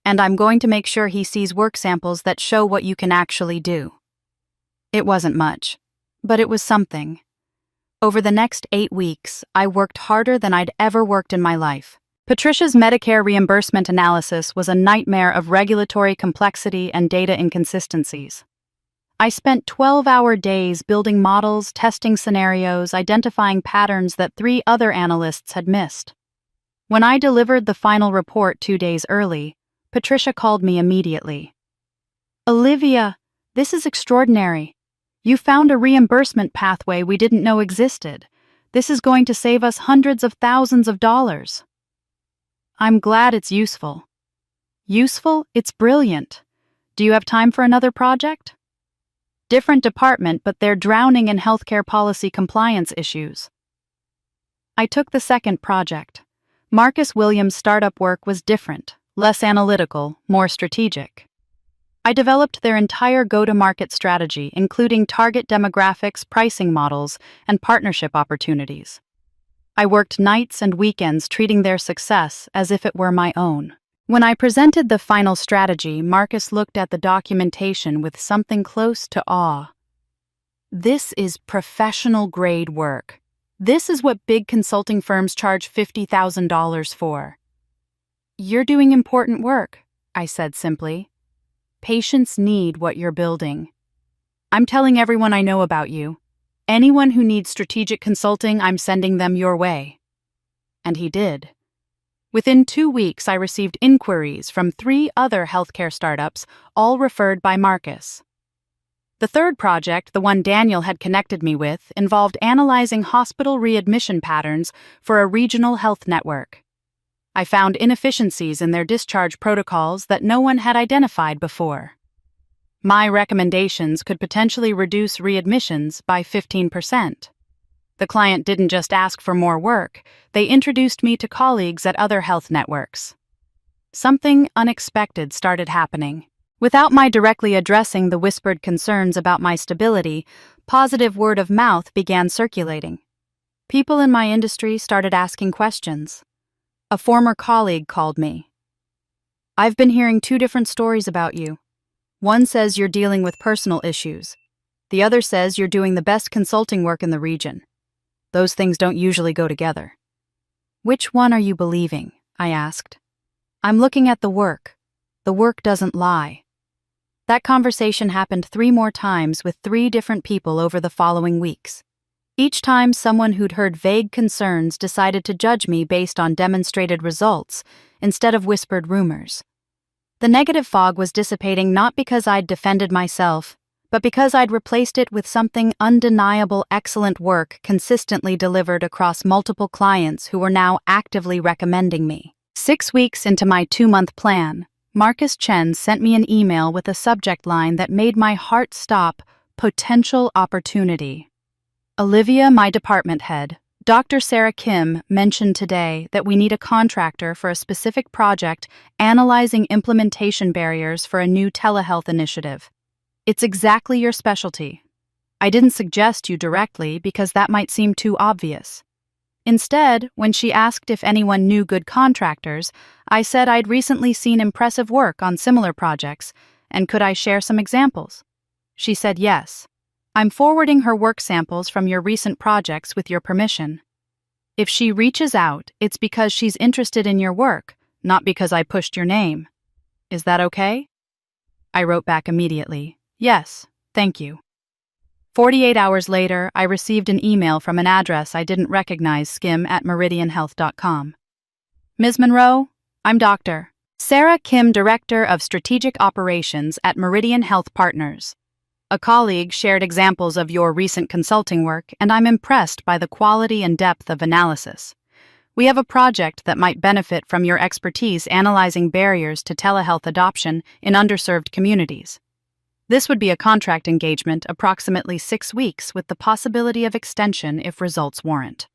and I'm going to make sure he sees work samples that show what you can actually do. It wasn't much, but it was something. Over the next 8 weeks, I worked harder than I'd ever worked in my life. Patricia's Medicare reimbursement analysis was a nightmare of regulatory complexity and data inconsistencies. I spent 12-hour days building models, testing scenarios, identifying patterns that 3 other analysts had missed. When I delivered the final report 2 days early, Patricia called me immediately. Olivia, this is extraordinary. You found a reimbursement pathway we didn't know existed. This is going to save us hundreds of thousands of dollars. I'm glad it's useful. Useful? It's brilliant. Do you have time for another project? Different department, but they're drowning in healthcare policy compliance issues. I took the second project. Marcus Williams' startup work was different, less analytical, more strategic. I developed their entire go-to-market strategy, including target demographics, pricing models, and partnership opportunities. I worked nights and weekends treating their success as if it were my own. When I presented the final strategy, Marcus looked at the documentation with something close to awe. This is professional-grade work. This is what big consulting firms charge $50,000 for. You're doing important work, I said simply. Patients need what you're building. I'm telling everyone I know about you. Anyone who needs strategic consulting, I'm sending them your way. And he did. Within 2 weeks, I received inquiries from 3 other healthcare startups, all referred by Marcus. The third project, the one Daniel had connected me with, involved analyzing hospital readmission patterns for a regional health network. I found inefficiencies in their discharge protocols that no one had identified before. My recommendations could potentially reduce readmissions by 15%. The client didn't just ask for more work, they introduced me to colleagues at other health networks. Something unexpected started happening. Without my directly addressing the whispered concerns about my stability, positive word of mouth began circulating. People in my industry started asking questions. A former colleague called me. I've been hearing 2 different stories about you. One says you're dealing with personal issues. The other says you're doing the best consulting work in the region. Those things don't usually go together. Which one are you believing? I asked. I'm looking at the work. The work doesn't lie. That conversation happened 3 more times with 3 different people over the following weeks. Each time, someone who'd heard vague concerns decided to judge me based on demonstrated results instead of whispered rumors. The negative fog was dissipating not because I'd defended myself, but because I'd replaced it with something undeniable excellent work consistently delivered across multiple clients who were now actively recommending me. 6 weeks into my 2-month plan, Marcus Chen sent me an email with a subject line that made my heart stop: potential opportunity. Olivia, my department head, Dr. Sarah Kim mentioned today that we need a contractor for a specific project analyzing implementation barriers for a new telehealth initiative. It's exactly your specialty. I didn't suggest you directly because that might seem too obvious. Instead, when she asked if anyone knew good contractors, I said I'd recently seen impressive work on similar projects, and could I share some examples? She said yes. I'm forwarding her work samples from your recent projects with your permission. If she reaches out, it's because she's interested in your work, not because I pushed your name. Is that okay? I wrote back immediately. Yes, thank you. 48 hours later, I received an email from an address I didn't recognize, skim@meridianhealth.com. Ms. Monroe, I'm Dr. Sarah Kim, Director of Strategic Operations at Meridian Health Partners. A colleague shared examples of your recent consulting work, and I'm impressed by the quality and depth of analysis. We have a project that might benefit from your expertise analyzing barriers to telehealth adoption in underserved communities. This would be a contract engagement approximately 6 weeks with the possibility of extension if results warrant.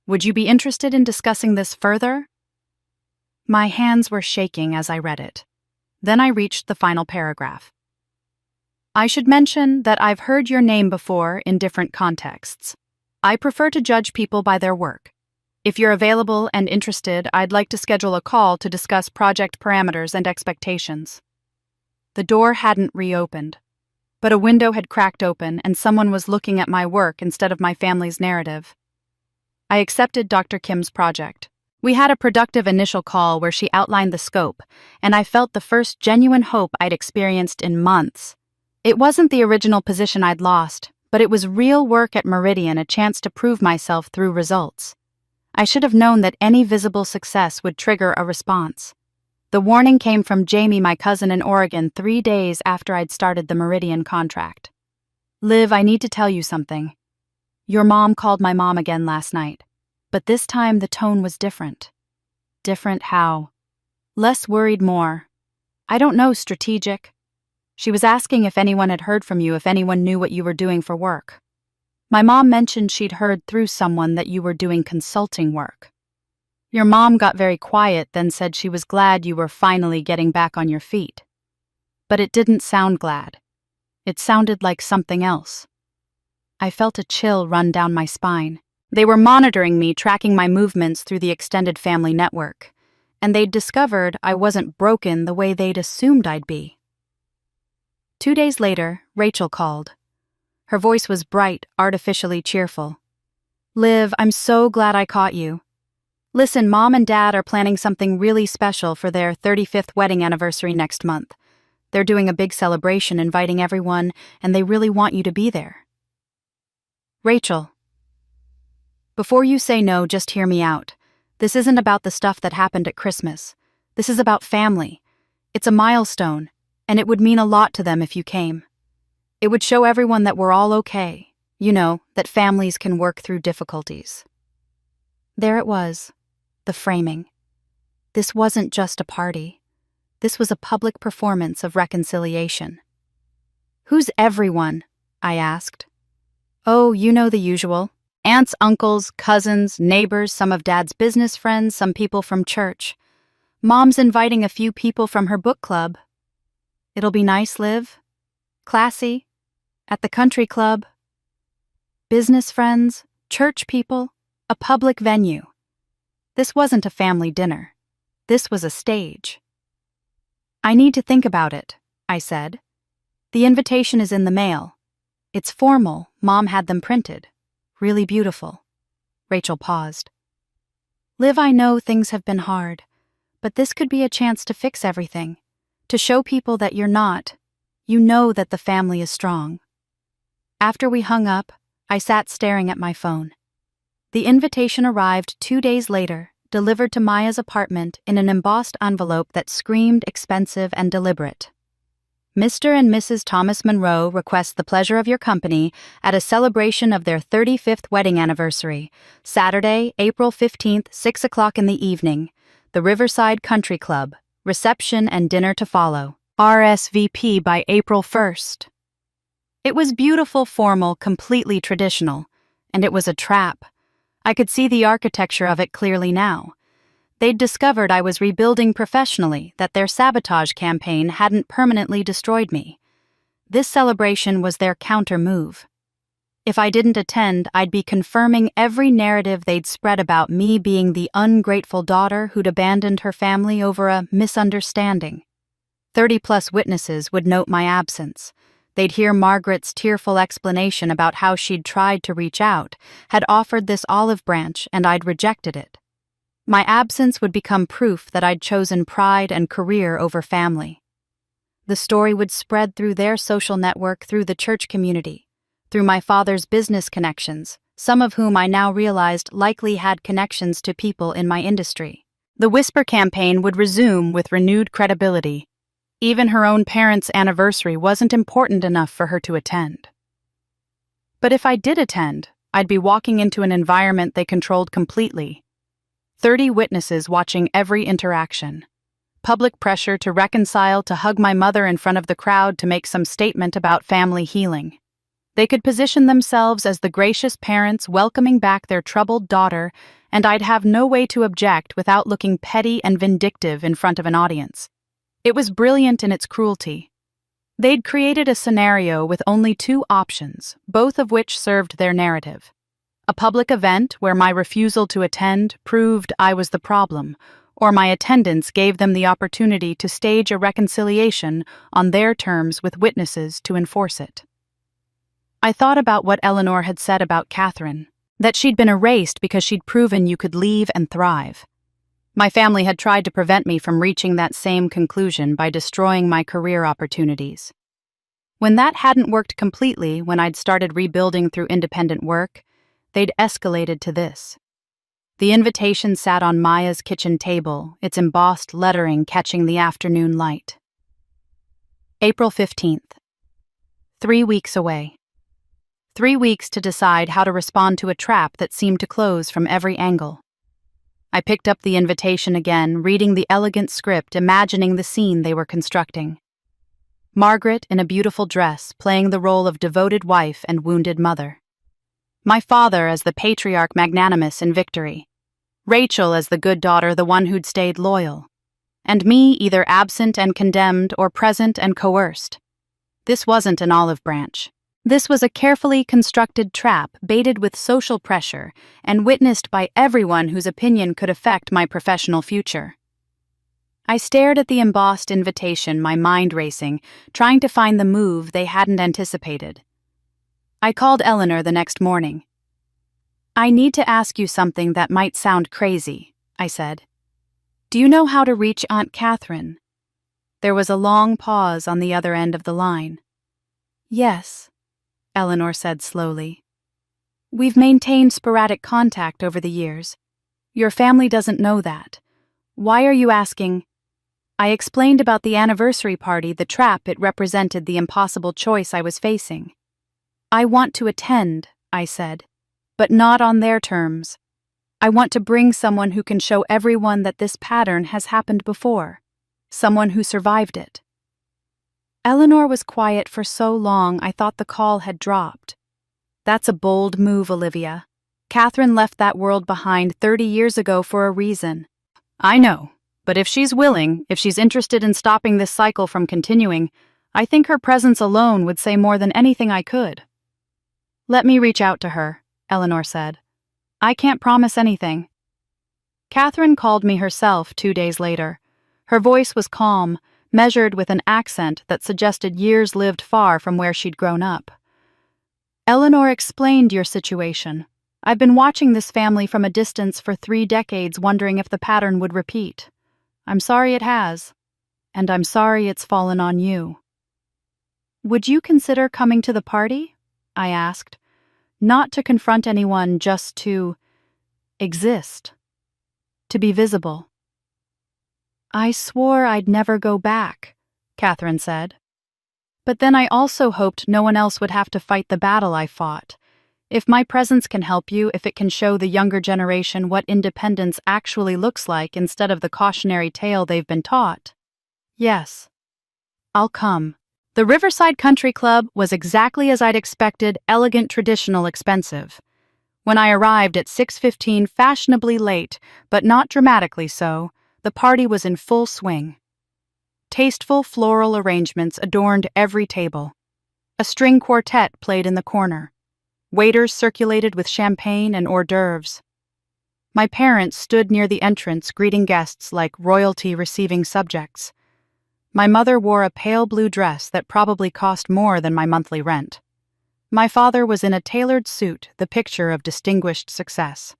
Would you be interested in discussing this further? My hands were shaking as I read it. Then I reached the final paragraph. I should mention that I've heard your name before in different contexts. I prefer to judge people by their work. If you're available and interested, I'd like to schedule a call to discuss project parameters and expectations. The door hadn't reopened, but a window had cracked open and someone was looking at my work instead of my family's narrative. I accepted Dr. Kim's project. We had a productive initial call where she outlined the scope, and I felt the first genuine hope I'd experienced in months. It wasn't the original position I'd lost, but it was real work at Meridian, a chance to prove myself through results. I should have known that any visible success would trigger a response. The warning came from Jamie, my cousin in Oregon, 3 days after I'd started the Meridian contract. Liv, I need to tell you something. Your mom called my mom again last night, but this time the tone was different. Different how? Less worried, more. I don't know, strategic. She was asking if anyone had heard from you, if anyone knew what you were doing for work. My mom mentioned she'd heard through someone that you were doing consulting work. Your mom got very quiet, then said she was glad you were finally getting back on your feet. But it didn't sound glad. It sounded like something else. I felt a chill run down my spine. They were monitoring me, tracking my movements through the extended family network, and they'd discovered I wasn't broken the way they'd assumed I'd be. 2 days later, Rachel called. Her voice was bright, artificially cheerful. Liv, I'm so glad I caught you. Listen, Mom and Dad are planning something really special for their 35th wedding anniversary next month. They're doing a big celebration, inviting everyone, and they really want you to be there. Rachel. Before you say no, just hear me out. This isn't about the stuff that happened at Christmas. This is about family. It's a milestone, and it would mean a lot to them if you came. It would show everyone that we're all okay. You know, that families can work through difficulties. There it was. The framing. This wasn't just a party. This was a public performance of reconciliation. Who's everyone? I asked. Oh, you know the usual. Aunts, uncles, cousins, neighbors, some of Dad's business friends, some people from church. Mom's inviting a few people from her book club. It'll be nice, Liv. Classy. At the country club. Business friends, church people, a public venue. This wasn't a family dinner. This was a stage. I need to think about it, I said. The invitation is in the mail. It's formal. Mom had them printed. Really beautiful. Rachel paused. Liv, I know things have been hard, but this could be a chance to fix everything, to show people that you're not. You know that the family is strong. After we hung up, I sat staring at my phone. The invitation arrived 2 days later, delivered to Maya's apartment in an embossed envelope that screamed expensive and deliberate. Mr. and Mrs. Thomas Monroe request the pleasure of your company at a celebration of their 35th wedding anniversary, Saturday, April 15th, 6 o'clock in the evening. The Riverside Country Club. Reception and dinner to follow. RSVP by April 1st. It was beautiful, formal, completely traditional, and it was a trap. I could see the architecture of it clearly now. They'd discovered I was rebuilding professionally, that their sabotage campaign hadn't permanently destroyed me. This celebration was their counter-move. If I didn't attend, I'd be confirming every narrative they'd spread about me being the ungrateful daughter who'd abandoned her family over a misunderstanding. 30-plus witnesses would note my absence. They'd hear Margaret's tearful explanation about how she'd tried to reach out, had offered this olive branch, and I'd rejected it. My absence would become proof that I'd chosen pride and career over family. The story would spread through their social network, through the church community, through my father's business connections, some of whom I now realized likely had connections to people in my industry. The Whisper campaign would resume with renewed credibility. Even her own parents' anniversary wasn't important enough for her to attend. But if I did attend, I'd be walking into an environment they controlled completely. 30 witnesses watching every interaction. Public pressure to reconcile, to hug my mother in front of the crowd, to make some statement about family healing. They could position themselves as the gracious parents welcoming back their troubled daughter, and I'd have no way to object without looking petty and vindictive in front of an audience. It was brilliant in its cruelty. They'd created a scenario with only 2 options, both of which served their narrative. A public event where my refusal to attend proved I was the problem, or my attendance gave them the opportunity to stage a reconciliation on their terms with witnesses to enforce it. I thought about what Eleanor had said about Catherine, that she'd been erased because she'd proven you could leave and thrive. My family had tried to prevent me from reaching that same conclusion by destroying my career opportunities. When that hadn't worked completely, when I'd started rebuilding through independent work, they'd escalated to this. The invitation sat on Maya's kitchen table, its embossed lettering catching the afternoon light. April 15th. 3 weeks away. 3 weeks to decide how to respond to a trap that seemed to close from every angle. I picked up the invitation again, reading the elegant script, imagining the scene they were constructing. Margaret in a beautiful dress, playing the role of devoted wife and wounded mother. My father as the patriarch magnanimous in victory. Rachel as the good daughter, the one who'd stayed loyal. And me either absent and condemned or present and coerced. This wasn't an olive branch. This was a carefully constructed trap baited with social pressure and witnessed by everyone whose opinion could affect my professional future. I stared at the embossed invitation, my mind racing, trying to find the move they hadn't anticipated. I called Eleanor the next morning. "I need to ask you something that might sound crazy," I said. "Do you know how to reach Aunt Catherine?" There was a long pause on the other end of the line. "Yes," Eleanor said slowly. "We've maintained sporadic contact over the years. Your family doesn't know that. Why are you asking?" I explained about the anniversary party, the trap it represented, the impossible choice I was facing. "I want to attend," I said, "but not on their terms. I want to bring someone who can show everyone that this pattern has happened before, someone who survived it." Eleanor was quiet for so long I thought the call had dropped. "That's a bold move, Olivia. Catherine left that world behind 30 years ago for a reason." "I know, but if she's willing, if she's interested in stopping this cycle from continuing, I think her presence alone would say more than anything I could." "Let me reach out to her," Eleanor said. "I can't promise anything." Catherine called me herself 2 days later. Her voice was calm, measured with an accent that suggested years lived far from where she'd grown up. "Eleanor explained your situation. I've been watching this family from a distance for 3 decades, wondering if the pattern would repeat. I'm sorry it has, and I'm sorry it's fallen on you." "Would you consider coming to the party?" I asked. "Not to confront anyone, just to exist. To be visible." "I swore I'd never go back," Catherine said. But then I also hoped no one else would have to fight the battle I fought. If my presence can help you, if it can show the younger generation what independence actually looks like instead of the cautionary tale they've been taught. Yes. I'll come. The Riverside Country Club was exactly as I'd expected, elegant, traditional, expensive. When I arrived at 6:15, fashionably late, but not dramatically so, the party was in full swing. Tasteful floral arrangements adorned every table. A string quartet played in the corner. Waiters circulated with champagne and hors d'oeuvres. My parents stood near the entrance greeting guests like royalty receiving subjects. My mother wore a pale blue dress that probably cost more than my monthly rent. My father was in a tailored suit, the picture of distinguished success.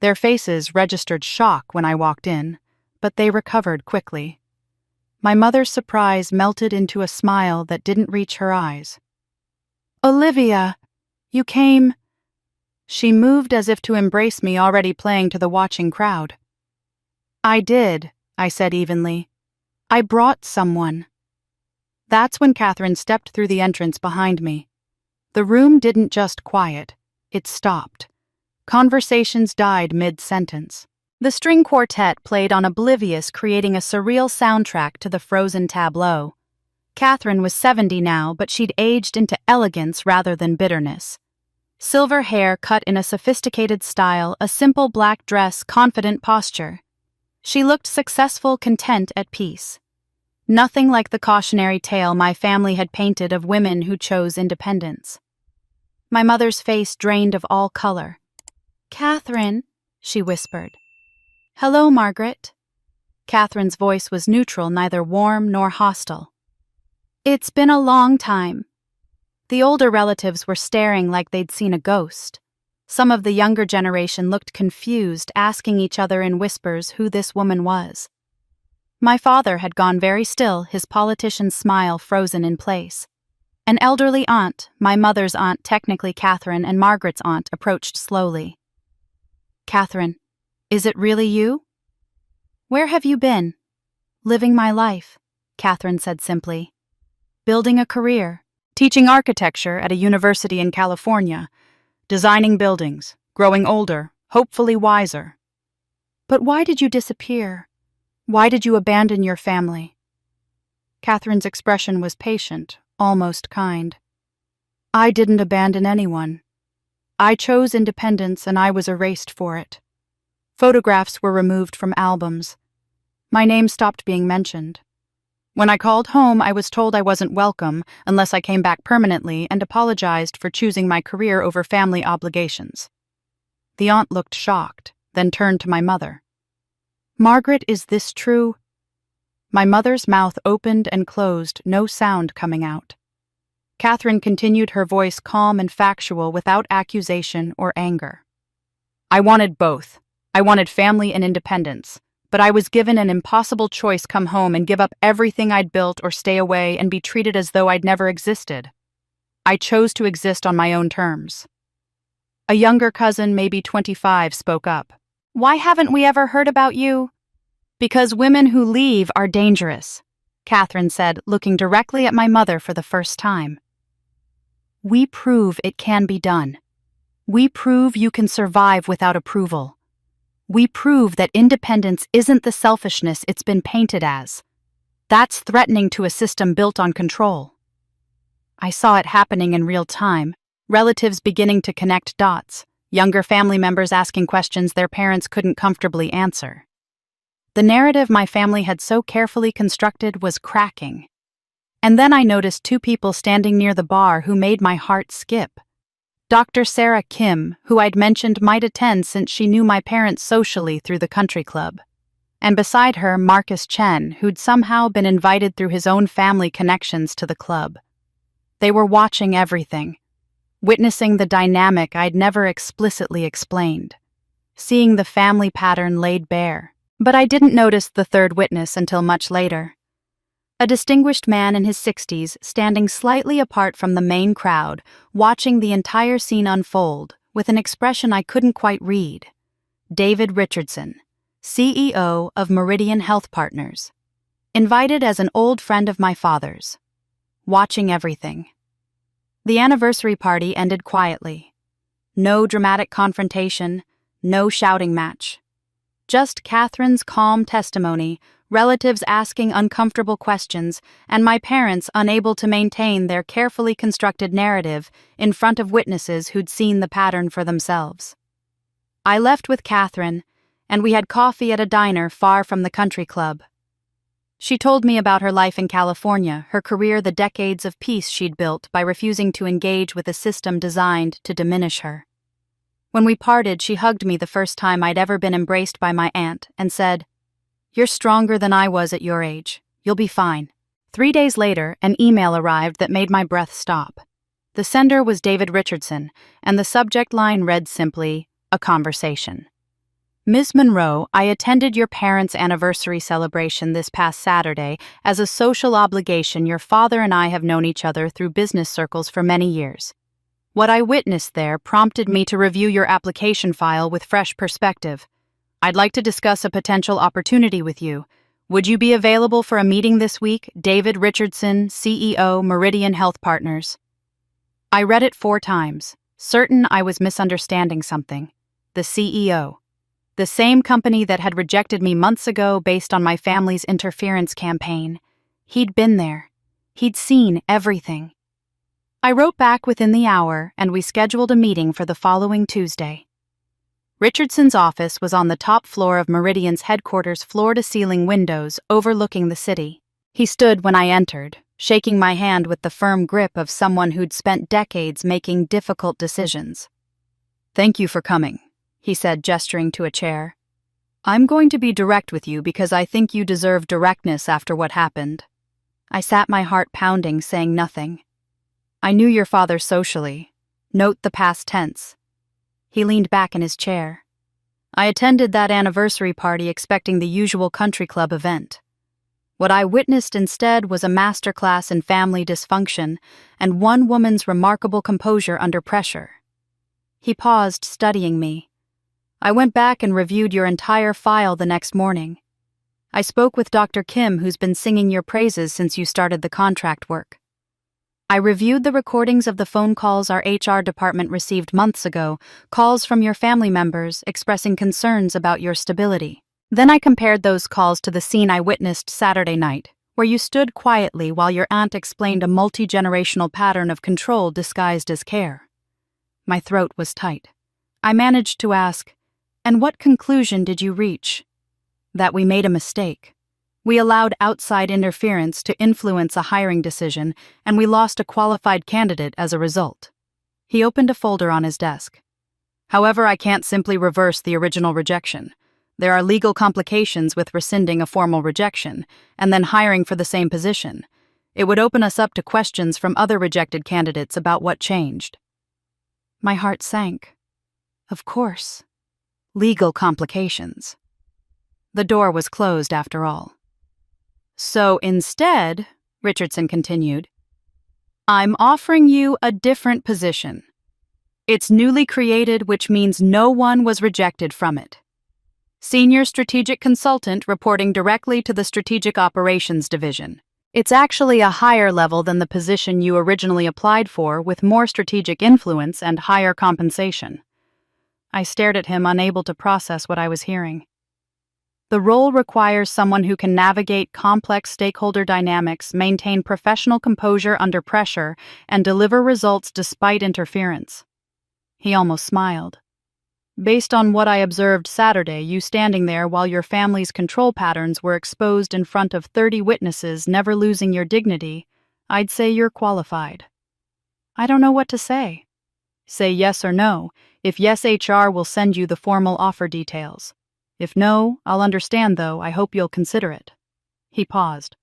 Their faces registered shock when I walked in, but they recovered quickly. My mother's surprise melted into a smile that didn't reach her eyes. "Olivia, you came." She moved as if to embrace me, already playing to the watching crowd. "I did," I said evenly. "I brought someone." That's when Catherine stepped through the entrance behind me. The room didn't just quiet, it stopped. Conversations died mid-sentence. The string quartet played on oblivious, creating a surreal soundtrack to the frozen tableau. Catherine was 70 now, but she'd aged into elegance rather than bitterness. Silver hair cut in a sophisticated style, a simple black dress, confident posture. She looked successful, content, at peace. Nothing like the cautionary tale my family had painted of women who chose independence. My mother's face drained of all color. "Catherine," she whispered. "Hello, Margaret." Catherine's voice was neutral, neither warm nor hostile. "It's been a long time." The older relatives were staring like they'd seen a ghost. Some of the younger generation looked confused, asking each other in whispers who this woman was. My father had gone very still, his politician's smile frozen in place. An elderly aunt, my mother's aunt, technically Catherine, and Margaret's aunt, approached slowly. "Catherine, is it really you?" "Where have you been?" "Living my life," Catherine said simply. "Building a career, teaching architecture at a university in California, designing buildings, growing older, hopefully wiser." "But why did you disappear? Why did you abandon your family?" Catherine's expression was patient, almost kind. "I didn't abandon anyone. I chose independence and I was erased for it. Photographs were removed from albums. My name stopped being mentioned. When I called home, I was told I wasn't welcome unless I came back permanently and apologized for choosing my career over family obligations." The aunt looked shocked, then turned to my mother. "Margaret, is this true?" My mother's mouth opened and closed, no sound coming out. Catherine continued, her voice calm and factual without accusation or anger. "I wanted both. I wanted family and independence, but I was given an impossible choice: come home and give up everything I'd built or stay away and be treated as though I'd never existed. I chose to exist on my own terms." A younger cousin, maybe 25, spoke up. "Why haven't we ever heard about you?" "Because women who leave are dangerous," Catherine said, looking directly at my mother for the first time. "We prove it can be done. We prove you can survive without approval. We prove that independence isn't the selfishness it's been painted as. That's threatening to a system built on control." I saw it happening in real time, relatives beginning to connect dots, younger family members asking questions their parents couldn't comfortably answer. The narrative my family had so carefully constructed was cracking. And then I noticed two people standing near the bar who made my heart skip. Dr. Sarah Kim, who I'd mentioned might attend since she knew my parents socially through the country club. And beside her, Marcus Chen, who'd somehow been invited through his own family connections to the club. They were watching everything, witnessing the dynamic I'd never explicitly explained, seeing the family pattern laid bare. But I didn't notice the third witness until much later. A distinguished man in his 60s, standing slightly apart from the main crowd, watching the entire scene unfold, with an expression I couldn't quite read. David Richardson, CEO of Meridian Health Partners. Invited as an old friend of my father's. watching everything. The anniversary party ended quietly. No dramatic confrontation, no shouting match. Just Catherine's calm testimony, relatives asking uncomfortable questions, and my parents unable to maintain their carefully constructed narrative in front of witnesses who'd seen the pattern for themselves. I left with Catherine, and we had coffee at a diner far from the country club. She told me about her life in California, her career, the decades of peace she'd built by refusing to engage with a system designed to diminish her. When we parted, she hugged me the first time I'd ever been embraced by my aunt and said, "You're stronger than I was at your age. You'll be fine." 3 days later, an email arrived that made my breath stop. The sender was David Richardson, and the subject line read simply, "A conversation." Ms. Monroe, I attended your parents' anniversary celebration this past Saturday as a social obligation. Your father and I have known each other through business circles for many years. What I witnessed there prompted me to review your application file with fresh perspective. I'd like to discuss a potential opportunity with you. Would you be available for a meeting this week? David Richardson, CEO, Meridian Health Partners. I read it 4 times, certain I was misunderstanding something. The CEO. The same company that had rejected me months ago based on my family's interference campaign. He'd been there. He'd seen everything. I wrote back within the hour, and we scheduled a meeting for the following Tuesday. Richardson's office was on the top floor of Meridian's headquarters, floor-to-ceiling windows overlooking the city. He stood when I entered, shaking my hand with the firm grip of someone who'd spent decades making difficult decisions. "Thank you for coming," he said, gesturing to a chair. "I'm going to be direct with you because I think you deserve directness after what happened." I sat, my heart pounding, saying nothing. "I knew your father socially. Note the past tense." He leaned back in his chair. "I attended that anniversary party expecting the usual country club event. What I witnessed instead was a masterclass in family dysfunction and one woman's remarkable composure under pressure." He paused, studying me. "I went back and reviewed your entire file the next morning. I spoke with Dr. Kim, who's been singing your praises since you started the contract work. I reviewed the recordings of the phone calls our HR department received months ago, calls from your family members expressing concerns about your stability. Then I compared those calls to the scene I witnessed Saturday night, where you stood quietly while your aunt explained a multi-generational pattern of control disguised as care." My throat was tight. I managed to ask, "And what conclusion did you reach?" "That we made a mistake. We allowed outside interference to influence a hiring decision, and we lost a qualified candidate as a result." He opened a folder on his desk. "However, I can't simply reverse the original rejection. There are legal complications with rescinding a formal rejection and then hiring for the same position. It would open us up to questions from other rejected candidates about what changed." My heart sank. Of course. Legal complications. The door was closed after all. "So instead," Richardson continued, "I'm offering you a different position. It's newly created, which means no one was rejected from it. Senior Strategic Consultant reporting directly to the Strategic Operations Division. It's actually a higher level than the position you originally applied for, with more strategic influence and higher compensation." I stared at him, unable to process what I was hearing. "The role requires someone who can navigate complex stakeholder dynamics, maintain professional composure under pressure, and deliver results despite interference." He almost smiled. "Based on what I observed Saturday, you standing there while your family's control patterns were exposed in front of 30 witnesses, never losing your dignity, I'd say you're qualified." "I don't know what to say." "Say yes or no. If yes, HR will send you the formal offer details. If no, I'll understand, though. I hope you'll consider it." He paused.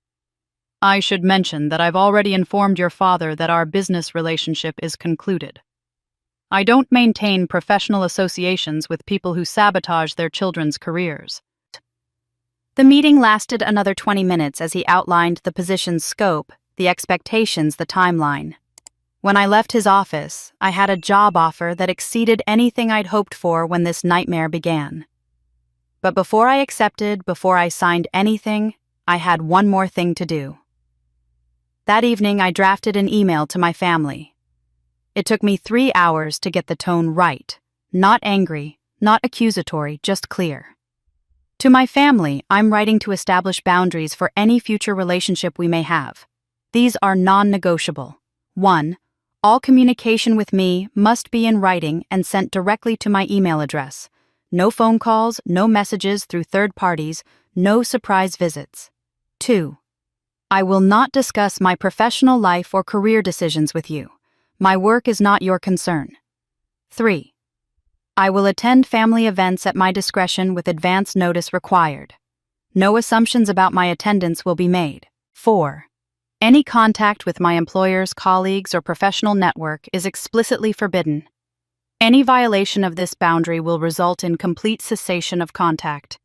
"I should mention that I've already informed your father that our business relationship is concluded. I don't maintain professional associations with people who sabotage their children's careers." The meeting lasted another 20 minutes as he outlined the position's scope, the expectations, the timeline. When I left his office, I had a job offer that exceeded anything I'd hoped for when this nightmare began. But before I accepted, before I signed anything, I had one more thing to do. That evening, I drafted an email to my family. It took me 3 hours to get the tone right. Not angry, not accusatory, just clear. To my family, I'm writing to establish boundaries for any future relationship we may have. These are non-negotiable. 1. All communication with me must be in writing and sent directly to my email address. No phone calls, no messages through third parties, no surprise visits. 2. I will not discuss my professional life or career decisions with you. My work is not your concern. 3. I will attend family events at my discretion with advance notice required. No assumptions about my attendance will be made. 4. Any contact with my employer's colleagues or professional network is explicitly forbidden. Any violation of this boundary will result in complete cessation of contact.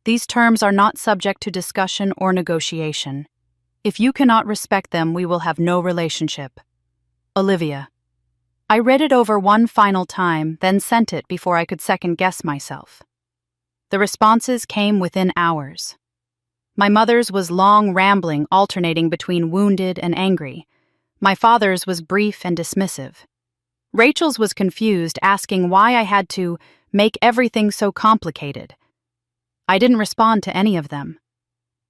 These terms are not subject to discussion or negotiation. If you cannot respect them, we will have no relationship. Olivia. I read it over one final time, then sent it before I could second-guess myself. The responses came within hours. My mother's was long, rambling, alternating between wounded and angry. My father's was brief and dismissive. Rachel's was confused, asking why I had to make everything so complicated. I didn't respond to any of them.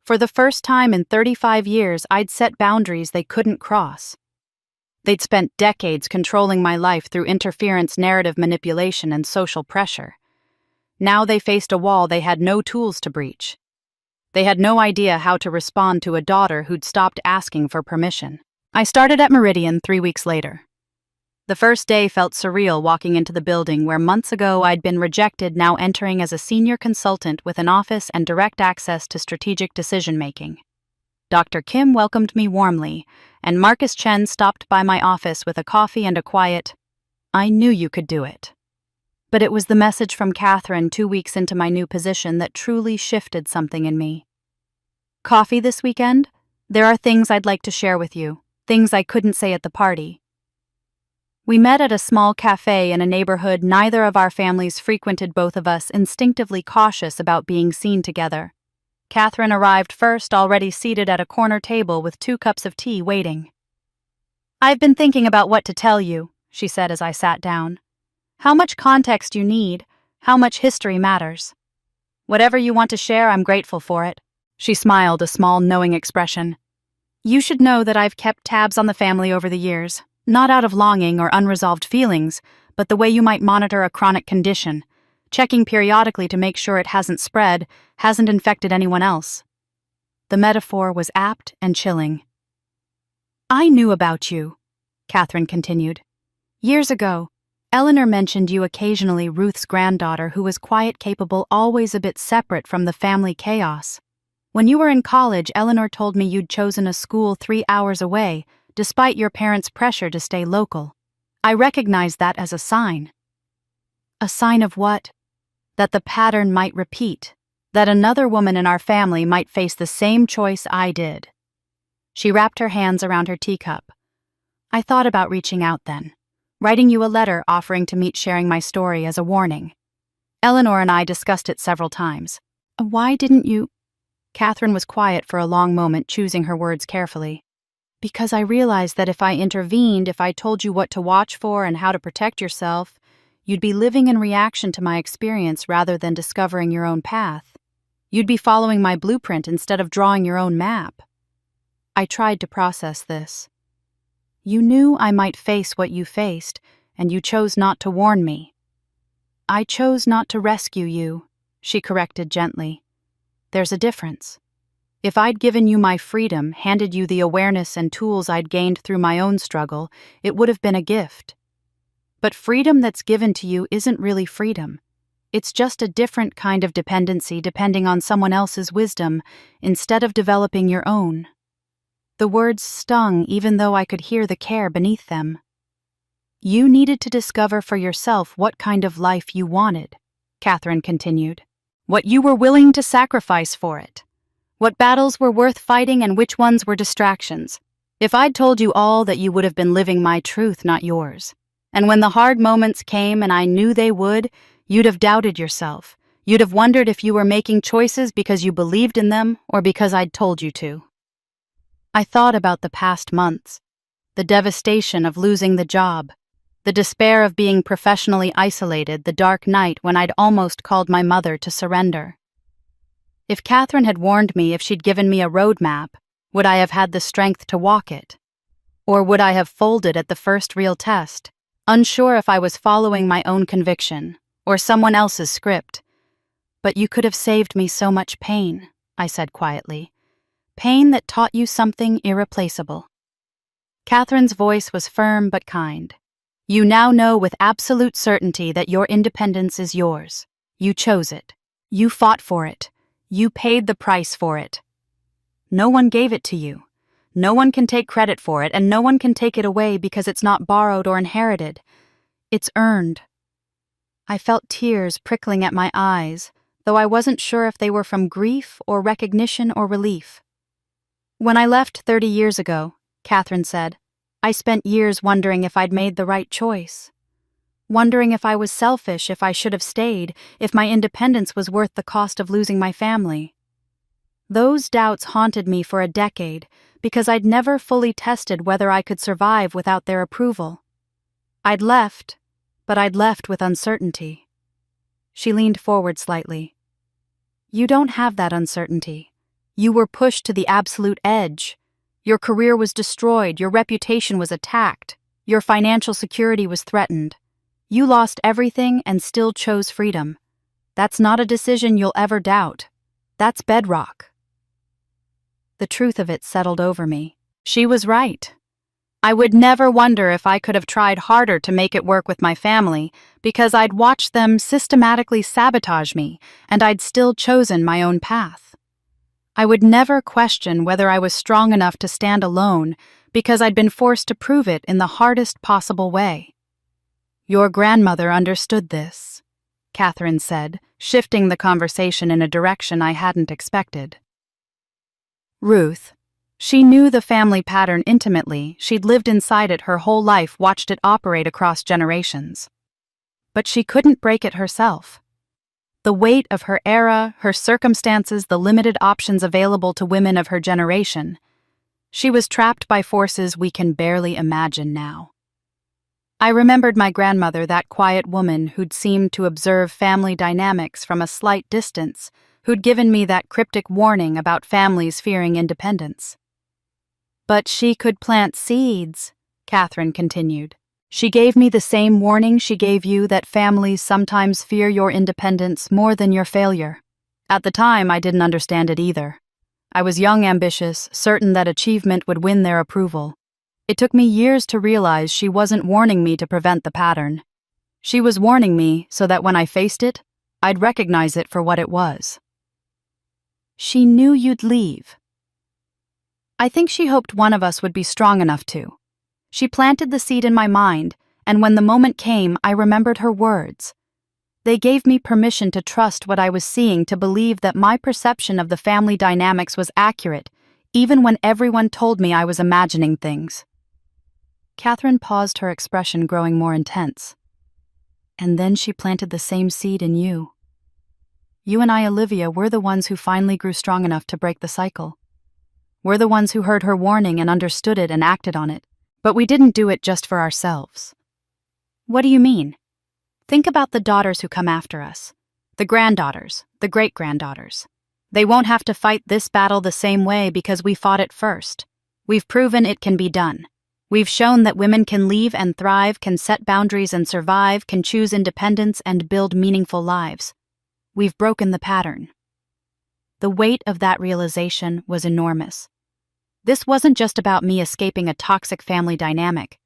For the first time in 35 years, I'd set boundaries they couldn't cross. They'd spent decades controlling my life through interference, narrative manipulation, and social pressure. Now they faced a wall they had no tools to breach. They had no idea how to respond to a daughter who'd stopped asking for permission. I started at Meridian 3 weeks later. The first day felt surreal, walking into the building where months ago I'd been rejected, now entering as a senior consultant with an office and direct access to strategic decision-making. Dr. Kim welcomed me warmly, and Marcus Chen stopped by my office with a coffee and a quiet, "I knew you could do it." But it was the message from Catherine 2 weeks into my new position that truly shifted something in me. "Coffee this weekend? There are things I'd like to share with you, things I couldn't say at the party." We met at a small cafe in a neighborhood neither of our families frequented, both of us instinctively cautious about being seen together. Catherine arrived first, already seated at a corner table with 2 cups of tea waiting. "I've been thinking about what to tell you," she said as I sat down. "How much context you need, how much history matters. Whatever you want to share, I'm grateful for it." She smiled, a small, knowing expression. "You should know that I've kept tabs on the family over the years, not out of longing or unresolved feelings, but the way you might monitor a chronic condition, checking periodically to make sure it hasn't spread, hasn't infected anyone else." The metaphor was apt and chilling. "I knew about you," Catherine continued. "Years ago, Eleanor mentioned you occasionally, Ruth's granddaughter who was quiet, capable, always a bit separate from the family chaos. When you were in college, Eleanor told me you'd chosen a school 3 hours away, despite your parents' pressure to stay local. I recognized that as a sign." "A sign of what?" "That the pattern might repeat, that another woman in our family might face the same choice I did." She wrapped her hands around her teacup. "I thought about reaching out then, writing you a letter offering to meet, sharing my story as a warning. Eleanor and I discussed it several times." "Why didn't you?" Catherine was quiet for a long moment, choosing her words carefully. "Because I realized that if I intervened, if I told you what to watch for and how to protect yourself, you'd be living in reaction to my experience rather than discovering your own path. You'd be following my blueprint instead of drawing your own map." I tried to process this. "You knew I might face what you faced, and you chose not to warn me." "I chose not to rescue you," she corrected gently. "There's a difference. If I'd given you my freedom, handed you the awareness and tools I'd gained through my own struggle, it would have been a gift. But freedom that's given to you isn't really freedom. It's just a different kind of dependency, depending on someone else's wisdom instead of developing your own." The words stung even though I could hear the care beneath them. "You needed to discover for yourself what kind of life you wanted," Catherine continued. "What you were willing to sacrifice for it. What battles were worth fighting and which ones were distractions. If I'd told you all that, you would have been living my truth, not yours. And when the hard moments came, and I knew they would, you'd have doubted yourself. You'd have wondered if you were making choices because you believed in them or because I'd told you to." I thought about the past months, the devastation of losing the job, the despair of being professionally isolated, the dark night when I'd almost called my mother to surrender. If Catherine had warned me, if she'd given me a roadmap, would I have had the strength to walk it? Or would I have folded at the first real test, unsure if I was following my own conviction or someone else's script? But you could have saved me so much pain, I said quietly. Pain that taught you something irreplaceable. Catherine's voice was firm but kind. You now know with absolute certainty that your independence is yours. You chose it. You fought for it. You paid the price for it. No one gave it to you. No one can take credit for it, and no one can take it away because it's not borrowed or inherited. It's earned. I felt tears prickling at my eyes, though I wasn't sure if they were from grief or recognition or relief. When I left 30 years ago, Catherine said, I spent years wondering if I'd made the right choice. Wondering if I was selfish, if I should have stayed, if my independence was worth the cost of losing my family. Those doubts haunted me for a decade because I'd never fully tested whether I could survive without their approval. I'd left, but I'd left with uncertainty. She leaned forward slightly. You don't have that uncertainty. You were pushed to the absolute edge. Your career was destroyed, your reputation was attacked, your financial security was threatened. You lost everything and still chose freedom. That's not a decision you'll ever doubt. That's bedrock. The truth of it settled over me. She was right. I would never wonder if I could have tried harder to make it work with my family, because I'd watched them systematically sabotage me, and I'd still chosen my own path. I would never question whether I was strong enough to stand alone, because I'd been forced to prove it in the hardest possible way. Your grandmother understood this, Catherine said, shifting the conversation in a direction I hadn't expected. Ruth. She knew the family pattern intimately. She'd lived inside it her whole life, watched it operate across generations. But she couldn't break it herself. The weight of her era, her circumstances, the limited options available to women of her generation. She was trapped by forces we can barely imagine now. I remembered my grandmother, that quiet woman who'd seemed to observe family dynamics from a slight distance, who'd given me that cryptic warning about families fearing independence. But she could plant seeds, Catherine continued. She gave me the same warning she gave you, that families sometimes fear your independence more than your failure. At the time, I didn't understand it either. I was young, ambitious, certain that achievement would win their approval. It took me years to realize she wasn't warning me to prevent the pattern. She was warning me so that when I faced it, I'd recognize it for what it was. She knew you'd leave. I think she hoped one of us would be strong enough to. She planted the seed in my mind, and when the moment came, I remembered her words. They gave me permission to trust what I was seeing, to believe that my perception of the family dynamics was accurate, even when everyone told me I was imagining things. Catherine paused, her expression growing more intense. And then she planted the same seed in you. You and I, Olivia, were the ones who finally grew strong enough to break the cycle. We're the ones who heard her warning and understood it and acted on it. But we didn't do it just for ourselves. What do you mean? Think about the daughters who come after us. The granddaughters, the great-granddaughters. They won't have to fight this battle the same way because we fought it first. We've proven it can be done. We've shown that women can leave and thrive, can set boundaries and survive, can choose independence and build meaningful lives. We've broken the pattern. The weight of that realization was enormous. This wasn't just about me escaping a toxic family dynamic.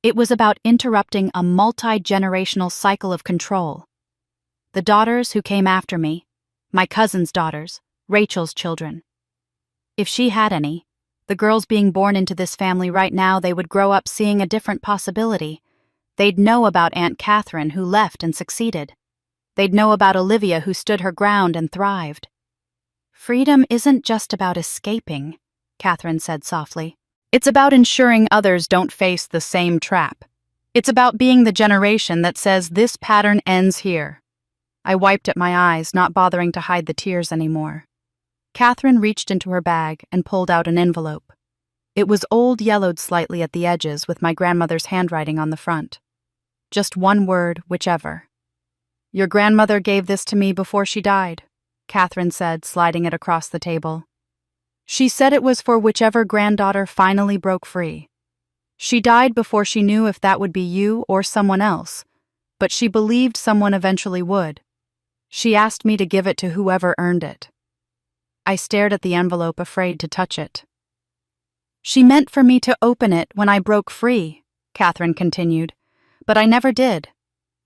It was about interrupting a multi-generational cycle of control. The daughters who came after me, my cousin's daughters, Rachel's children. If she had any, the girls being born into this family right now, they would grow up seeing a different possibility. They'd know about Aunt Catherine, who left and succeeded. They'd know about Olivia, who stood her ground and thrived. Freedom isn't just about escaping, Catherine said softly. It's about ensuring others don't face the same trap. It's about being the generation that says this pattern ends here. I wiped at my eyes, not bothering to hide the tears anymore. Catherine reached into her bag and pulled out an envelope. It was old, yellowed slightly at the edges with my grandmother's handwriting on the front. Just one word, whichever. "Your grandmother gave this to me before she died," Catherine said, sliding it across the table. "She said it was for whichever granddaughter finally broke free. She died before she knew if that would be you or someone else, but she believed someone eventually would. She asked me to give it to whoever earned it." I stared at the envelope, afraid to touch it. "She meant for me to open it when I broke free," Catherine continued, "but I never did.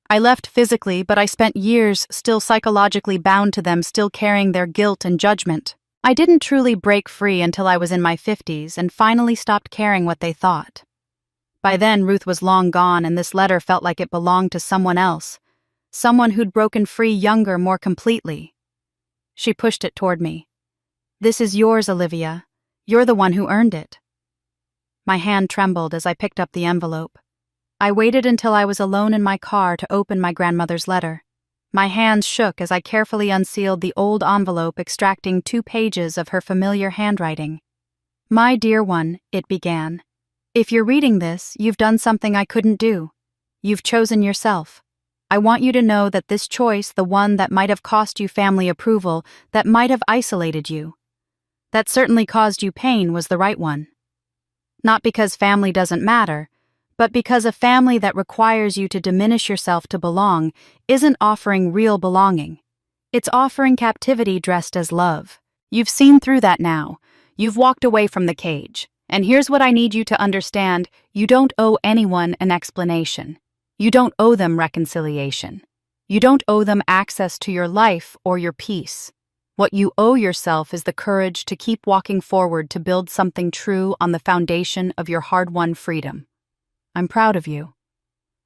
I left physically, but I spent years still psychologically bound to them, still carrying their guilt and judgment. I didn't truly break free until I was in my 50s and finally stopped caring what they thought. By then, Ruth was long gone, and this letter felt like it belonged to someone else, someone who'd broken free younger, more completely." She pushed it toward me. "This is yours, Olivia. You're the one who earned it." My hand trembled as I picked up the envelope. I waited until I was alone in my car to open my grandmother's letter. My hands shook as I carefully unsealed the old envelope, extracting 2 pages of her familiar handwriting. "My dear one," it began. "If you're reading this, you've done something I couldn't do. You've chosen yourself. I want you to know that this choice, the one that might have cost you family approval, that might have isolated you, that certainly caused you pain, was the right one. Not because family doesn't matter, but because a family that requires you to diminish yourself to belong isn't offering real belonging. It's offering captivity dressed as love. You've seen through that now. You've walked away from the cage. And here's what I need you to understand: you don't owe anyone an explanation. You don't owe them reconciliation. You don't owe them access to your life or your peace. What you owe yourself is the courage to keep walking forward to build something true on the foundation of your hard-won freedom. I'm proud of you.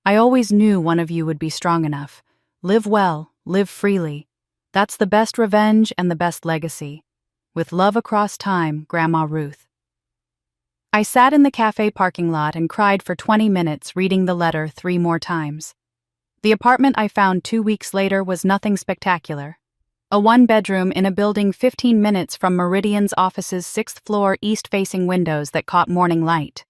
I always knew one of you would be strong enough. Live well, live freely. That's the best revenge and the best legacy. With love across time, Grandma Ruth." I sat in the cafe parking lot and cried for 20 minutes, reading the letter 3 more times. The apartment I found 2 weeks later was nothing spectacular. A 1-bedroom in a building 15 minutes from Meridian's office's 6th floor east-facing windows that caught morning light.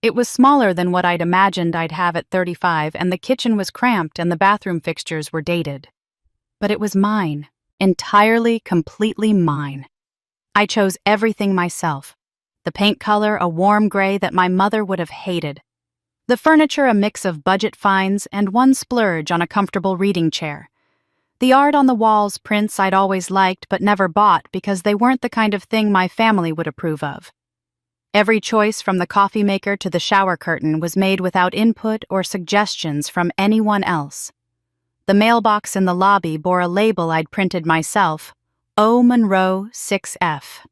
It was smaller than what I'd imagined I'd have at 35, and the kitchen was cramped and the bathroom fixtures were dated. But it was mine. Entirely, completely mine. I chose everything myself. The paint color, a warm gray that my mother would have hated. The furniture, a mix of budget finds and one splurge on a comfortable reading chair. The art on the walls, prints I'd always liked but never bought because they weren't the kind of thing my family would approve of. Every choice, from the coffee maker to the shower curtain, was made without input or suggestions from anyone else. The mailbox in the lobby bore a label I'd printed myself, O. Monroe 6F.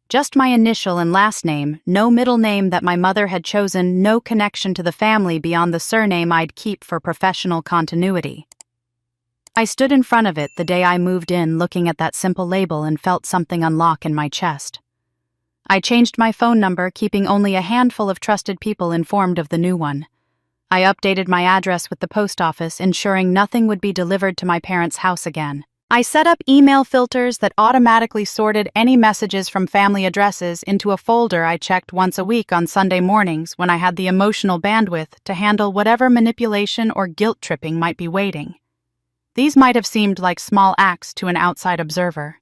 Just my initial and last name, no middle name that my mother had chosen, no connection to the family beyond the surname I'd keep for professional continuity. I stood in front of it the day I moved in, looking at that simple label, and felt something unlock in my chest. I changed my phone number, keeping only a handful of trusted people informed of the new one. I updated my address with the post office, ensuring nothing would be delivered to my parents' house again. I set up email filters that automatically sorted any messages from family addresses into a folder I checked once a week on Sunday mornings when I had the emotional bandwidth to handle whatever manipulation or guilt-tripping might be waiting. These might have seemed like small acts to an outside observer,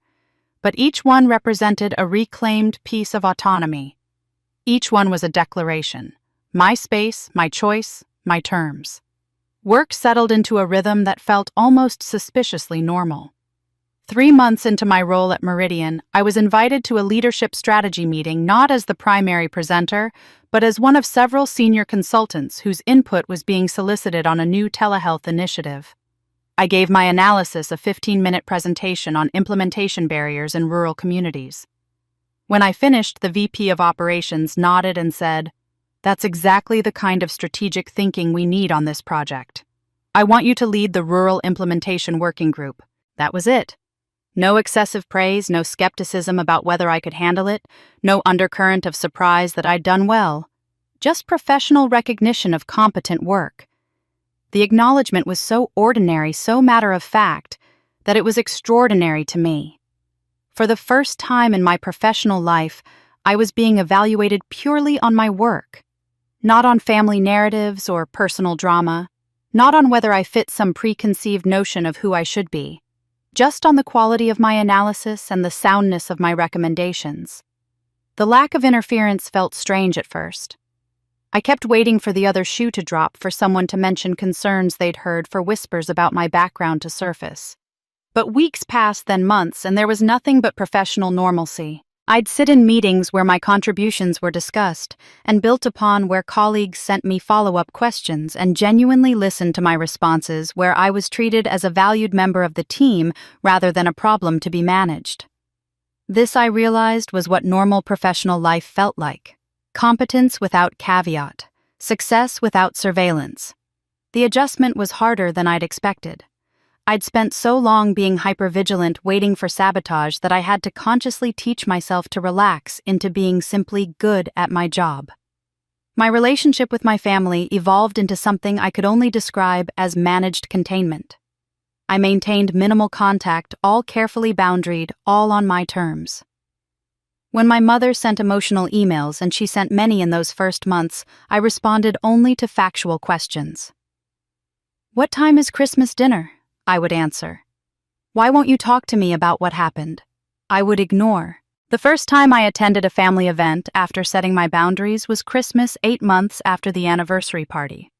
but each one represented a reclaimed piece of autonomy. Each one was a declaration. My space, my choice, my terms. Work settled into a rhythm that felt almost suspiciously normal. 3 months into my role at Meridian, I was invited to a leadership strategy meeting not as the primary presenter, but as one of several senior consultants whose input was being solicited on a new telehealth initiative. I gave my analysis a 15-minute presentation on implementation barriers in rural communities. When I finished, the VP of Operations nodded and said, "That's exactly the kind of strategic thinking we need on this project. I want you to lead the Rural Implementation Working Group." That was it. No excessive praise, no skepticism about whether I could handle it, no undercurrent of surprise that I'd done well. Just professional recognition of competent work. The acknowledgement was so ordinary, so matter-of-fact, that it was extraordinary to me. For the first time in my professional life, I was being evaluated purely on my work, not on family narratives or personal drama, not on whether I fit some preconceived notion of who I should be, just on the quality of my analysis and the soundness of my recommendations. The lack of interference felt strange at first. I kept waiting for the other shoe to drop for someone to mention concerns they'd heard for whispers about my background to surface. But weeks passed, then months, and there was nothing but professional normalcy. I'd sit in meetings where my contributions were discussed and built upon, where colleagues sent me follow-up questions, and genuinely listened to my responses, where I was treated as a valued member of the team rather than a problem to be managed. This, I realized, was what normal professional life felt like. Competence without caveat, success without surveillance. The adjustment was harder than I'd expected. I'd spent so long being hypervigilant, waiting for sabotage, that I had to consciously teach myself to relax into being simply good at my job. My relationship with my family evolved into something I could only describe as managed containment. I maintained minimal contact, all carefully boundaried, all on my terms. When my mother sent emotional emails, and she sent many in those first months, I responded only to factual questions. "What time is Christmas dinner?" I would answer. "Why won't you talk to me about what happened?" I would ignore. The first time I attended a family event after setting my boundaries was Christmas 8 months after the anniversary party.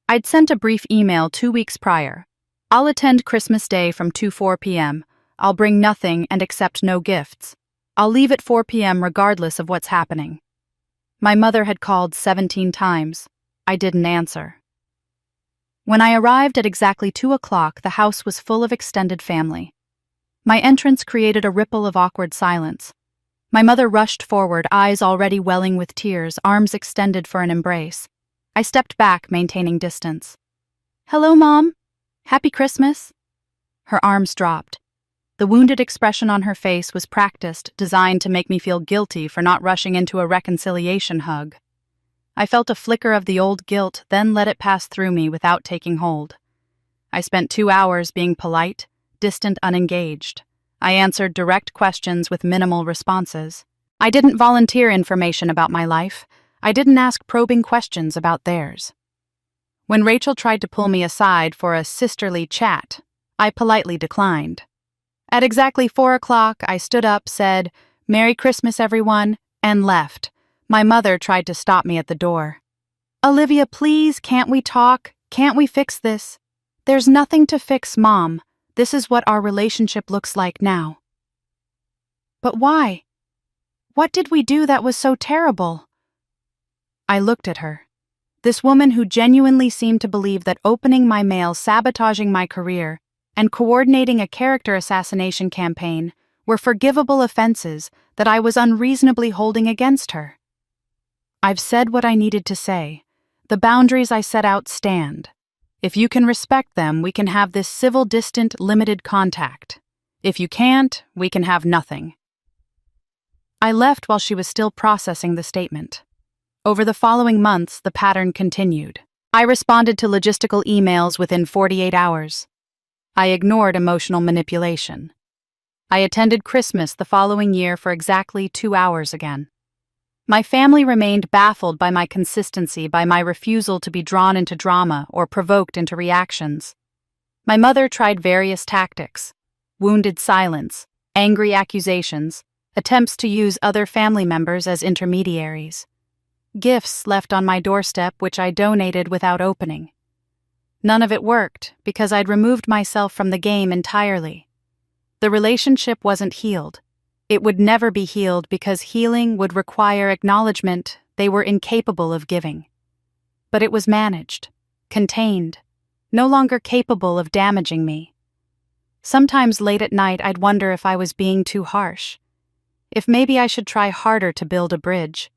I'd sent a brief email 2 weeks prior. "I'll attend Christmas Day from 2 to 4 p.m. I'll bring nothing and accept no gifts. I'll leave at 4 p.m. regardless of what's happening." My mother had called 17 times. I didn't answer. When I arrived at exactly 2 o'clock, the house was full of extended family. My entrance created a ripple of awkward silence. My mother rushed forward, eyes already welling with tears, arms extended for an embrace. I stepped back, maintaining distance. "Hello, Mom. Happy Christmas." Her arms dropped. The wounded expression on her face was practiced, designed to make me feel guilty for not rushing into a reconciliation hug. I felt a flicker of the old guilt, then let it pass through me without taking hold. I spent 2 hours being polite, distant, unengaged. I answered direct questions with minimal responses. I didn't volunteer information about my life. I didn't ask probing questions about theirs. When Rachel tried to pull me aside for a sisterly chat, I politely declined. At exactly 4 o'clock, I stood up, said, "Merry Christmas, everyone," and left. My mother tried to stop me at the door. "Olivia, please, can't we talk? Can't we fix this?" "There's nothing to fix, Mom. This is what our relationship looks like now." "But why? What did we do that was so terrible?" I looked at her. This woman who genuinely seemed to believe that opening my mail, sabotaging my career, and coordinating a character assassination campaign were forgivable offenses that I was unreasonably holding against her. "I've said what I needed to say. The boundaries I set out stand. If you can respect them, we can have this civil, distant, limited contact. If you can't, we can have nothing." I left while she was still processing the statement. Over the following months, the pattern continued. I responded to logistical emails within 48 hours. I ignored emotional manipulation. I attended Christmas the following year for exactly 2 hours again. My family remained baffled by my consistency, by my refusal to be drawn into drama or provoked into reactions. My mother tried various tactics: wounded silence, angry accusations, attempts to use other family members as intermediaries. Gifts left on my doorstep which I donated without opening. None of it worked because I'd removed myself from the game entirely. The relationship wasn't healed. It would never be healed because healing would require acknowledgement they were incapable of giving. But it was managed, contained, no longer capable of damaging me. Sometimes late at night I'd wonder if I was being too harsh, if maybe I should try harder to build a bridge.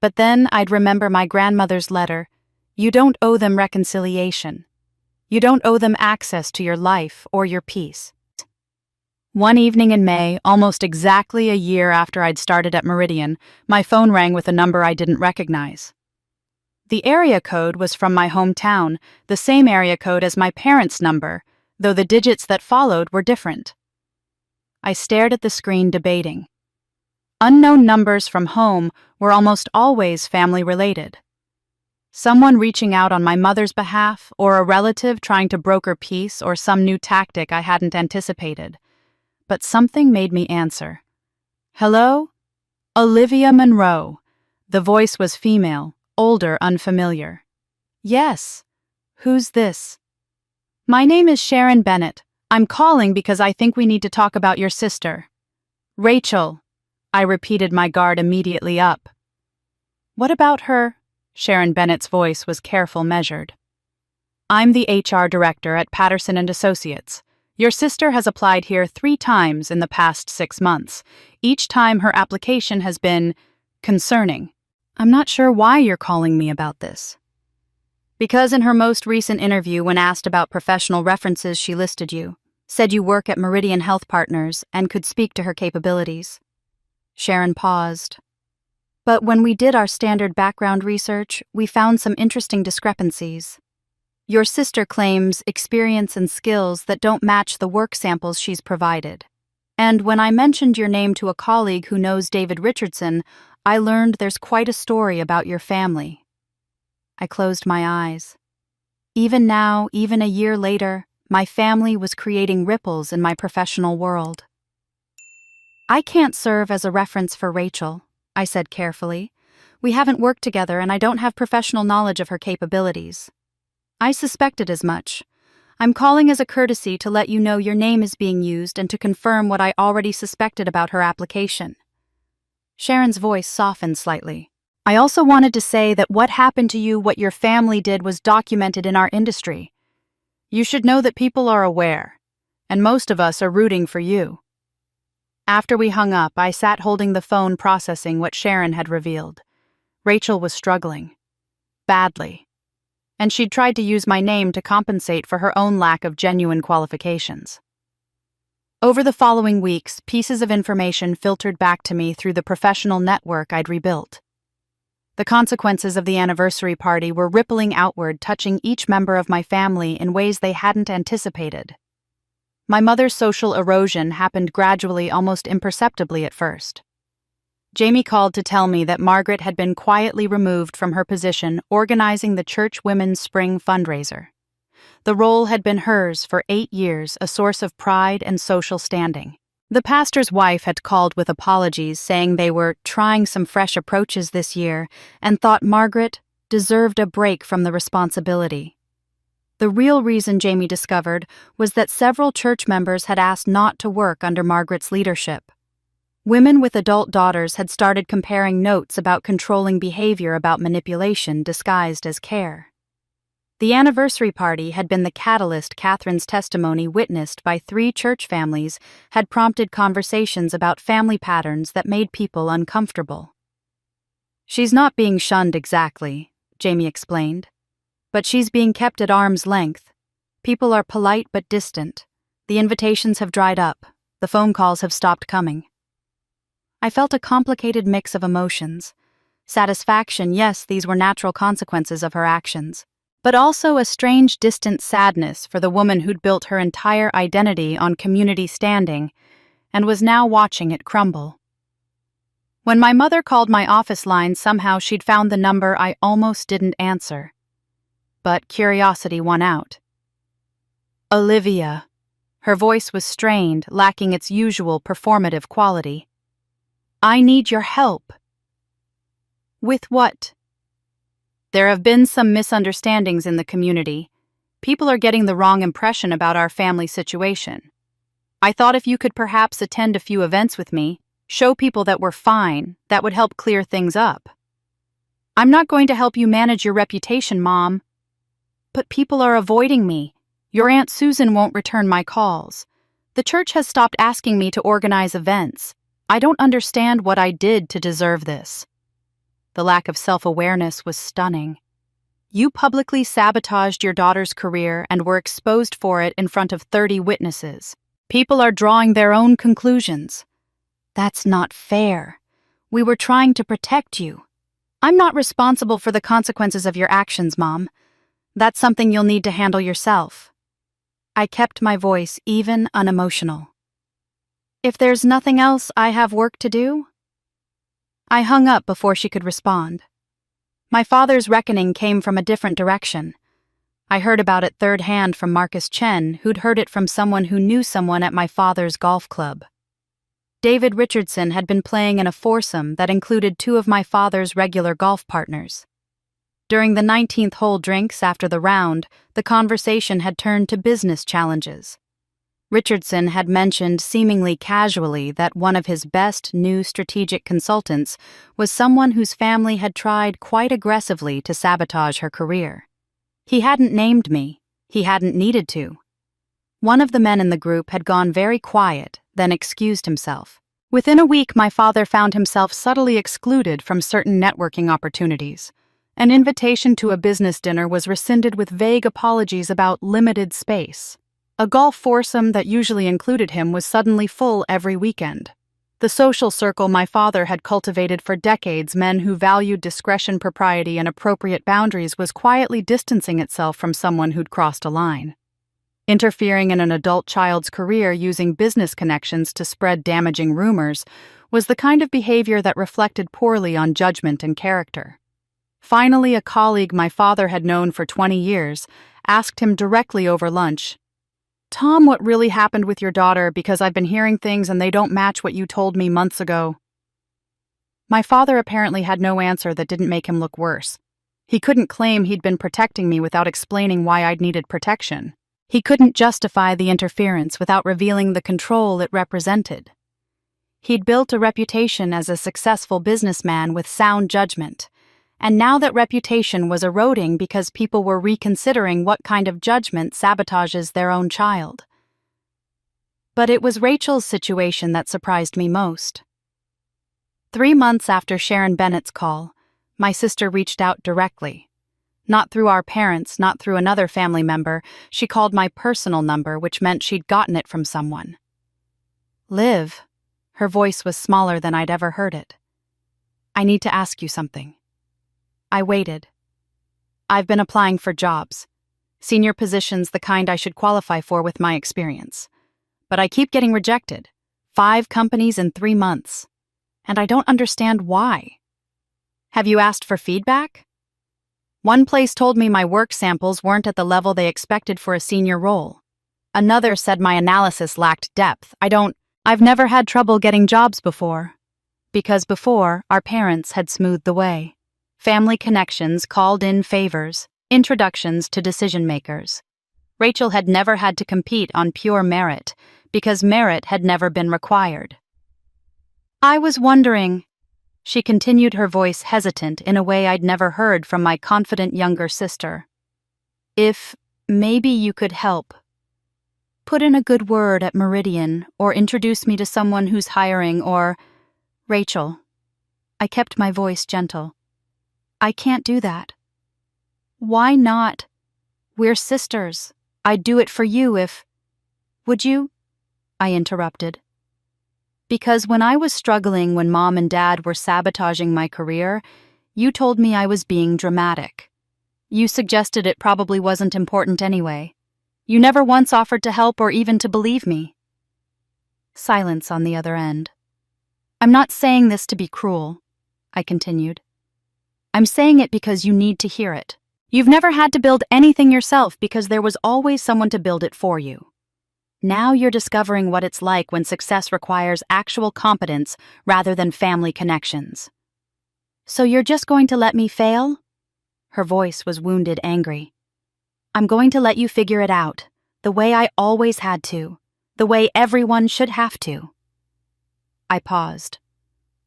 But then I'd remember my grandmother's letter: "You don't owe them reconciliation. You don't owe them access to your life or your peace." One evening in May, almost exactly a year after I'd started at Meridian, my phone rang with a number I didn't recognize. The area code was from my hometown, the same area code as my parents' number, though the digits that followed were different. I stared at the screen, debating. Unknown numbers from home were almost always family-related. Someone reaching out on my mother's behalf, or a relative trying to broker peace, or some new tactic I hadn't anticipated. But something made me answer. "Hello? Olivia Monroe." The voice was female, older, unfamiliar. "Yes. Who's this?" "My name is Sharon Bennett. I'm calling because I think we need to talk about your sister." "Rachel." I repeated, my guard immediately up. "What about her?" Sharon Bennett's voice was careful, measured. "I'm the HR director at Patterson & Associates. Your sister has applied here 3 times in the past 6 months. Each time her application has been concerning. I'm not sure why you're calling me about this." "Because in her most recent interview, when asked about professional references, she listed you, said you work at Meridian Health Partners and could speak to her capabilities." Sharon paused. "But when we did our standard background research, we found some interesting discrepancies. Your sister claims experience and skills that don't match the work samples she's provided. And when I mentioned your name to a colleague who knows David Richardson, I learned there's quite a story about your family." I closed my eyes. Even now, even a year later, my family was creating ripples in my professional world. "I can't serve as a reference for Rachel," I said carefully. "We haven't worked together and I don't have professional knowledge of her capabilities." "I suspected as much. I'm calling as a courtesy to let you know your name is being used and to confirm what I already suspected about her application." Sharon's voice softened slightly. "I also wanted to say that what happened to you, what your family did, was documented in our industry. You should know that people are aware, and most of us are rooting for you." After we hung up, I sat holding the phone processing what Sharon had revealed. Rachel was struggling. Badly. And she'd tried to use my name to compensate for her own lack of genuine qualifications. Over the following weeks, pieces of information filtered back to me through the professional network I'd rebuilt. The consequences of the anniversary party were rippling outward, touching each member of my family in ways they hadn't anticipated. My mother's social erosion happened gradually, almost imperceptibly at first. Jamie called to tell me that Margaret had been quietly removed from her position organizing the church women's spring fundraiser. The role had been hers for 8 years, a source of pride and social standing. The pastor's wife had called with apologies, saying they were trying some fresh approaches this year and thought Margaret deserved a break from the responsibility. The real reason, Jamie discovered, was that several church members had asked not to work under Margaret's leadership. Women with adult daughters had started comparing notes about controlling behavior, about manipulation disguised as care. The anniversary party had been the catalyst. Catherine's testimony, witnessed by 3 church families, had prompted conversations about family patterns that made people uncomfortable. "She's not being shunned exactly," Jamie explained, "but she's being kept at arm's length. People are polite but distant. The invitations have dried up. The phone calls have stopped coming." I felt a complicated mix of emotions. Satisfaction, yes, these were natural consequences of her actions, but also a strange, distant sadness for the woman who'd built her entire identity on community standing and was now watching it crumble. When my mother called my office line, somehow she'd found the number I almost didn't answer. But curiosity won out. "Olivia." Her voice was strained, lacking its usual performative quality. "I need your help." "With what?" "There have been some misunderstandings in the community. People are getting the wrong impression about our family situation. I thought if you could perhaps attend a few events with me, show people that we're fine, that would help clear things up." "I'm not going to help you manage your reputation, Mom." "But people are avoiding me. Your Aunt Susan won't return my calls. The church has stopped asking me to organize events. I don't understand what I did to deserve this." The lack of self-awareness was stunning. "You publicly sabotaged your daughter's career and were exposed for it in front of 30 witnesses. People are drawing their own conclusions. That's not fair. We were trying to protect you. I'm not responsible for the consequences of your actions, Mom. That's something you'll need to handle yourself." I kept my voice even, unemotional. "If there's nothing else, I have work to do." I hung up before she could respond. My father's reckoning came from a different direction. I heard about it third hand from Marcus Chen, who'd heard it from someone who knew someone at my father's golf club. David Richardson had been playing in a foursome that included two of my father's regular golf partners. During the 19th hole drinks after the round, the conversation had turned to business challenges. Richardson had mentioned seemingly casually that one of his best new strategic consultants was someone whose family had tried quite aggressively to sabotage her career. He hadn't named me. He hadn't needed to. One of the men in the group had gone very quiet, then excused himself. Within a week, my father found himself subtly excluded from certain networking opportunities. An invitation to a business dinner was rescinded with vague apologies about limited space. A golf foursome that usually included him was suddenly full every weekend. The social circle my father had cultivated for decades, men who valued discretion, propriety, and appropriate boundaries, was quietly distancing itself from someone who'd crossed a line. Interfering in an adult child's career using business connections to spread damaging rumors was the kind of behavior that reflected poorly on judgment and character. Finally, a colleague my father had known for 20 years asked him directly over lunch, "Tom, what really happened with your daughter, because I've been hearing things and they don't match what you told me months ago?" My father apparently had no answer that didn't make him look worse. He couldn't claim he'd been protecting me without explaining why I'd needed protection. He couldn't justify the interference without revealing the control it represented. He'd built a reputation as a successful businessman with sound judgment, and now that reputation was eroding because people were reconsidering what kind of judgment sabotages their own child. But it was Rachel's situation that surprised me most. 3 months after Sharon Bennett's call, my sister reached out directly. Not through our parents, not through another family member. She called my personal number, which meant she'd gotten it from someone. "Liv," her voice was smaller than I'd ever heard it. "I need to ask you something." I waited. I've been applying for jobs, senior positions, the kind I should qualify for with my experience. But I keep getting rejected. 5 companies in 3 months. And I don't understand why. "Have you asked for feedback?" One place told me my work samples weren't at the level they expected for a senior role. Another said my analysis lacked depth. I've never had trouble getting jobs before. Because before, our parents had smoothed the way. Family connections called in favors, introductions to decision makers. Rachel had never had to compete on pure merit, because merit had never been required. "I was wondering," she continued, her voice hesitant in a way I'd never heard from my confident younger sister, "if maybe you could help. Put in a good word at Meridian, or introduce me to someone who's hiring, or—" "Rachel." I kept my voice gentle. "I can't do that." "Why not? We're sisters. I'd do it for you if—" "Would you?" I interrupted. "Because when I was struggling, when Mom and Dad were sabotaging my career, you told me I was being dramatic. You suggested it probably wasn't important anyway. You never once offered to help or even to believe me." Silence on the other end. "I'm not saying this to be cruel," I continued. "I'm saying it because you need to hear it. You've never had to build anything yourself because there was always someone to build it for you. Now you're discovering what it's like when success requires actual competence rather than family connections. So you're just going to let me fail?" Her voice was wounded, angry. "I'm going to let you figure it out, the way I always had to, the way everyone should have to." I paused.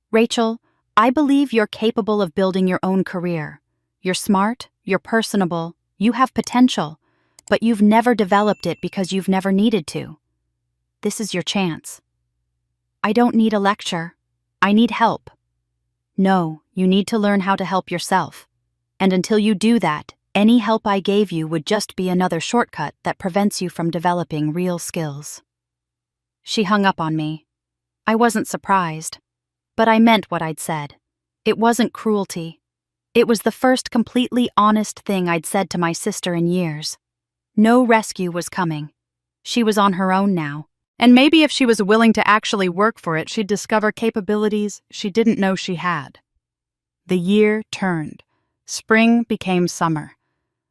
"Rachel, I believe you're capable of building your own career. You're smart, you're personable, you have potential. But you've never developed it because you've never needed to. This is your chance. I don't need a lecture. I need help. No, you need to learn how to help yourself. And until you do that, any help I gave you would just be another shortcut that prevents you from developing real skills." She hung up on me. I wasn't surprised. But I meant what I'd said. It wasn't cruelty. It was the first completely honest thing I'd said to my sister in years. No rescue was coming. She was on her own now, And maybe if she was willing to actually work for it, she'd discover capabilities she didn't know she had. The year turned. Spring became summer.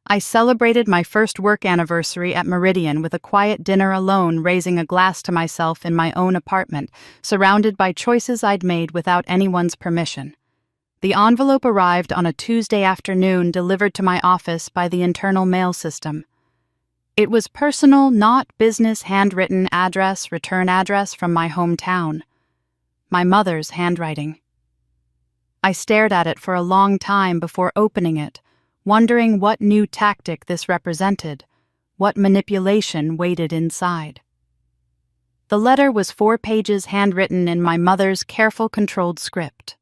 I celebrated my first work anniversary at Meridian with a quiet dinner alone, raising a glass to myself in my own apartment, surrounded by choices I'd made without anyone's permission. The envelope arrived on a Tuesday afternoon, delivered to my office by the internal mail system. It was personal, not business, handwritten return address from my hometown. My mother's handwriting. I stared at it for a long time before opening it, wondering what new tactic this represented, what manipulation waited inside. The letter was 4 pages handwritten in my mother's careful, controlled script.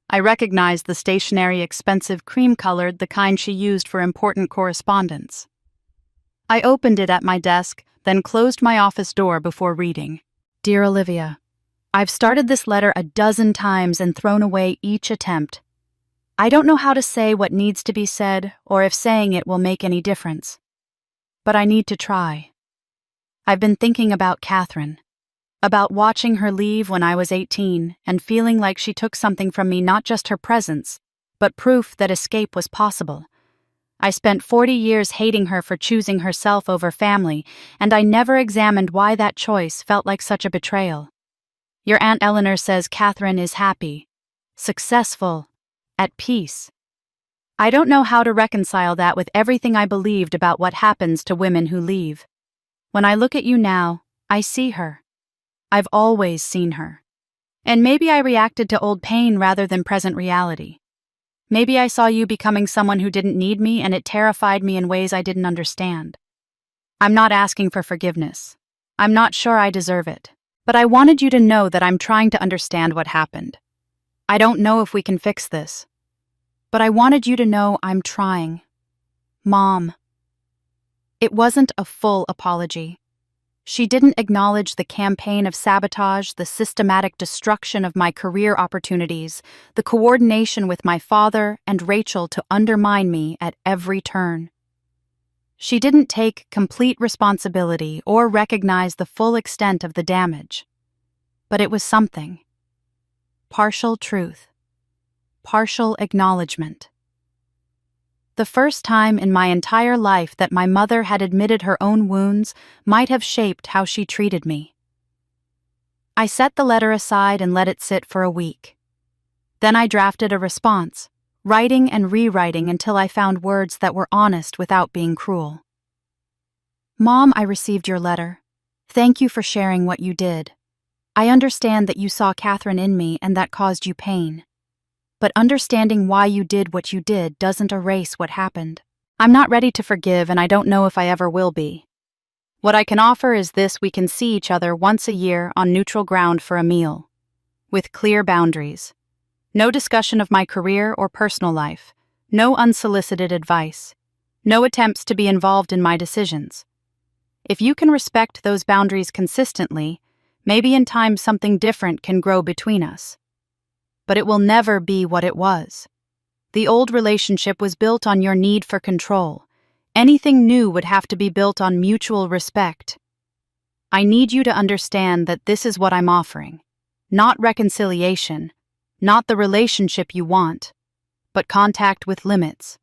I recognized the stationery, expensive, cream-colored, the kind she used for important correspondence. I opened it at my desk, then closed my office door before reading. Dear Olivia, I've started this letter a dozen times and thrown away each attempt. I don't know how to say what needs to be said or if saying it will make any difference. But I need to try. I've been thinking about Catherine, about watching her leave when I was 18 and feeling like she took something from me, not just her presence, but proof that escape was possible. I spent 40 years hating her for choosing herself over family, and I never examined why that choice felt like such a betrayal. Your Aunt Eleanor says Catherine is happy, successful, at peace. I don't know how to reconcile that with everything I believed about what happens to women who leave. When I look at you now, I see her. I've always seen her. And maybe I reacted to old pain rather than present reality. Maybe I saw you becoming someone who didn't need me, and it terrified me in ways I didn't understand. I'm not asking for forgiveness. I'm not sure I deserve it. But I wanted you to know that I'm trying to understand what happened. I don't know if we can fix this. But I wanted you to know I'm trying. Mom. It wasn't a full apology. She didn't acknowledge the campaign of sabotage, the systematic destruction of my career opportunities, the coordination with my father and Rachel to undermine me at every turn. She didn't take complete responsibility or recognize the full extent of the damage. But it was something. Partial truth. Partial acknowledgement. The first time in my entire life that my mother had admitted her own wounds might have shaped how she treated me. I set the letter aside and let it sit for a week. Then I drafted a response, writing and rewriting until I found words that were honest without being cruel. Mom, I received your letter. Thank you for sharing what you did. I understand that you saw Catherine in me and that caused you pain. But understanding why you did what you did doesn't erase what happened. I'm not ready to forgive, and I don't know if I ever will be. What I can offer is this: we can see each other once a year on neutral ground for a meal, with clear boundaries. No discussion of my career or personal life, no unsolicited advice, no attempts to be involved in my decisions. If you can respect those boundaries consistently, maybe in time something different can grow between us. But it will never be what it was. The old relationship was built on your need for control. Anything new would have to be built on mutual respect. I need you to understand that this is what I'm offering. Not reconciliation, not the relationship you want, but contact with limits.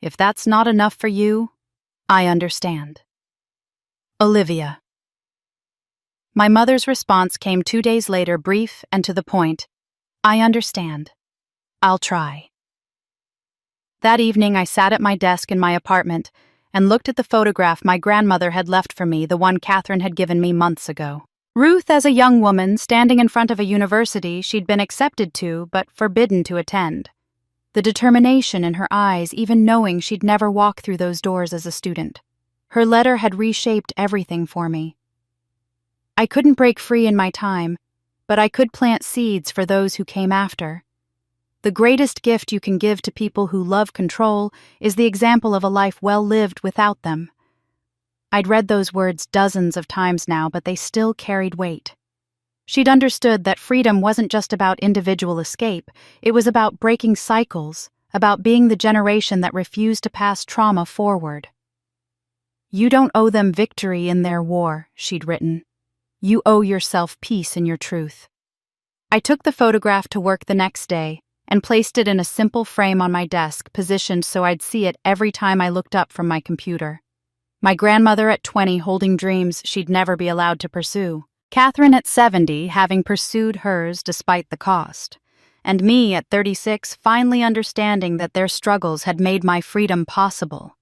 If that's not enough for you, I understand. Olivia. My mother's response came 2 days later, brief and to the point. I understand. I'll try. That evening, I sat at my desk in my apartment and looked at the photograph my grandmother had left for me, the one Catherine had given me months ago. Ruth as a young woman, standing in front of a university she'd been accepted to but forbidden to attend. The determination in her eyes, even knowing she'd never walk through those doors as a student. Her letter had reshaped everything for me. I couldn't break free in my time, but I could plant seeds for those who came after. The greatest gift you can give to people who love control is the example of a life well lived without them. I'd read those words dozens of times now, but they still carried weight. She'd understood that freedom wasn't just about individual escape, it was about breaking cycles, about being the generation that refused to pass trauma forward. You don't owe them victory in their war, she'd written. You owe yourself peace in your truth. I took the photograph to work the next day and placed it in a simple frame on my desk, positioned so I'd see it every time I looked up from my computer. My grandmother at 20 holding dreams she'd never be allowed to pursue. Catherine at 70 having pursued hers despite the cost. And me at 36 finally understanding that their struggles had made my freedom possible.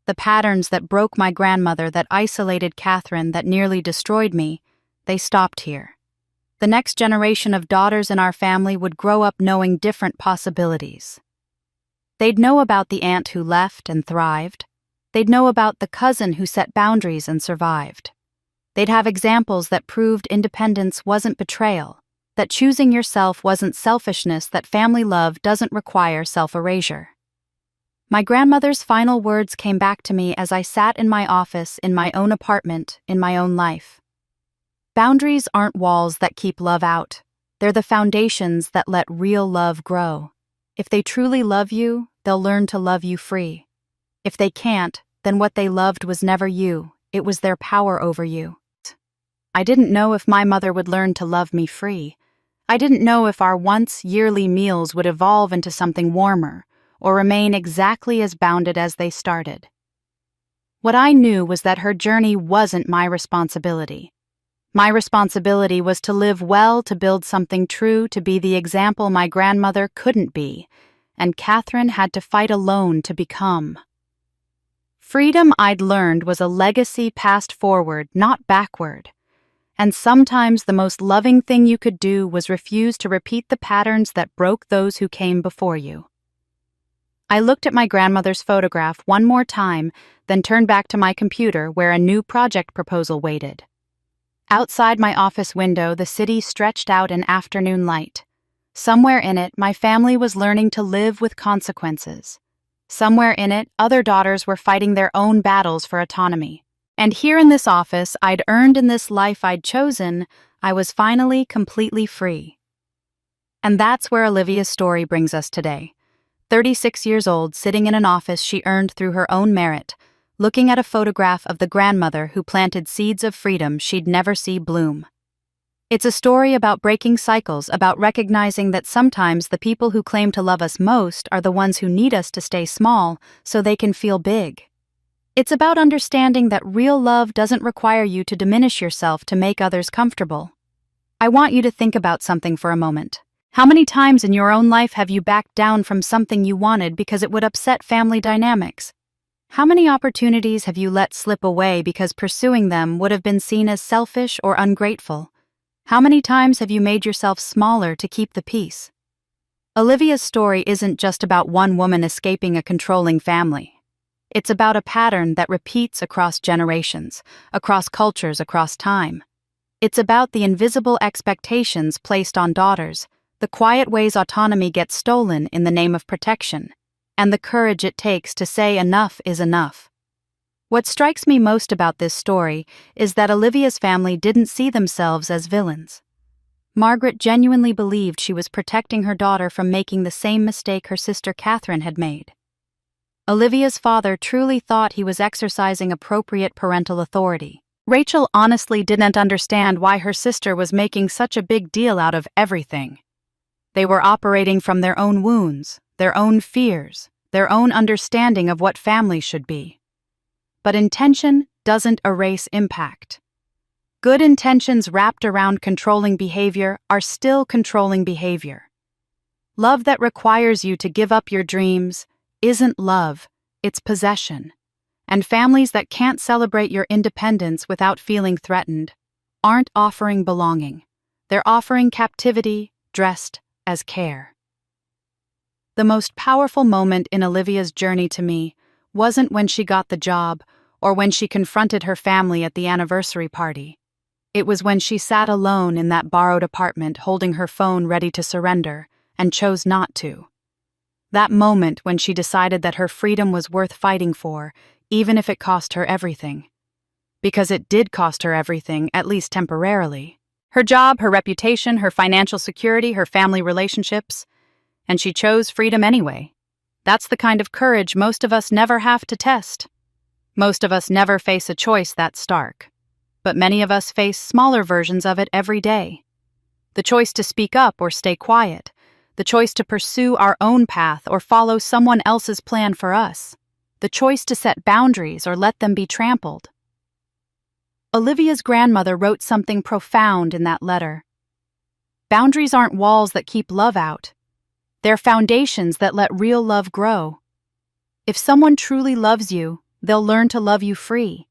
The patterns that broke my grandmother, that isolated Catherine, that nearly destroyed me, they stopped here. The next generation of daughters in our family would grow up knowing different possibilities. They'd know about the aunt who left and thrived. They'd know about the cousin who set boundaries and survived. They'd have examples that proved independence wasn't betrayal, that choosing yourself wasn't selfishness, that family love doesn't require self-erasure. My grandmother's final words came back to me as I sat in my office, in my own apartment, in my own life. Boundaries aren't walls that keep love out. They're the foundations that let real love grow. If they truly love you, they'll learn to love you free. If they can't, then what they loved was never you, it was their power over you. I didn't know if my mother would learn to love me free. I didn't know if our once yearly meals would evolve into something warmer, or remain exactly as bounded as they started. What I knew was that her journey wasn't my responsibility. My responsibility was to live well, to build something true, to be the example my grandmother couldn't be, and Catherine had to fight alone to become. Freedom, I'd learned, was a legacy passed forward, not backward. And sometimes the most loving thing you could do was refuse to repeat the patterns that broke those who came before you. I looked at my grandmother's photograph one more time, then turned back to my computer where a new project proposal waited. Outside my office window, the city stretched out in afternoon light. Somewhere in it, my family was learning to live with consequences. Somewhere in it, other daughters were fighting their own battles for autonomy. And here in this office I'd earned in this life I'd chosen, I was finally completely free. And that's where Olivia's story brings us today. 36 years old, sitting in an office she earned through her own merit, looking at a photograph of the grandmother who planted seeds of freedom she'd never see bloom. It's a story about breaking cycles, about recognizing that sometimes the people who claim to love us most are the ones who need us to stay small so they can feel big. It's about understanding that real love doesn't require you to diminish yourself to make others comfortable. I want you to think about something for a moment. How many times in your own life have you backed down from something you wanted because it would upset family dynamics? How many opportunities have you let slip away because pursuing them would have been seen as selfish or ungrateful? How many times have you made yourself smaller to keep the peace? Olivia's story isn't just about one woman escaping a controlling family. It's about a pattern that repeats across generations, across cultures, across time. It's about the invisible expectations placed on daughters, the quiet ways autonomy gets stolen in the name of protection, and the courage it takes to say enough is enough. What strikes me most about this story is that Olivia's family didn't see themselves as villains. Margaret genuinely believed she was protecting her daughter from making the same mistake her sister Catherine had made. Olivia's father truly thought he was exercising appropriate parental authority. Rachel honestly didn't understand why her sister was making such a big deal out of everything. They were operating from their own wounds, their own fears, their own understanding of what family should be. But intention doesn't erase impact. Good intentions wrapped around controlling behavior are still controlling behavior. Love that requires you to give up your dreams isn't love, it's possession. And families that can't celebrate your independence without feeling threatened aren't offering belonging. They're offering captivity dressed as care. The most powerful moment in Olivia's journey to me wasn't when she got the job or when she confronted her family at the anniversary party. It was when she sat alone in that borrowed apartment holding her phone ready to surrender and chose not to. That moment when she decided that her freedom was worth fighting for, even if it cost her everything. Because it did cost her everything, at least temporarily. Her job, her reputation, her financial security, her family relationships. And she chose freedom anyway. That's the kind of courage most of us never have to test. Most of us never face a choice that stark. but many of us face smaller versions of it every day. The choice to speak up or stay quiet, the choice to pursue our own path or follow someone else's plan for us, the choice to set boundaries or let them be trampled. Olivia's grandmother wrote something profound in that letter. Boundaries aren't walls that keep love out. They're foundations that let real love grow. If someone truly loves you, they'll learn to love you free.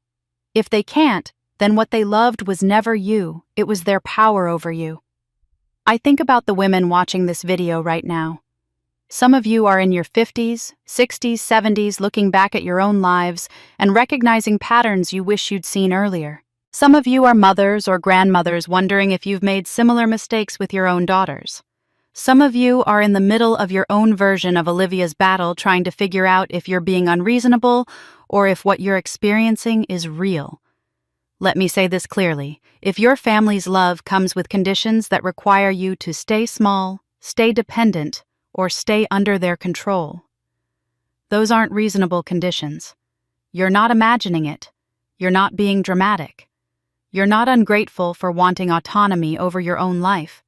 If they can't, then what they loved was never you, it was their power over you. I think about the women watching this video right now. Some of you are in your 50s, 60s, 70s looking back at your own lives and recognizing patterns you wish you'd seen earlier. Some of you are mothers or grandmothers wondering if you've made similar mistakes with your own daughters. Some of you are in the middle of your own version of Olivia's battle trying to figure out if you're being unreasonable or if what you're experiencing is real. Let me say this clearly. If your family's love comes with conditions that require you to stay small, stay dependent, or stay under their control, those aren't reasonable conditions. You're not imagining it. You're not being dramatic. You're not ungrateful for wanting autonomy over your own life.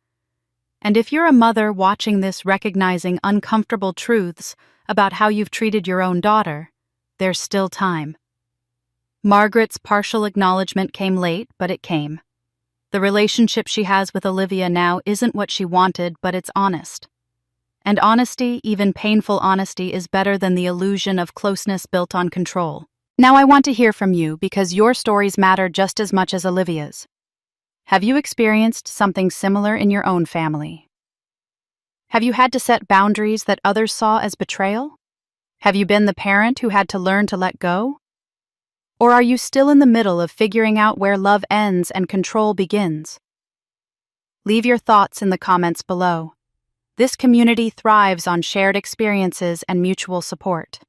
And if you're a mother watching this recognizing uncomfortable truths about how you've treated your own daughter, there's still time. Margaret's partial acknowledgement came late, but it came. The relationship she has with Olivia now isn't what she wanted, but it's honest. And honesty, even painful honesty, is better than the illusion of closeness built on control. Now I want to hear from you because your stories matter just as much as Olivia's. Have you experienced something similar in your own family? Have you had to set boundaries that others saw as betrayal? Have you been the parent who had to learn to let go? Or are you still in the middle of figuring out where love ends and control begins? Leave your thoughts in the comments below. This community thrives on shared experiences and mutual support.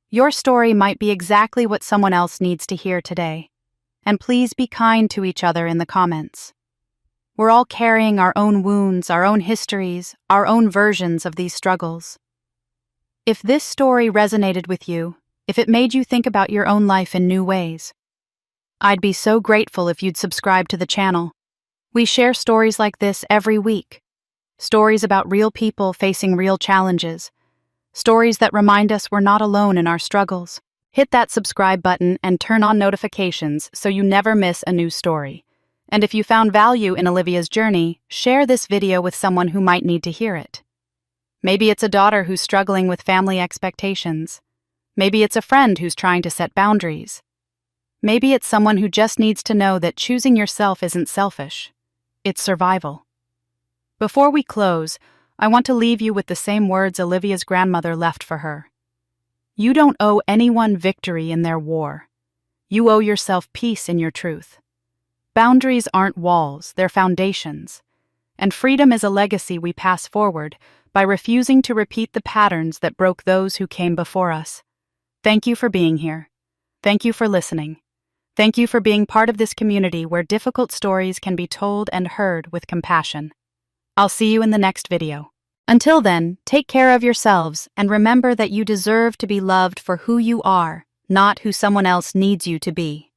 Your story might be exactly what someone else needs to hear today. And please be kind to each other in the comments. We're all carrying our own wounds, our own histories, our own versions of these struggles. If this story resonated with you, if it made you think about your own life in new ways, I'd be so grateful if you'd subscribe to the channel. We share stories like this every week. Stories about real people facing real challenges. Stories that remind us we're not alone in our struggles. Hit that subscribe button and turn on notifications so you never miss a new story. And if you found value in Olivia's journey, share this video with someone who might need to hear it. Maybe it's a daughter who's struggling with family expectations. Maybe it's a friend who's trying to set boundaries. Maybe it's someone who just needs to know that choosing yourself isn't selfish. It's survival. Before we close, I want to leave you with the same words Olivia's grandmother left for her. You don't owe anyone victory in their war. You owe yourself peace in your truth. Boundaries aren't walls, they're foundations. And freedom is a legacy we pass forward by refusing to repeat the patterns that broke those who came before us. Thank you for being here. Thank you for listening. Thank you for being part of this community where difficult stories can be told and heard with compassion. I'll see you in the next video. Until then, take care of yourselves and remember that you deserve to be loved for who you are, not who someone else needs you to be.